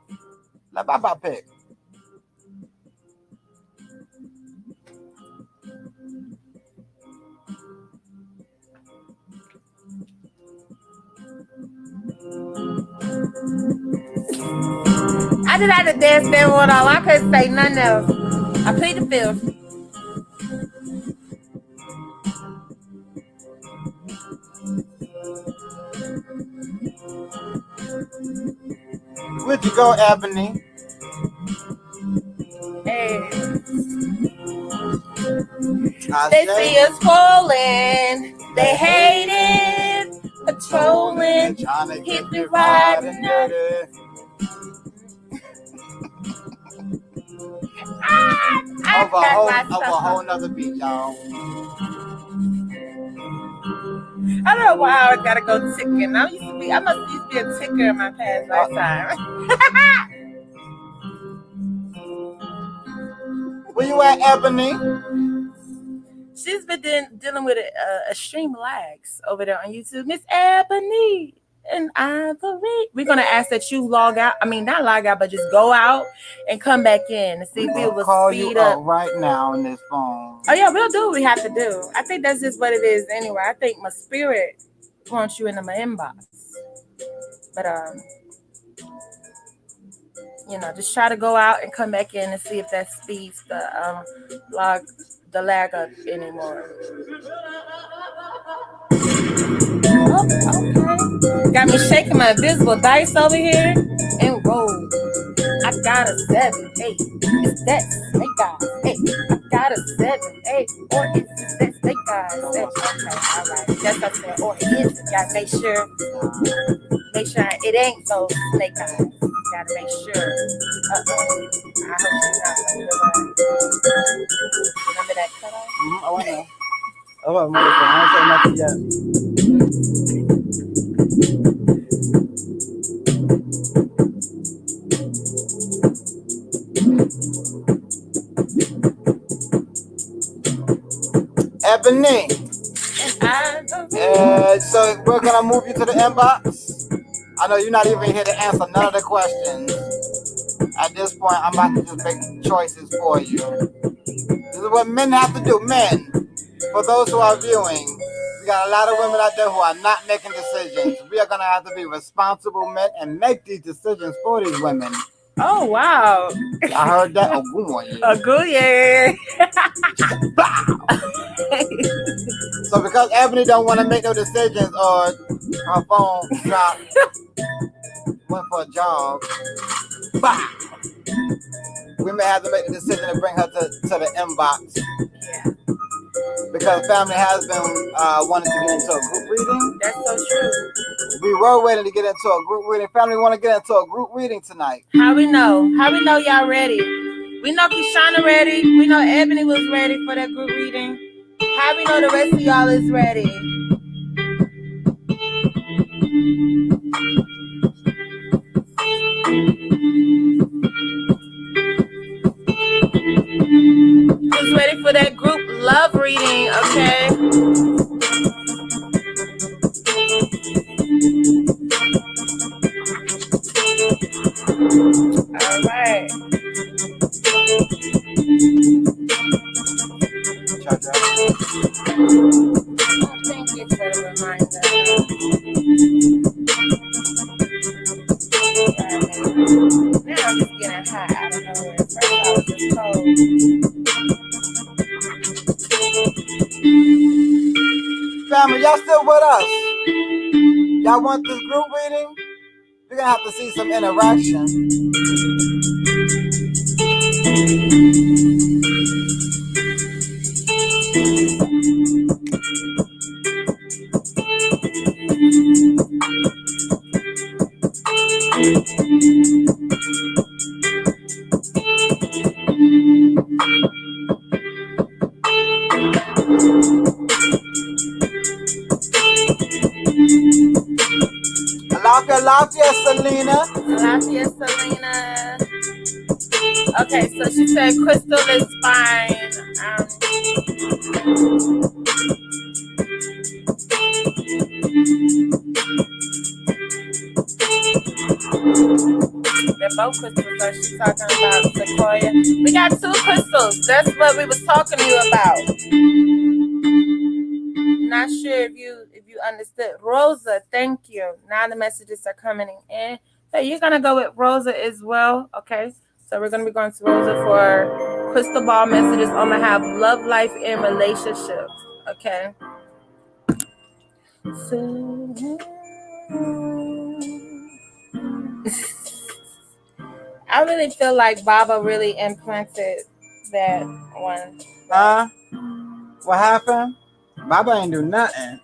Let Baba pick. I just had to dance there with all. I couldn't say nothing else. I plead the fifth. Where'd you go, Ebony? Hey. They see us falling. They hate it. Patrolling. Hit me riding dirty. Over a whole nother beat, y'all. I don't know why I always gotta go ticking. I must used to be a ticker in my past lifetime. Where you at, Ebony? She's been dealing with extreme lags over there on YouTube. Miss Ebony and Ivory. We're gonna ask that you log out. I mean, not log out, but just go out and come back in and see if it will call speed you up right now on this phone. Oh yeah, we'll do what we have to do. I think that's just what it is anyway. I think my spirit wants you into my inbox, but just try to go out and come back in and see if that speeds the lag up anymore. Oh, okay. Got me shaking my invisible dice over here and roll. I got a 7, 8. It's that snake eyes. Hey, I got a 7, 8. Or it's that snake eyes. Okay, all right. That's what I said. Or it is. Gotta make sure it ain't those snake eyes. Gotta make sure. I hope she's not remember that cutoff? I want to. I don't say nothing yet. Ebony. So we're gonna move you to the inbox. I know you're not even here to answer none of the questions. At this point, I'm about to just make choices for you. This is what men have to do. Men, for those who are viewing, we got a lot of women out there who are not making decisions. We are gonna have to be responsible men and make these decisions for these women. Oh wow! I heard that. Oh, good one. A good yeah. So because Ebony don't want to make no decisions or her phone dropped, went for a jog, we may have to make the decision to bring her to the inbox. Yeah. Because family has been wanting to get into a group reading. That's so true. We were waiting to get into a group reading. Family want to get into a group reading tonight. How we know? How we know y'all ready? We know Kishana ready. We know Ebony was ready for that group reading. How we know the rest of y'all is ready? Who's ready for that group love reading? Okay. Thank you for the reminder. Now I'm just getting hot out of nowhere. First I was just cold. Family, y'all still with us? Y'all want this group reading? You're gonna have to see some interaction. Lafayette, Selena. Lafayette, Selena. Okay, so she said crystal is fine. They're both crystals, so she's talking about sequoia. We got 2 crystals. That's what we was talking to you about. Not sure if you understood. Rosa, thank you. Now the messages are coming in. So you're gonna go with Rosa as well, okay? So we're gonna be going to Rosa for crystal ball messages on behalf of love life and relationships, okay? So I really feel like Baba really implanted that one. Huh? What happened? Baba ain't do nothing.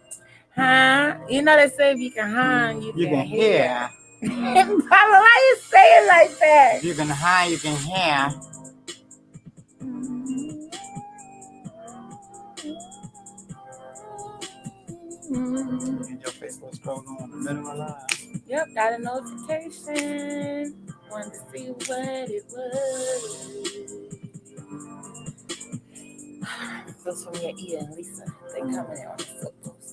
Huh? You know they say if you can you can hear. Baba, why you say it like that? If you can you can hear. Get your Facebook scroll on the middle of the line. Yep, got a notification. Wanted to see what it was. Those from your ear and Lisa. They coming in on the footballs.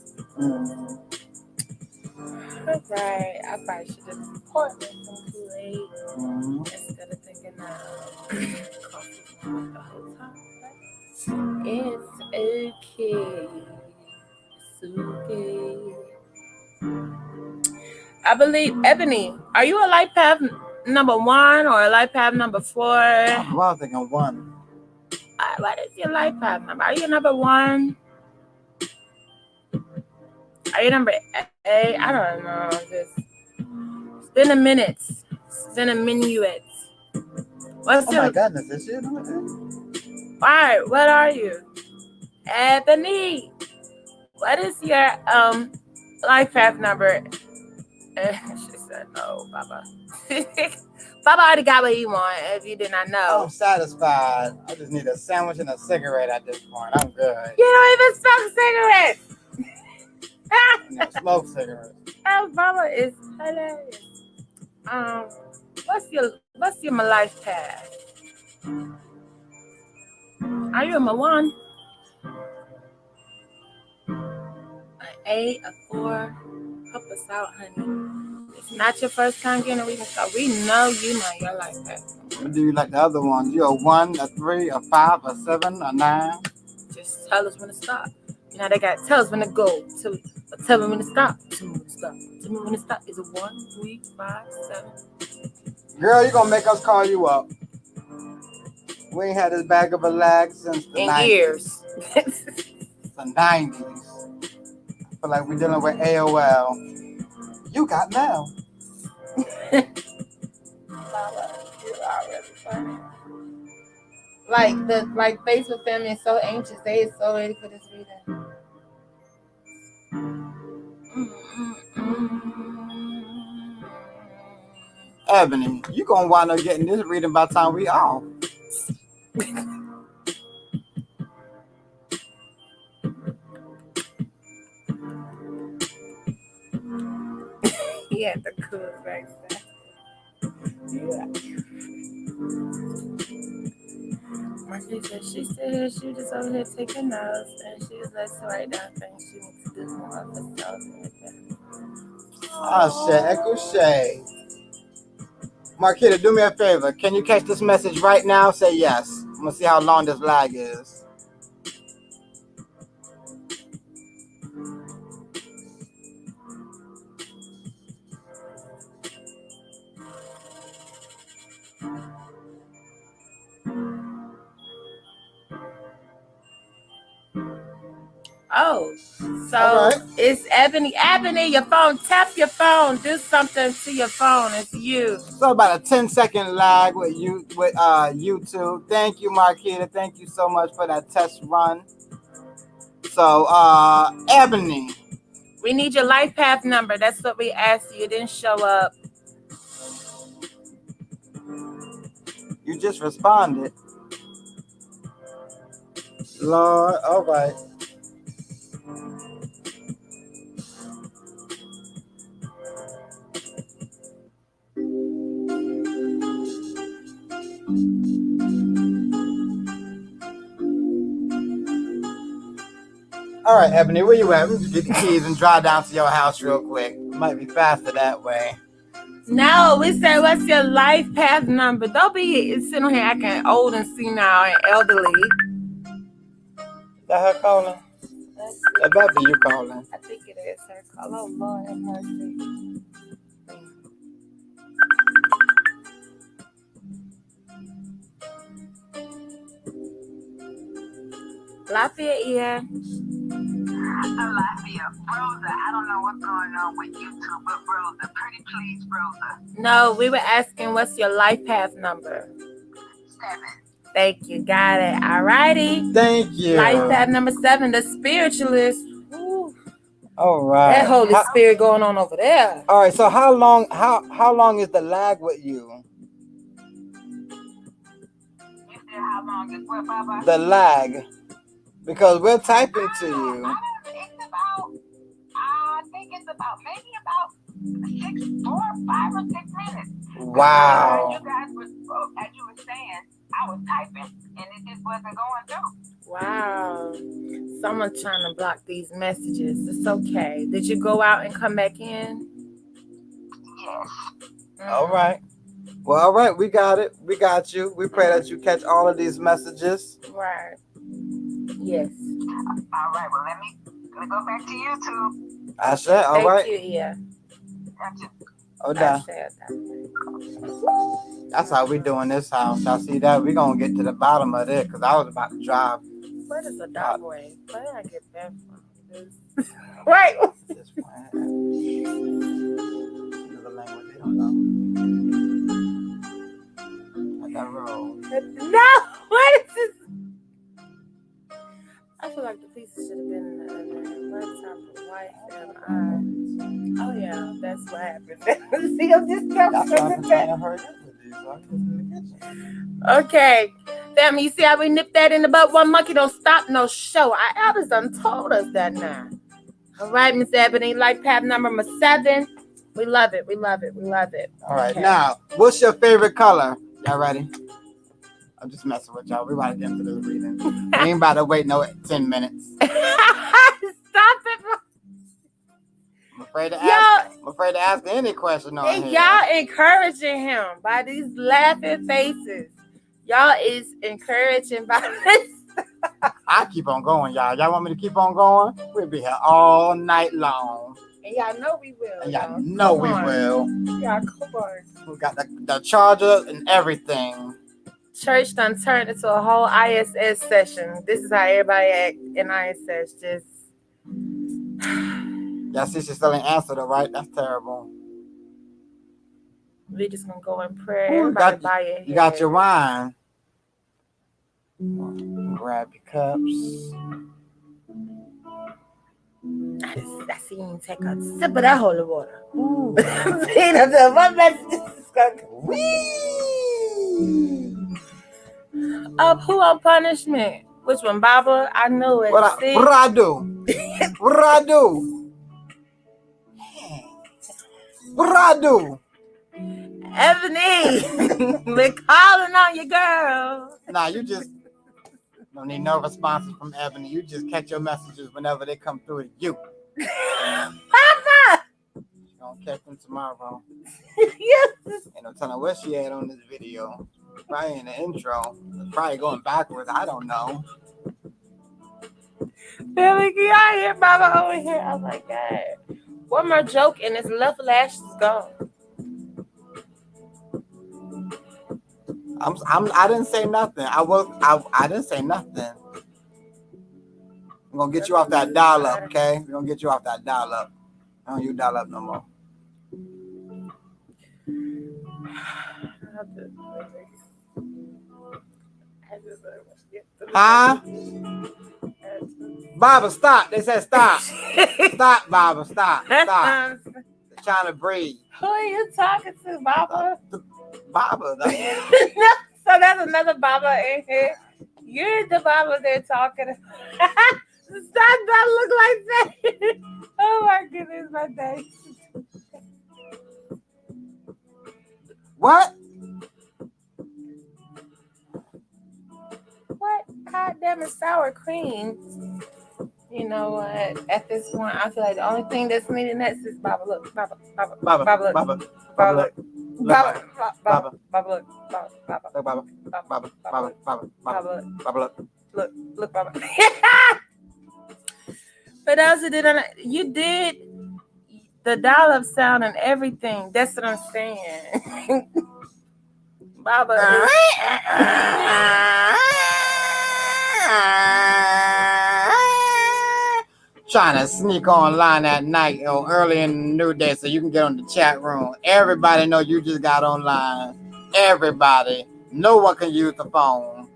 Alright, I probably should have poured me some Kool-Aid instead of thinking coffee the whole time. It's okay. It's okay. I believe, Ebony, are you a life path number 1 or a life path number 4? I was thinking 1. What is your life path number? Are you number 1? Are you number 8? I don't know. It's been a minute. It's been a minuet. What's my goodness, is she number 8? Alright, what are you? Ebony. What is your life path number? She said no, Baba. Baba already got what he want, if you did not know. I'm satisfied. I just need a sandwich and a cigarette at this point. I'm good. You don't even smoke cigarettes. No, smoke cigarettes. Oh, Baba is hilarious. What's your life path? Are you a 1? An 8, a 4? Help us out, honey. It's not your first time getting a reading, so we know you know your life path. What do you like the other ones? You a 1, a 3, a 5, a 7, a 9? Just tell us when to stop. You know, they got to tell us when to go. Tell me when to stop. Tell me when to stop. Tell me when to stop. Is it 1, 3, 5, 7? Girl, you gonna make us call you up. We ain't had this bag of a lag since the 90s. Years. The 90s. I feel like we're dealing with AOL. You got mail. Baba, you are really funny. Like Facebook family is so anxious. They is so ready for this reading. Ebony, you gonna wind up getting this reading by the time we off. He had the cool back there. Yeah. Marquita, she said she just over here taking notes and she was like to write down things she needs to do more of herself. Oh shit, Echo Shay. Marquita, do me a favor. Can you catch this message right now? Say yes. I'm gonna see how long this lag is. Oh, so All right. it's Ebony. Ebony, your phone. Tap your phone. Do something to your phone. It's you. So about a 10-second lag with YouTube. Thank you, Marquita. Thank you so much for that test run. So Ebony, We need your life path number. That's what we asked you. It didn't show up. you just responded. Lord, all right. All right, Ebony, where you at? Let me get the keys and drive down to your house real quick. It might be faster that way. No, we said, what's your life path number? Don't be sitting here acting old and senile and elderly. Is that her calling? That better be you calling. I think it is her call. Oh, Lord have mercy. Lafayette, yeah. Lafayette, Rosa, I don't know what's going on with YouTube, but Rosa, pretty please, Rosa. No, we were asking, what's your life path number? 7. Thank you. Got it. All righty. Thank you. Life path number 7, the spiritualist. Ooh, All right. that Holy Spirit going on over there. All right. So how long is the lag with you? You said how long is what, Baba? The lag, because we're typing to you. It's about, I think it's about, maybe about 5 or 6 minutes. Wow. You guys were, as you were saying, I was typing and it just wasn't going through. Wow. Someone's trying to block these messages. It's okay. Did you go out and come back in? Yes. All right. Well, all right. We got it. We got you. We pray that you catch all of these messages. Right. Yes. All right. Well, let me go back to YouTube. I said, all right. Thank you, yeah. Gotcha. Oh, down. I That's how we doing this house. Y'all see that? We gonna get to the bottom of it because I was about to drive. What is a dog way? Where did I get that from? Right. This one. Another language they don't know. Like that road. No, what is this? I feel like the pieces should have been in the one time for wife and I. Oh yeah, that's what happened. See, I'm just That's why I'm trying to hurry up with these. So I'm just in the kitchen. Okay. Family, you see how we nip that in the butt? One monkey don't stop no show. Albert done told us that now. All right, Miss Ebony, life path number 7. We love it. We love it. We love it. All right, Okay. now, what's your favorite color? Y'all ready? I'm just messing with y'all. We about to get into this reading. We ain't about to wait no 10 minutes. Stop it. I'm afraid to ask any question on here. Y'all encouraging him by these laughing faces. Y'all is encouraging by this. I keep on going, y'all. Y'all want me to keep on going? We'll be here all night long. And y'all know we will. And y'all know we will. Y'all, come on. We got the charger and everything. Church done turned into a whole ISS session. This is how everybody act in ISS. Just Y'all see she still ain't answered it, right? That's terrible. we just gonna go in prayer. Ooh, Everybody you got your wine. Grab your cups. I see you take a sip of that holy water. Ooh. What message is going? Who on punishment? Which one, Baba? I know it. What I do? What I do? What I do? Ebony, we're calling on you, girl. Nah, you just don't need no responses from Ebony. You just catch your messages whenever they come through to you. Papa! She's gonna catch them tomorrow. Yes. Ain't no telling where she at on this video. Probably in the intro. Probably going backwards. I don't know. Billy, can y'all hear Baba over here? Oh my God. One more joke and his left lash is gone. I didn't say nothing. I didn't say nothing. We're gonna get you off that dial up, okay? We're gonna get you off that dial up. I don't use dial up no more. Huh? Baba, stop. They said stop. Stop, Baba. Stop. Stop. They're trying to breathe. Who are you talking to, Baba? Baba. So that's another Baba in here. You're the Baba they're talking to. Stop, that look like that. Oh my goodness, my day. What? What? God damn it, sour cream. You know what? At this point, I feel like the only thing that's needed next is Baba look. Baba look. Baba. Baba look. Baba. Baba look. Baba. Baba. Baba look. Baba. Baba. Baba. Baba. Baba. Baba. Baba. Look. Look, Baba. For those who didn't, you did the dial-up sound and everything. That's what I'm saying. Baba is... Trying to sneak online at night or early in the new day so you can get on the chat room. Everybody know you just got online. Everybody. No one can use the phone.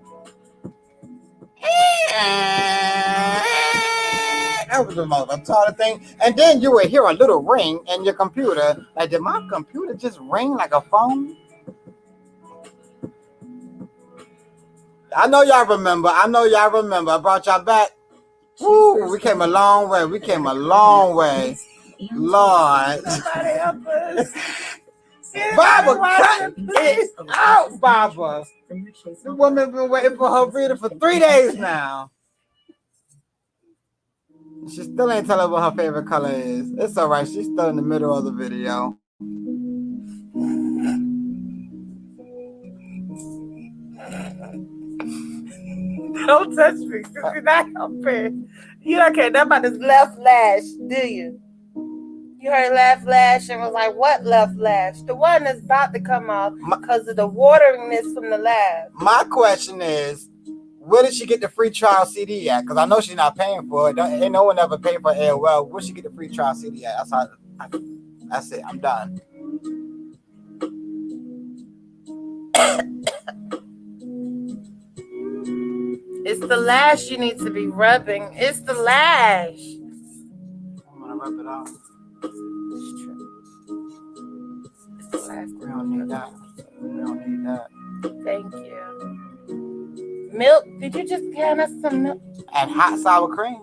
That was the most retarded thing. And then you would hear a little ring in your computer. Like, did my computer just ring like a phone? I know y'all remember. I brought y'all back. Woo, we came a long way. Lord. Somebody help us. Baba, cut it out, Baba. The woman been waiting for her reader for 3 days now. She still ain't telling what her favorite color is. It's all right. She's still in the middle of the video. Don't touch me. You're not helping. You don't care nothing about this left lash, do you? You heard left lash and was like, what left lash? The one that's about to come off because of the wateringness from the lab. My question is, where did she get the free trial CD at? Because I know she's not paying for it. Ain't no one ever paid for AOL. Where she get the free trial CD at? That's it. I'm done. It's the lash you need to be rubbing. It's the lash. I'm going to rub it off. It's true. It's the lash. We don't need that. Thank you. Milk? Did you just hand us some milk? And hot sour cream.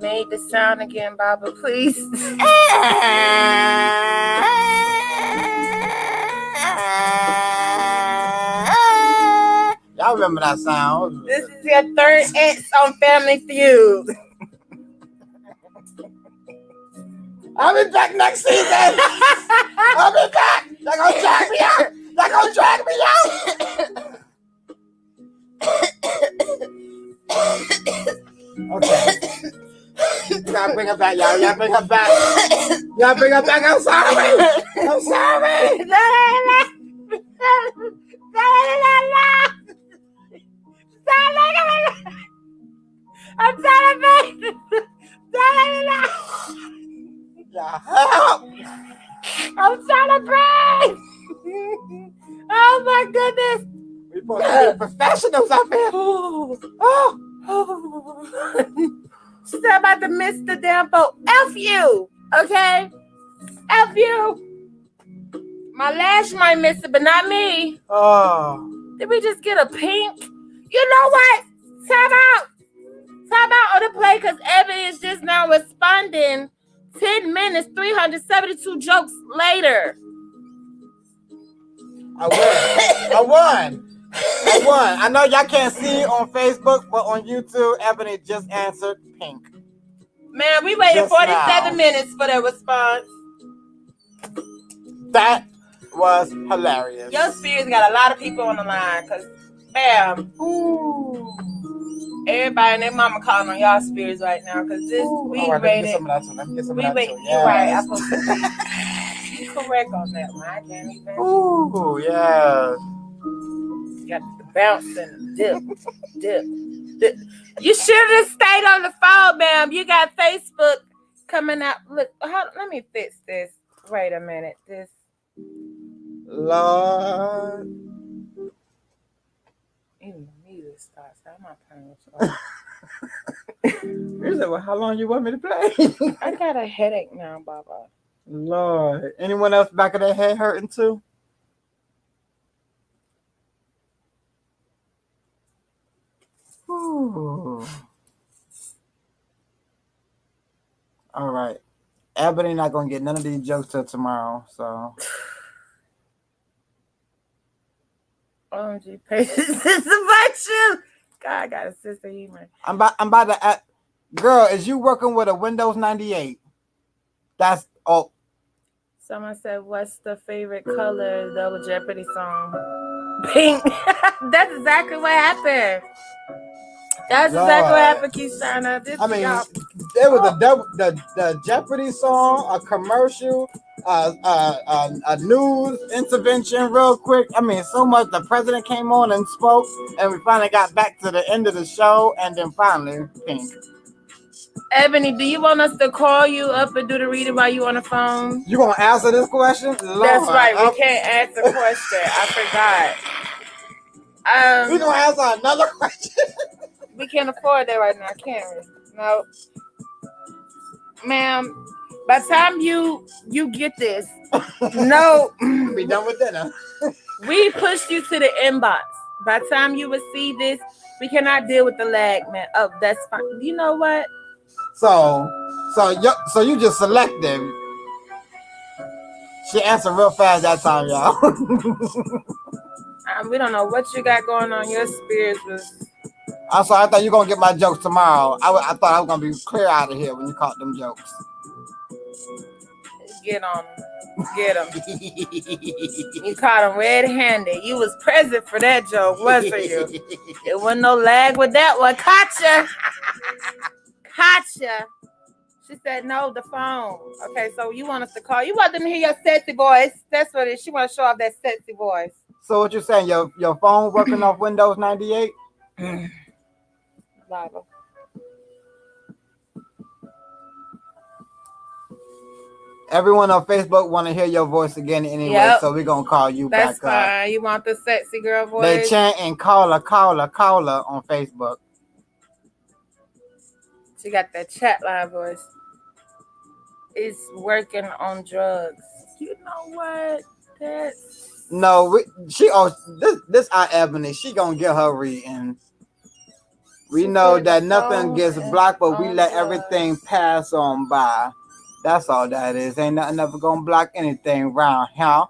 Made the sound again, Baba, please. Y'all remember that sound? This is your third ex on Family Feud. I'll be back next season. I'll be back. They're gonna drag me out. Okay. You gotta bring her back, y'all. Y'all bring her back. I'm sorry. I'm trying to breathe. Oh my goodness. We're supposed to be professionals up here. She's about to miss the damn boat. F you. Okay? F you. My lash might miss it, but not me. Oh. Did we just get a pink? You know what? Time out on the play because Evan is just now responding 10 minutes, 372 jokes later. I won. I know y'all can't see it on Facebook, but on YouTube, Ebony just answered pink. Man, we waited Just 47 now. minutes for the response. That was hilarious. Your spirits got a lot of people on the line because, bam. Ooh. Everybody and their mama calling on y'all spirits right now because this we right, rated. Let me get some of that too. You're right. I'm supposed to correct on that one. I can't even. Ooh, yeah. You got bouncing, dip, dip. You should have stayed on the phone, ma'am. You got Facebook coming out. Look, let me fix this. Wait a minute. This. Lord. Even the music starts. I'm not playing with you. You said, well, how long you want me to play? I got a headache now, Baba. Lord. Anyone else back of their head hurting too? Ooh. All right. Ebony not gonna get none of these jokes till tomorrow, so. OMG, patience is about you. God, I got a sense of humor. I'm about to girl, is you working with a Windows 98? That's Someone said, "What's the favorite color?" Double Jeopardy song. Pink. That's exactly what happened. That's Lord. exactly what happened, Keishana. This I mean, y'all. there was the Jeopardy song, a commercial, a news intervention, real quick. I mean, so much. The president came on and spoke, and we finally got back to the end of the show, and then finally, Pink. Ebony, do you want us to call you up and do the reading while you on the phone? You gonna answer this question? Lord, that's right. We can't answer question. I forgot. We gonna answer another question. We can't afford that right now, can we? No, ma'am. By the time you get this, no, Be done with dinner. we pushed you to the inbox. By the time you receive this, we cannot deal with the lag, man. Oh, that's fine. You know what? So you just selected. She answered real fast that time, y'all. We don't know what you got going on. Your spirits was. I'm sorry, I thought you were going to get my jokes tomorrow. I thought I was going to be clear out of here when you caught them jokes. Get on them. Get them. You caught them red-handed. You was present for that joke, wasn't you? There wasn't no lag with that one. Gotcha. Gotcha. She said, no, the phone. Okay, so you want us to call. You want them to hear your sexy voice. That's what it is. She want to show off that sexy voice. So what you saying? Your phone working off Windows 98? Lava. Everyone on Facebook want to hear your voice again anyway, Yep. so we're going to call you That's back fine. up. You want the sexy girl voice? They chanting caller on Facebook. She got that chat line voice. It's working on drugs. You know what? No, this our Ebony. She gonna get her reading. We know that nothing gets blocked, but we let everything pass on by. That's all that is. Ain't nothing ever gonna block anything around here.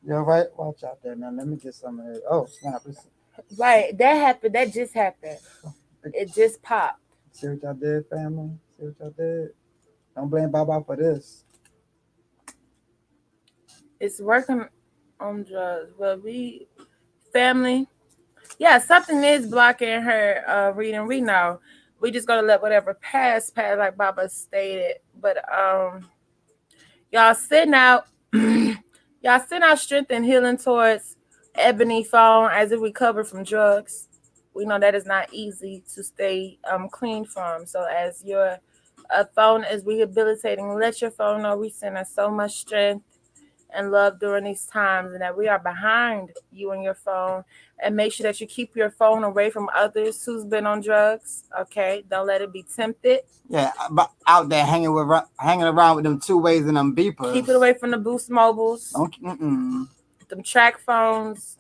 You're right. Watch out there now. Let me get some of it. Oh, snap. Right. That happened. That just happened. It just popped. See what y'all did, family? See what y'all did? Don't blame Baba for this. It's working on drugs. Well, family, yeah, something is blocking her reading. We know. We just gonna let whatever pass, like Baba stated. But y'all send out strength and healing towards Ebony phone as it recovered from drugs. We know that is not easy to stay clean from. So as your phone is rehabilitating, let your phone know we send her so much strength and love during these times, and that we are behind you and your phone. And make sure that you keep your phone away from others who's been on drugs. Okay, don't let it be tempted. Yeah, but out there hanging around with them 2-ways and them beepers. Keep it away from the Boost Mobiles. Them track phones.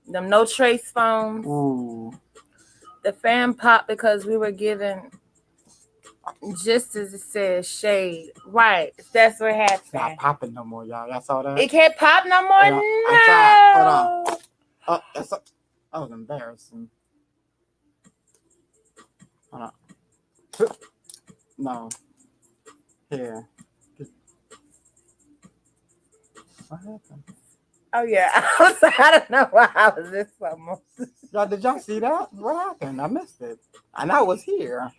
Them no trace phones. Ooh. The fan popped because we were given, just as it says, shade. Right. That's what happened. It's not popping no more, y'all. Y'all saw that? It can't pop no more? No. I tried. Hold on. Oh, that was embarrassing. Hold on. No. Here. What happened? Oh, yeah. I don't know why I was this something. Y'all, did y'all see that? What happened? I missed it. And I was here.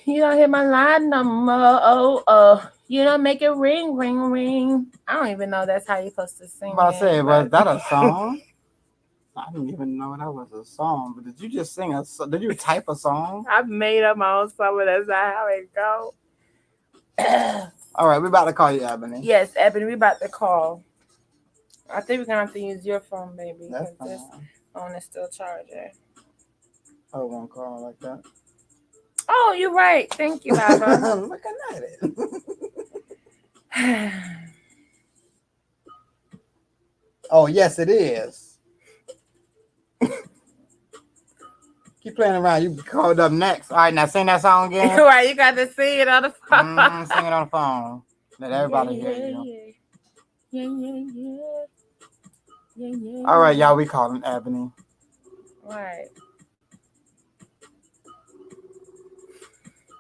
You don't hit my line no more. You don't make it ring, ring, ring. I don't even know that's how you're supposed to sing. I say, it, was but- that a song? I didn't even know that was a song. But did you just sing a? Did you type a song? I made up my own song, but that's not how it go. All right, we're about to call you, Ebony. Yes, Ebony, we about to call. I think we're gonna have to use your phone, baby, That's because this fine. phone is still charging. Oh, won't call like that. Oh, you're right. Thank you, Baba. Looking at it. Oh, yes, it is. Keep playing around. You called up next. All right, now sing that song again. Right, you got to sing it on the phone. Sing it on the phone. Let everybody hear you. Yeah. All right, y'all, we calling Ebony. Right.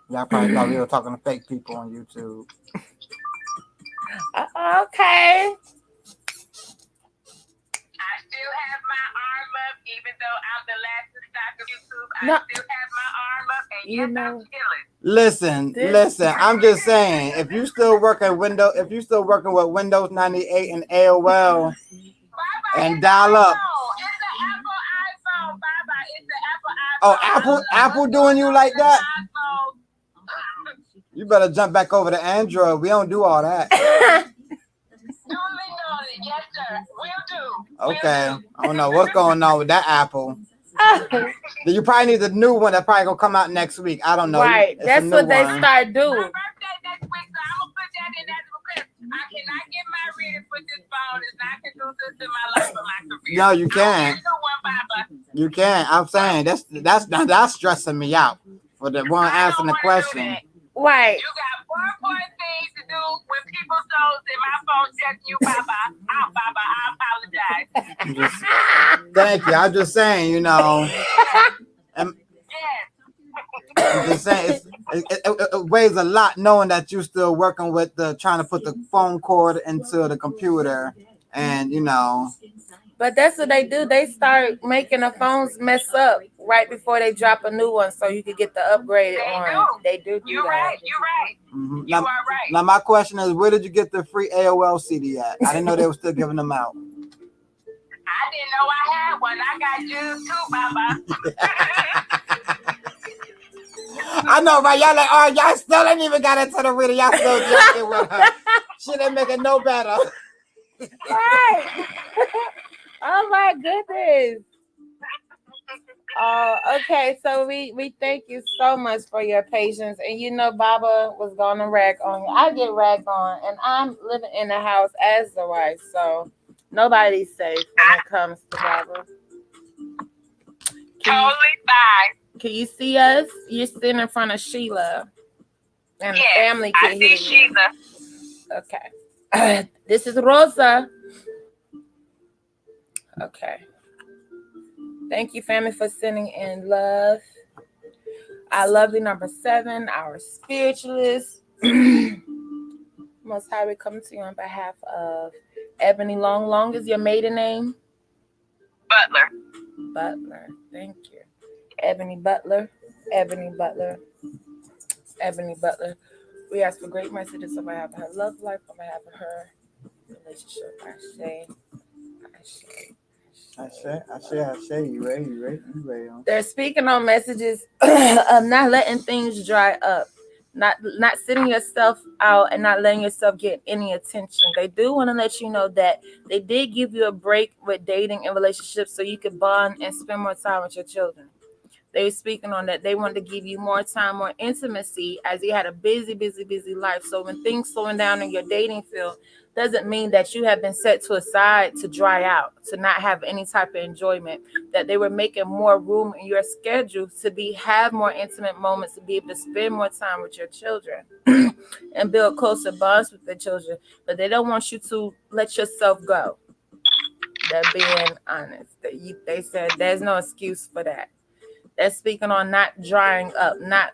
Y'all probably thought we were talking to fake people on YouTube. Okay. I still have my arm up, even though I'm the last to stop of YouTube. I No. still have my arm up, and You yes, know- I'm killing. Listen. I'm just saying, if you still working with Windows 98 and AOL and dial up. It's the Apple iPhone. Bye-bye. It's the Apple Oh, iPhone. Apple doing you like that? iPhone. You better jump back over to Android. We don't do all that. Duly, yes, sir. Will do. Okay. I don't know what's going on with that Apple. You probably need the new one that probably gonna come out next week. I don't know. Right. It's a That's new what they one. start My doing. birthday next week, so I'm gonna put that in as a request. I cannot get my reading with this phone. It's not conducive to my life or my career. No, you can't. You can't. I'm saying that's stressing me out for the one answering the question. Right. You got more important things to do when people souls in my phone checking you, Baba. Baba, I apologize. Thank you. I'm just saying, you know. I'm just saying it weighs a lot knowing that you're still working with trying to put the phone cord into the computer, and you know. But that's what they do. They start making the phones mess up right before they drop a new one, so you can get the upgraded one. They do You're that. right. You're right. Mm-hmm. You are right. Now my question is, where did you get the free AOL CD at? I didn't know they were still giving them out. I didn't know I had one. I got you too, Baba. I know, right? Y'all like, oh, y'all still ain't even got into the reading. Y'all still joking with her. Shit ain't making no better. Right. Oh my goodness. Okay, so we thank you so much for your patience. And you know, Baba was gonna rag on you. I get ragged on, and I'm living in the house as the wife, so nobody's safe when it comes to Baba. Totally fine. Can you see us? You're sitting in front of Sheila, and the family I can see hear you. Sheila. Okay. This is Rosa. Okay. Thank you, family, for sending in love. Our lovely number 7, our spiritualist. Most High, we come to you on behalf of Ebony Long. Long is your maiden name? Butler. Butler. Thank you. Ebony Butler. Ebony Butler. Ebony Butler. We ask for great messages on behalf of her love life, on behalf of her relationship. I say, you ready? They're speaking on messages of not letting things dry up, not sitting yourself out and not letting yourself get any attention. They do want to let you know that they did give you a break with dating and relationships so you could bond and spend more time with your children. They were speaking on that. They wanted to give you more time, more intimacy, as you had a busy life. So when things slowing down in your dating field, doesn't mean that you have been set to a side to dry out, to not have any type of enjoyment. That they were making more room in your schedule to have more intimate moments, to be able to spend more time with your children and build closer bonds with the children. But they don't want you to let yourself go. They're being honest. They said there's no excuse for that. That's speaking on not drying up, not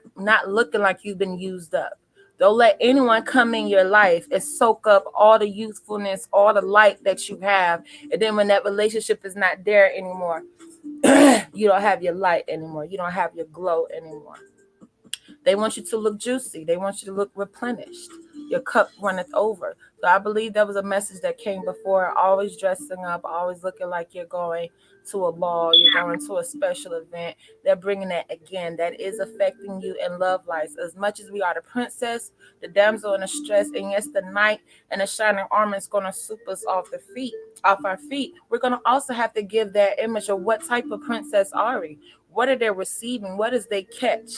looking like you've been used up. Don't let anyone come in your life and soak up all the youthfulness, all the light that you have. And then when that relationship is not there anymore, you don't have your light anymore. You don't have your glow anymore. They want you to look juicy. They want you to look replenished. Your cup runneth over. So I believe that was a message that came before. Always dressing up, always looking like you're going to a ball, you're going to a special event. They're bringing that again. That is affecting you in love life. As much as we are the princess, the damsel in distress, and yes, the knight and the shining armor is going to swoop us off our feet. We're going to also have to give that image of what type of princess are we? What are they receiving? What does they catch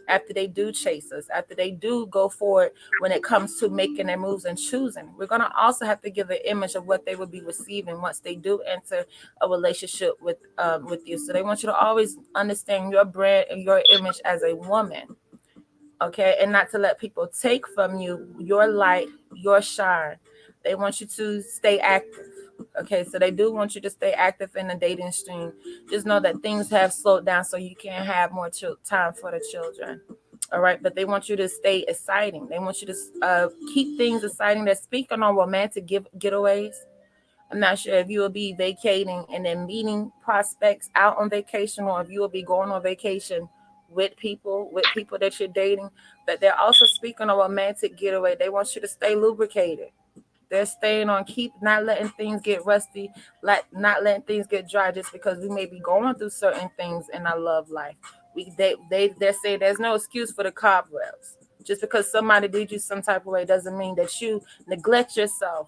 after they do chase us, after they do go forward when it comes to making their moves and choosing? We're going to also have to give an image of what they will be receiving once they do enter a relationship with you. So they want you to always understand your brand and your image as a woman, okay, and not to let people take from you your light, your shine. They want you to stay active. Okay, so they do want you to stay active in the dating stream. Just know that things have slowed down so you can have more time for the children. All right, but they want you to stay exciting. They want you to keep things exciting. They're speaking on romantic getaways. I'm not sure if you will be vacating and then meeting prospects out on vacation, or if you will be going on vacation with people that you're dating. But they're also speaking on romantic getaway. They want you to stay lubricated. They're staying on, keep not letting things get rusty, not letting things get dry just because we may be going through certain things in our love life. They're saying there's no excuse for the cobwebs. Just because somebody did you some type of way doesn't mean that you neglect yourself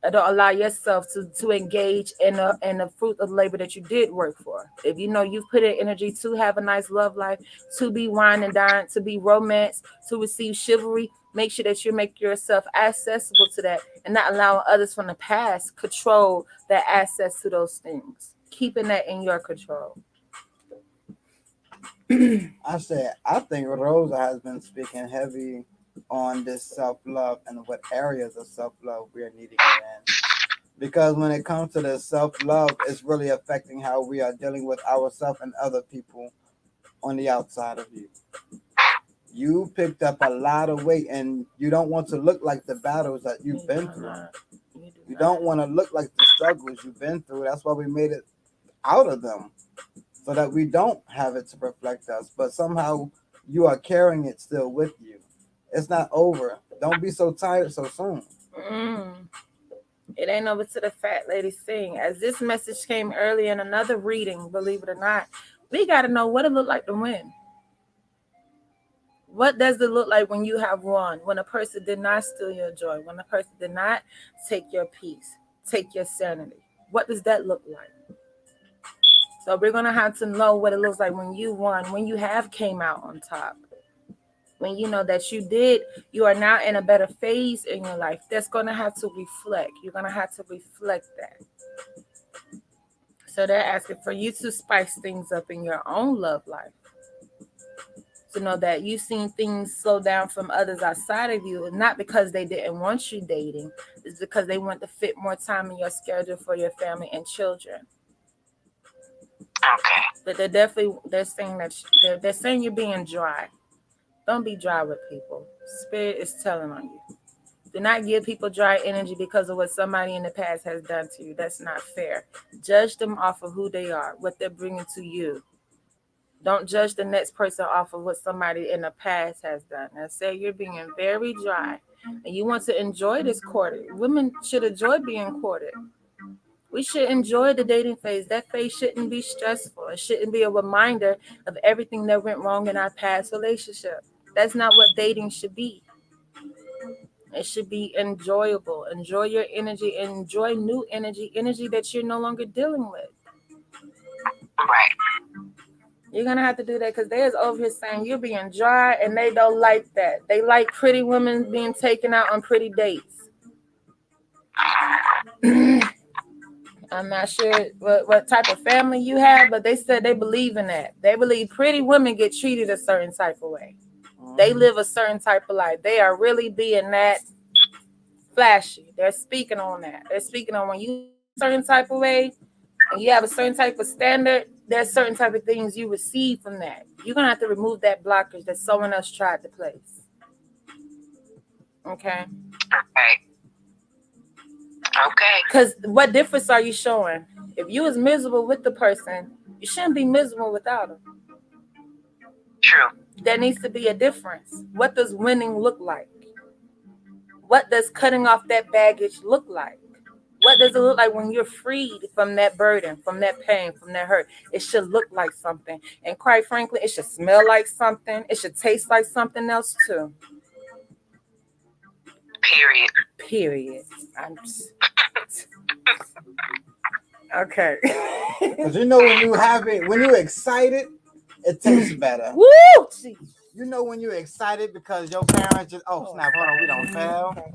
or don't allow yourself to engage in the fruit of labor that you did work for. If you know you've put in energy to have a nice love life, to be wine and dine, to be romance, to receive chivalry, make sure that you make yourself accessible to that and not allowing others from the past control that access to those things. Keeping that in your control. I think Rosa has been speaking heavy on this self love and what areas of self love we are needing it in. Because when it comes to the self love, it's really affecting how we are dealing with ourselves and other people on the outside of you. You picked up a lot of weight, and you don't want to look like the battles that you've been through. You don't want to look like the struggles you've been through. That's why we made it out of them, so that we don't have it to reflect us. But somehow you are carrying it still with you. It's not over. Don't be so tired so soon. Mm. It ain't over to the fat lady sing. As this message came early in another reading, believe it or not, we got to know what it looked like to win. What does it look like when you have won? When a person did not steal your joy, when a person did not take your peace, take your sanity. What does that look like? So we're gonna have to know what it looks like when you won, when you have came out on top, when you know that you are now in a better phase in your life. That's gonna have to reflect. You're gonna have to reflect that. So they're asking for you to spice things up in your own love life. To know that you've seen things slow down from others outside of you, not because they didn't want you dating, it's because they want to fit more time in your schedule for your family and children. Okay. But they're saying that they're saying you're being dry. Don't be dry with people. Spirit is telling on you. Do not give people dry energy because of what somebody in the past has done to you. That's not fair. Judge them off of who they are, what they're bringing to you. Don't judge the next person off of what somebody in the past has done. And say you're being very dry and you want to enjoy this courting. Women should enjoy being courted. We should enjoy the dating phase. That phase shouldn't be stressful. It shouldn't be a reminder of everything that went wrong in our past relationship. That's not what dating should be. It should be enjoyable. Enjoy your energy. Enjoy new energy that you're no longer dealing with. Right. You're gonna have to do that because there's over here saying you're being dry, and they don't like that. They like pretty women being taken out on pretty dates. I'm not sure what type of family you have, but they said they believe in that. They believe pretty women get treated a certain type of way. They live a certain type of life. They are really being that flashy. They're speaking on that. They're speaking on when you live a certain type of way and you have a certain type of standard, there's certain type of things you receive from that. You're going to have to remove that blockage that someone else tried to place. Okay? Okay. Okay. Because what difference are you showing? If you was miserable with the person, you shouldn't be miserable without them. True. There needs to be a difference. What does winning look like? What does cutting off that baggage look like? What does it look like when you're freed from that burden, from that pain, from that hurt? It should look like something. And quite frankly, it should smell like something. It should taste like something else too. Period. Period. Okay. Because you know when you have it, when you're excited, it tastes better. Woo! Jeez. You know when you're excited because your parents just, oh snap, hold on, we don't fail. Okay.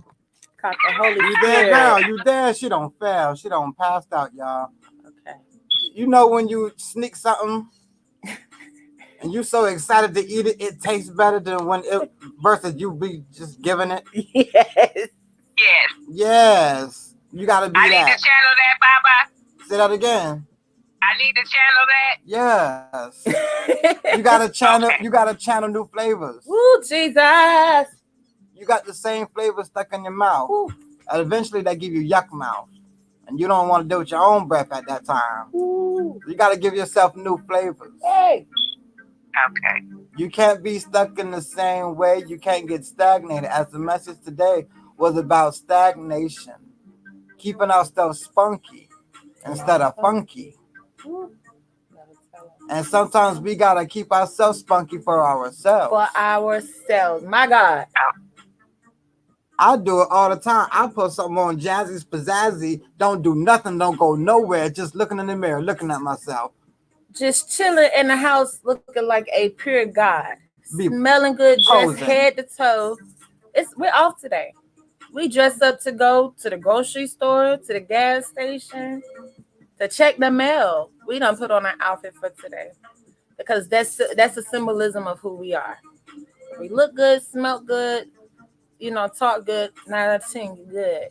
Caught the Holy You there, Spirit. girl? You there? She don't fail. She don't passed out, y'all. Okay. You know when you sneak something and you so excited to eat it, it tastes better than when it versus you be just giving it. Yes. Yes. Yes, you gotta be I need that. to channel that, Baba. Say that again. I need to channel that. Yes. You gotta channel. You gotta channel new flavors. Woo, Jesus. You got the same flavor stuck in your mouth, Woo. and eventually they give you yuck mouth, and you don't want to deal with your own breath at that time. Woo. You gotta give yourself new flavors. Hey. Okay. You can't be stuck in the same way. You can't get stagnated. As the message today was about stagnation, keeping ourselves spunky instead of funky. Woo. And sometimes we gotta keep ourselves spunky for ourselves. For ourselves. My God. I do it all the time. I put something on Jazzy's Pizzazzy, don't do nothing, don't go nowhere, just looking in the mirror, looking at myself. Just chilling in the house looking like a pure God. Be Smelling good, dressed posing. head to toe. We're off today. We dress up to go to the grocery store, to the gas station, to check the mail. We don't put on our outfit for today. Because that's a symbolism of who we are. We look good, smell good, talk good, 9 out of 10, you good.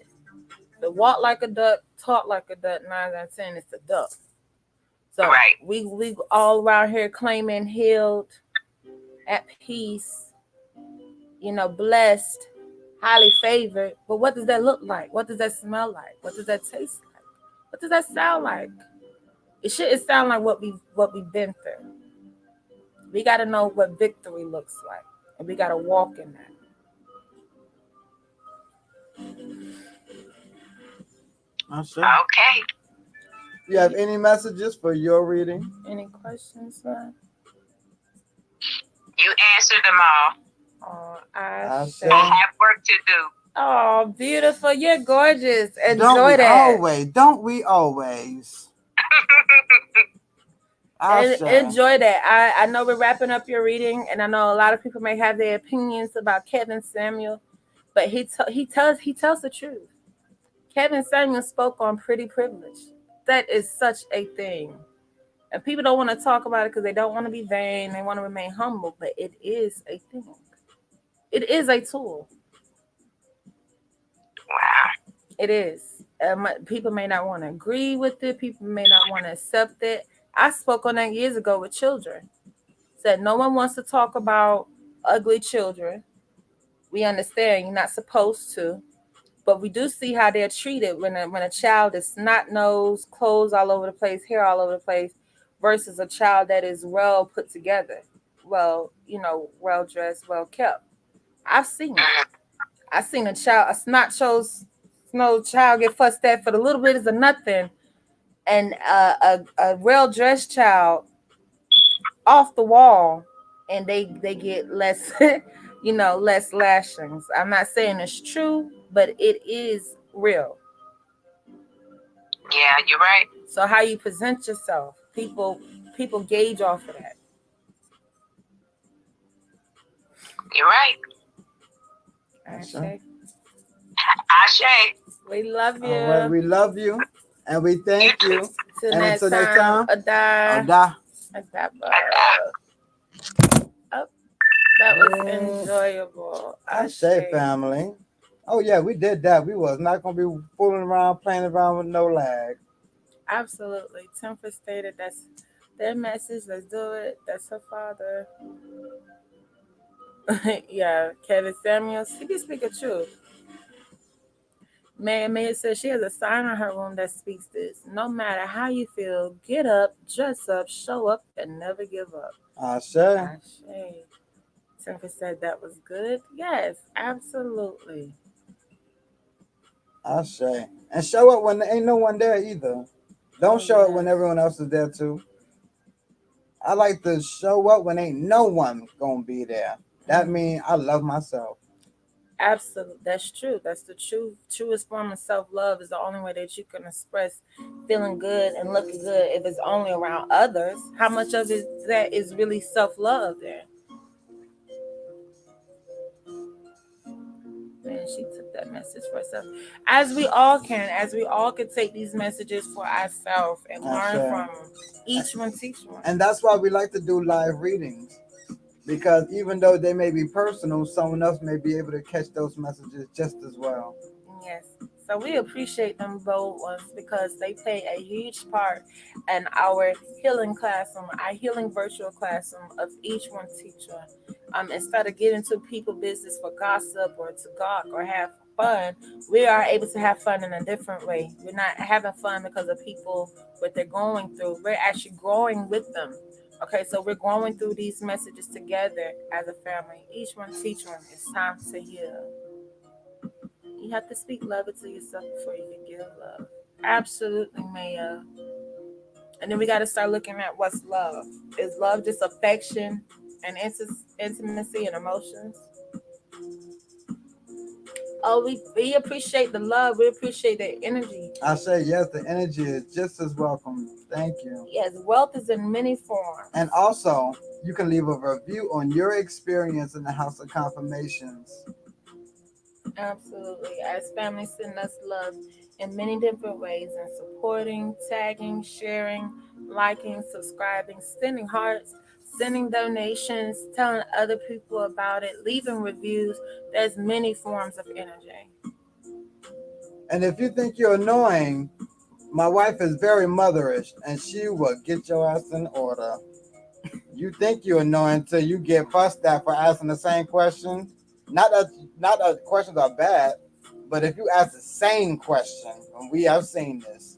But walk like a duck, talk like a duck, 9 out of 10, it's a duck. So Right. we all around here claiming healed, at peace, blessed, highly favored. But what does that look like? What does that smell like? What does that taste like? What does that sound like? It shouldn't sound like what we've been through. We got to know what victory looks like, and we got to walk in that. Okay. You have any messages for your reading? Any questions, son? You answered them all. Oh, I I say. have work to do. Oh, beautiful. You're gorgeous. Enjoy Don't we that. always? Don't we always? I say. Enjoy that. I know we're wrapping up your reading, and I know a lot of people may have their opinions about Kevin Samuel, but he tells the truth. Kevin Samuel spoke on pretty privilege. That is such a thing. And people don't want to talk about it because they don't want to be vain. They want to remain humble, but it is a thing. It is a tool. Wow. It is. People may not want to agree with it. People may not want to accept it. I spoke on that years ago with children. Said no one wants to talk about ugly children. We understand you're not supposed to, but we do see how they're treated when a child is snot nosed, clothes all over the place, hair all over the place, versus a child that is well put together, well dressed, well kept. I've seen it. I've seen a child get fussed at for the little bit of nothing, and a well dressed child off the wall, and they get less, less lashings. I'm not saying it's true, but it is real. Yeah, you're right. So how you present yourself, people gauge off of that. You're right. Ashe. Ashe. We love you. All right, we love you, and we thank you. Till And next until next time, Ada. Ada. Oh, that was enjoyable. I say, family. Oh yeah, we did that. We was not gonna be fooling around, playing around with no lag. Absolutely. Temper stated that's their message. Let's do it. That's her father. Yeah, Kevin Samuels. He can speak the truth. May says she has a sign in her room that speaks this. No matter how you feel, get up, dress up, show up, and never give up. I say. Ashe. Tifa said that was good. Yes, absolutely. I say. And show up when there ain't no one there either. Oh Don't show up when yes. everyone else is there too. I like to show up when ain't no one gonna be there. That Mm. means I love myself. Absolutely, that's true. That's the truest form of self love. Is the only way that you can express feeling good and looking good. If it's only around others, how much of it that is really self love? Then, man, she took that message for herself. As we all can take these messages for ourselves and I learn say. from each one, teach one. And that's why we like to do live readings. Because even though they may be personal, someone else may be able to catch those messages just as well. Yes. So we appreciate them bold ones because they play a huge part in our healing classroom, our healing virtual classroom of each one teacher. Instead of getting to people business for gossip or to gawk or have fun, we are able to have fun in a different way. We're not having fun because of people what they're going through. We're actually growing with them. Okay, so we're going through these messages together as a family. Each one teach one. It's time to heal. You have to speak love into yourself before you can give love. Absolutely, Maya. And then we got to start looking at what's love. Is love just affection and intimacy and emotions? Oh, we appreciate the love. We appreciate the energy. I say yes, the energy is just as welcome. Thank you. Yes, wealth is in many forms. And also, you can leave a review on your experience in the House of Confirmations. Absolutely. As families send us love in many different ways and supporting, tagging, sharing, liking, subscribing, sending hearts, sending donations, telling other people about it, leaving reviews. There's many forms of energy. And if you think you're annoying, my wife is very motherish and she will get your ass in order. You think you're annoying until you get fussed at for asking the same question. Not that questions are bad, but if you ask the same question, and we have seen this,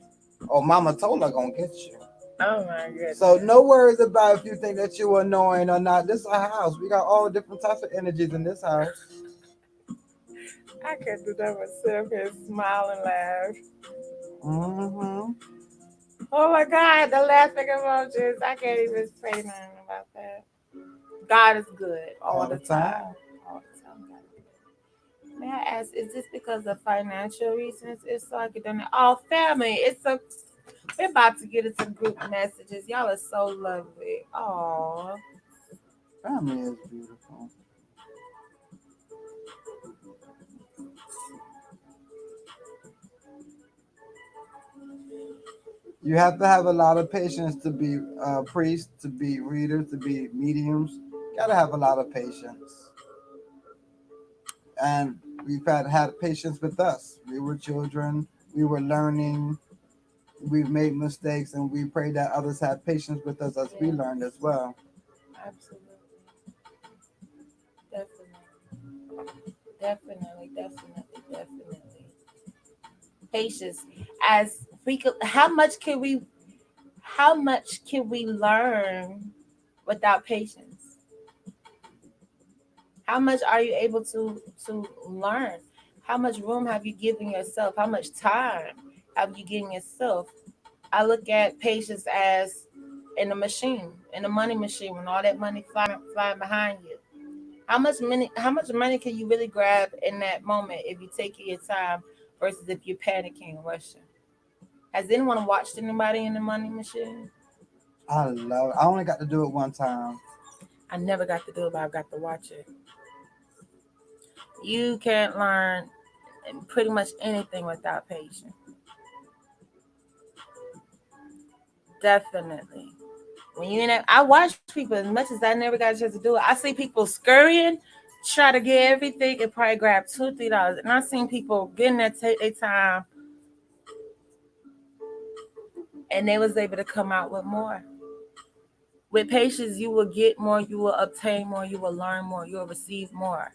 oh, mama told her gonna get you. Oh my goodness. So no worries about if you think that you're annoying or not. This is a house. We got all different types of energies in this house. I can do that myself and smile and laugh. Mm-hmm. Oh my God, the laughing emojis. I can't even say nothing about that. God is good all All the the time. time. All the time. God is good. May I ask, is this because of financial reasons? It's so I could donate. Oh, family. We're about to get into group messages. Y'all are so lovely. Oh, Family is beautiful. You have to have a lot of patience to be priests, to be readers, to be mediums. Gotta have a lot of patience. And we've had patience with us. We were children. We were learning. We've made mistakes, and we pray that others have patience with us as we yeah, learned as well. absolutely. Definitely. Definitely. Definitely. Definitely. Patience. As we could, how much can we learn without patience? How much are you able to learn? How much room have you given yourself? How much time have you given yourself? I look at patience as in a machine, in a money machine, when all that money flying behind you. How much money can you really grab in that moment if you take your time versus if you're panicking and rushing? Has anyone watched anybody in the money machine? I love it. I only got to do it one time. I never got to do it, but I've got to watch it. You can't learn pretty much anything without patience. Definitely. When you in that, I watch people as much as I never got a chance to do it. I see people scurrying, try to get everything and probably grab $2, $3. And I've seen people getting that take their time and they was able to come out with more. With patience, you will get more, you will obtain more, you will learn more, you will receive more.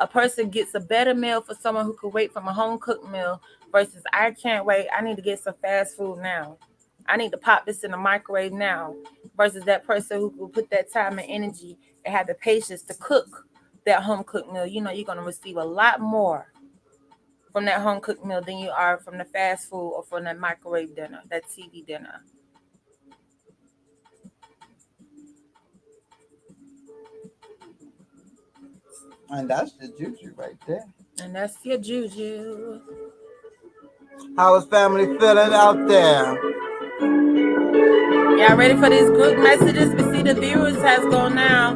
A person gets a better meal for someone who could wait from a home cooked meal versus I can't wait. I need to get some fast food now. I need to pop this in the microwave now versus that person who will put that time and energy and have the patience to cook that home cooked meal. You know, you're gonna receive a lot more from that home cooked meal than you are from the fast food or from that microwave dinner, that TV dinner. And that's the juju right there. And that's your juju. How is family feeling out there? Y'all ready for these group messages? We see the viewers has gone now.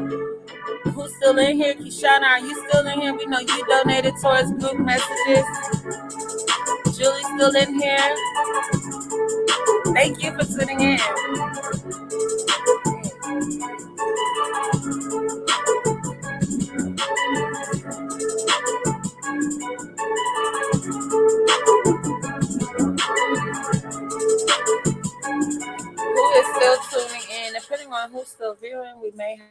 Who's still in here? Kishana, are you still in here? We know you donated towards group messages. Julie's still in here. Thank you for tuning in. Who is still tuning in? Depending on who's still viewing, we may have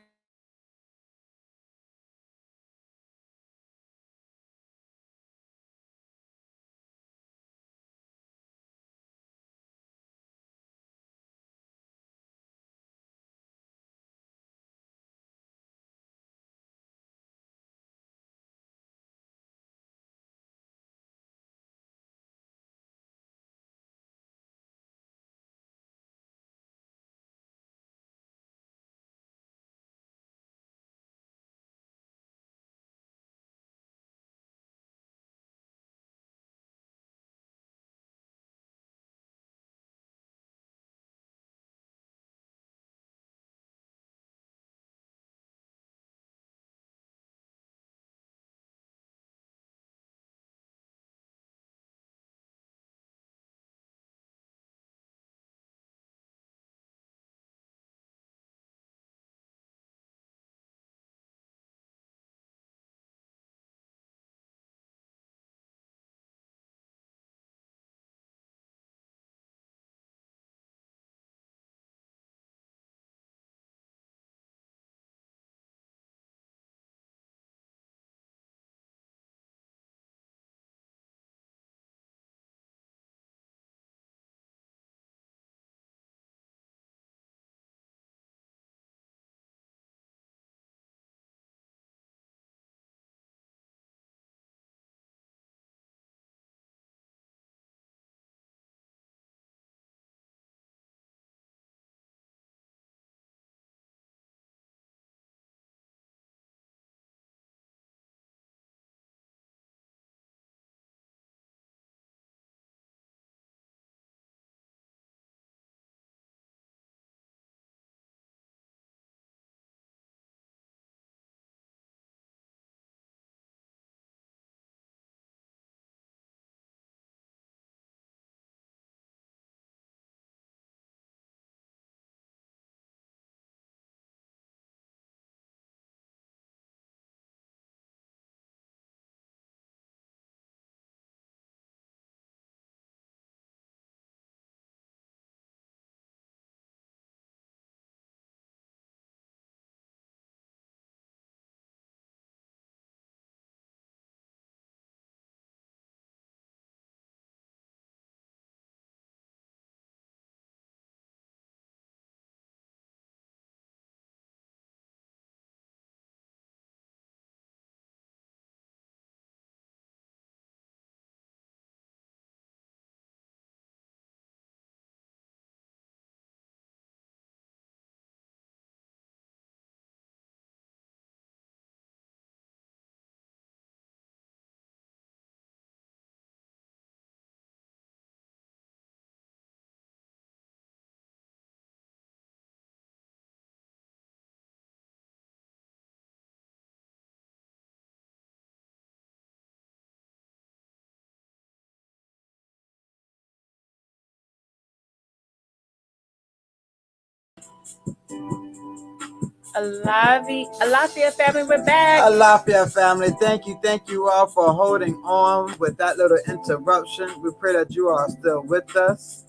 Alafia family, we're back. Alafia family, thank you all for holding on with that little interruption. We pray that you are still with us.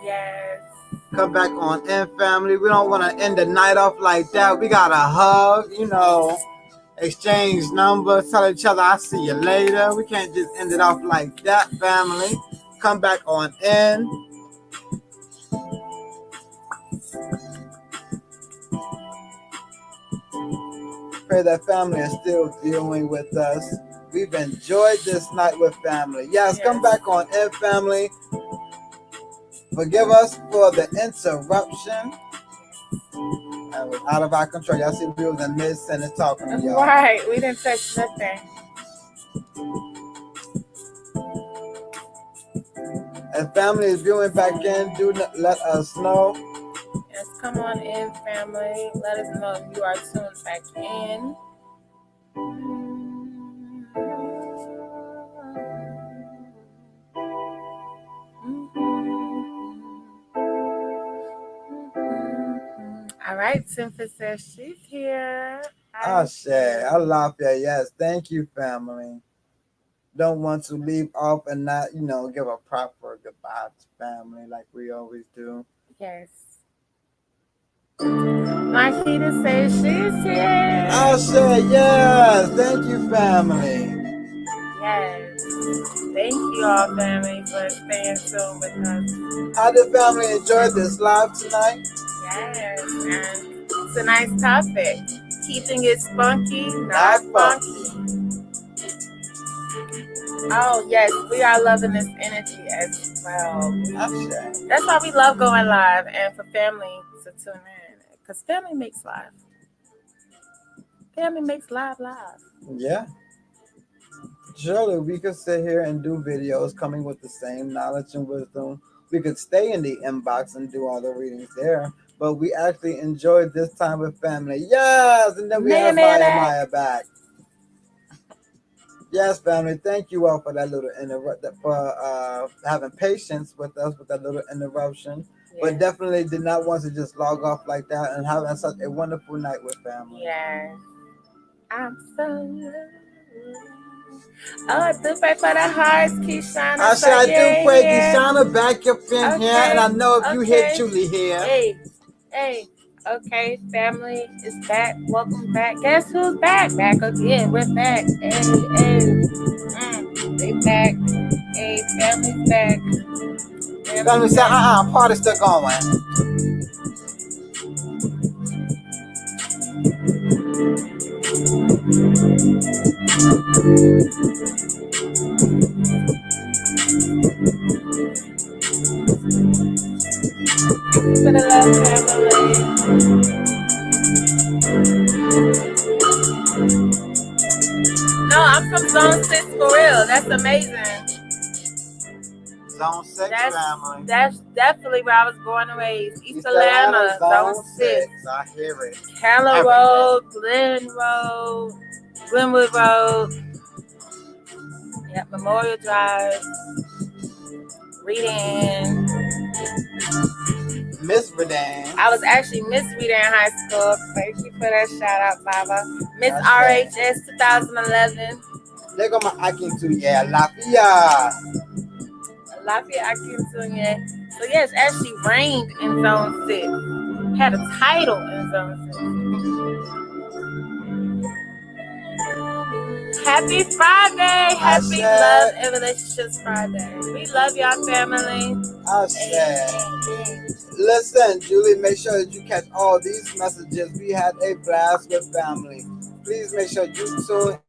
Yes. Come back on in, family. We don't want to end the night off like that. We got a hug, exchange numbers, tell each other I'll see you later. We can't just end it off like that, family. Come back on in. pray that family is still dealing with us. We've enjoyed this night with family. Yes, come Yes. back on in, family. Forgive us for the interruption. That was out of our control. Y'all see, we was in mid sentence talking to y'all. Right. We didn't touch nothing. If family is viewing back in, do let us know. Yes, come on in, family. Let us know if you are tuned back in. All right, Tifa says she's here. I love you. Yes, thank you, family. Don't want to leave off and not, give a proper goodbye to family like we always do. Yes. Marquita says she's here. Yes. Thank you, family. Yes. Thank you all, family, for staying tuned with us. How did family enjoy this live tonight? Yes, and tonight's topic, keeping it spunky, not funky. Oh, yes, we are loving this energy as well. That's why we love going live and for family to tune in. Because family makes live. Family makes live. Yeah. Surely we could sit here and do videos coming with the same knowledge and wisdom. We could stay in the inbox and do all the readings there. But we actually enjoyed this time with family. Yes! And then we have Maya back. Yes, family. Thank you all for that little for having patience with us with that little interruption. Yeah. But definitely did not want to just log off like that and having such a wonderful night with family. Yes. I'm so I do pray for the hearts, Kishana. I do pray, Kishana, back up in here, and I know if you hear Julie here. Hey. Okay, family is back. Welcome back. Guess who's back? Back again. We're back. Hey. They back. Hey, family's back. Family said, party's still going. For the love, family. No, I'm from Zone 6 for real. That's amazing. Zone 6 family. That's definitely where I was born and raised. East Atlanta, Zone 6. I hear it. Keller Road, Glenwood Road. Yep, Memorial Drive. Reading. Miss Redan. I was actually Miss Redan High School. Thank you for that shout out, Baba. Miss RHS 2011. There go my Akin too. Yeah, Lafayette. Akin too, yeah. So yes, actually reigned in Zone 6. Had a title in Zone 6. Happy Friday. Happy Love and Relationships Friday. We love y'all, family. Listen, Julie, make sure that you catch all these messages. We had a blast with family. Please make sure you tune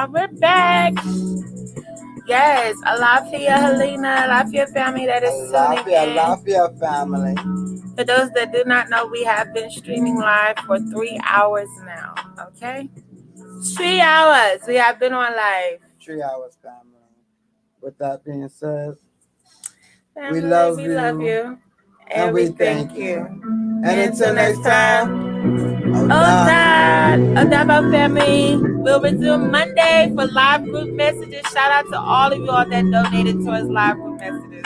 We're back. Yes, Alafia, Helena, Alafia family that is tuning in. Alafia family. For those that do not know, we have been streaming live for 3 hours now. Okay? 3 hours. We have been on live. 3 hours, family. With that being said, Family, we love you. and we thank you. And until next time, Odaba family. We'll resume Monday for live group messages. Shout out to all of y'all that donated towards live group messages.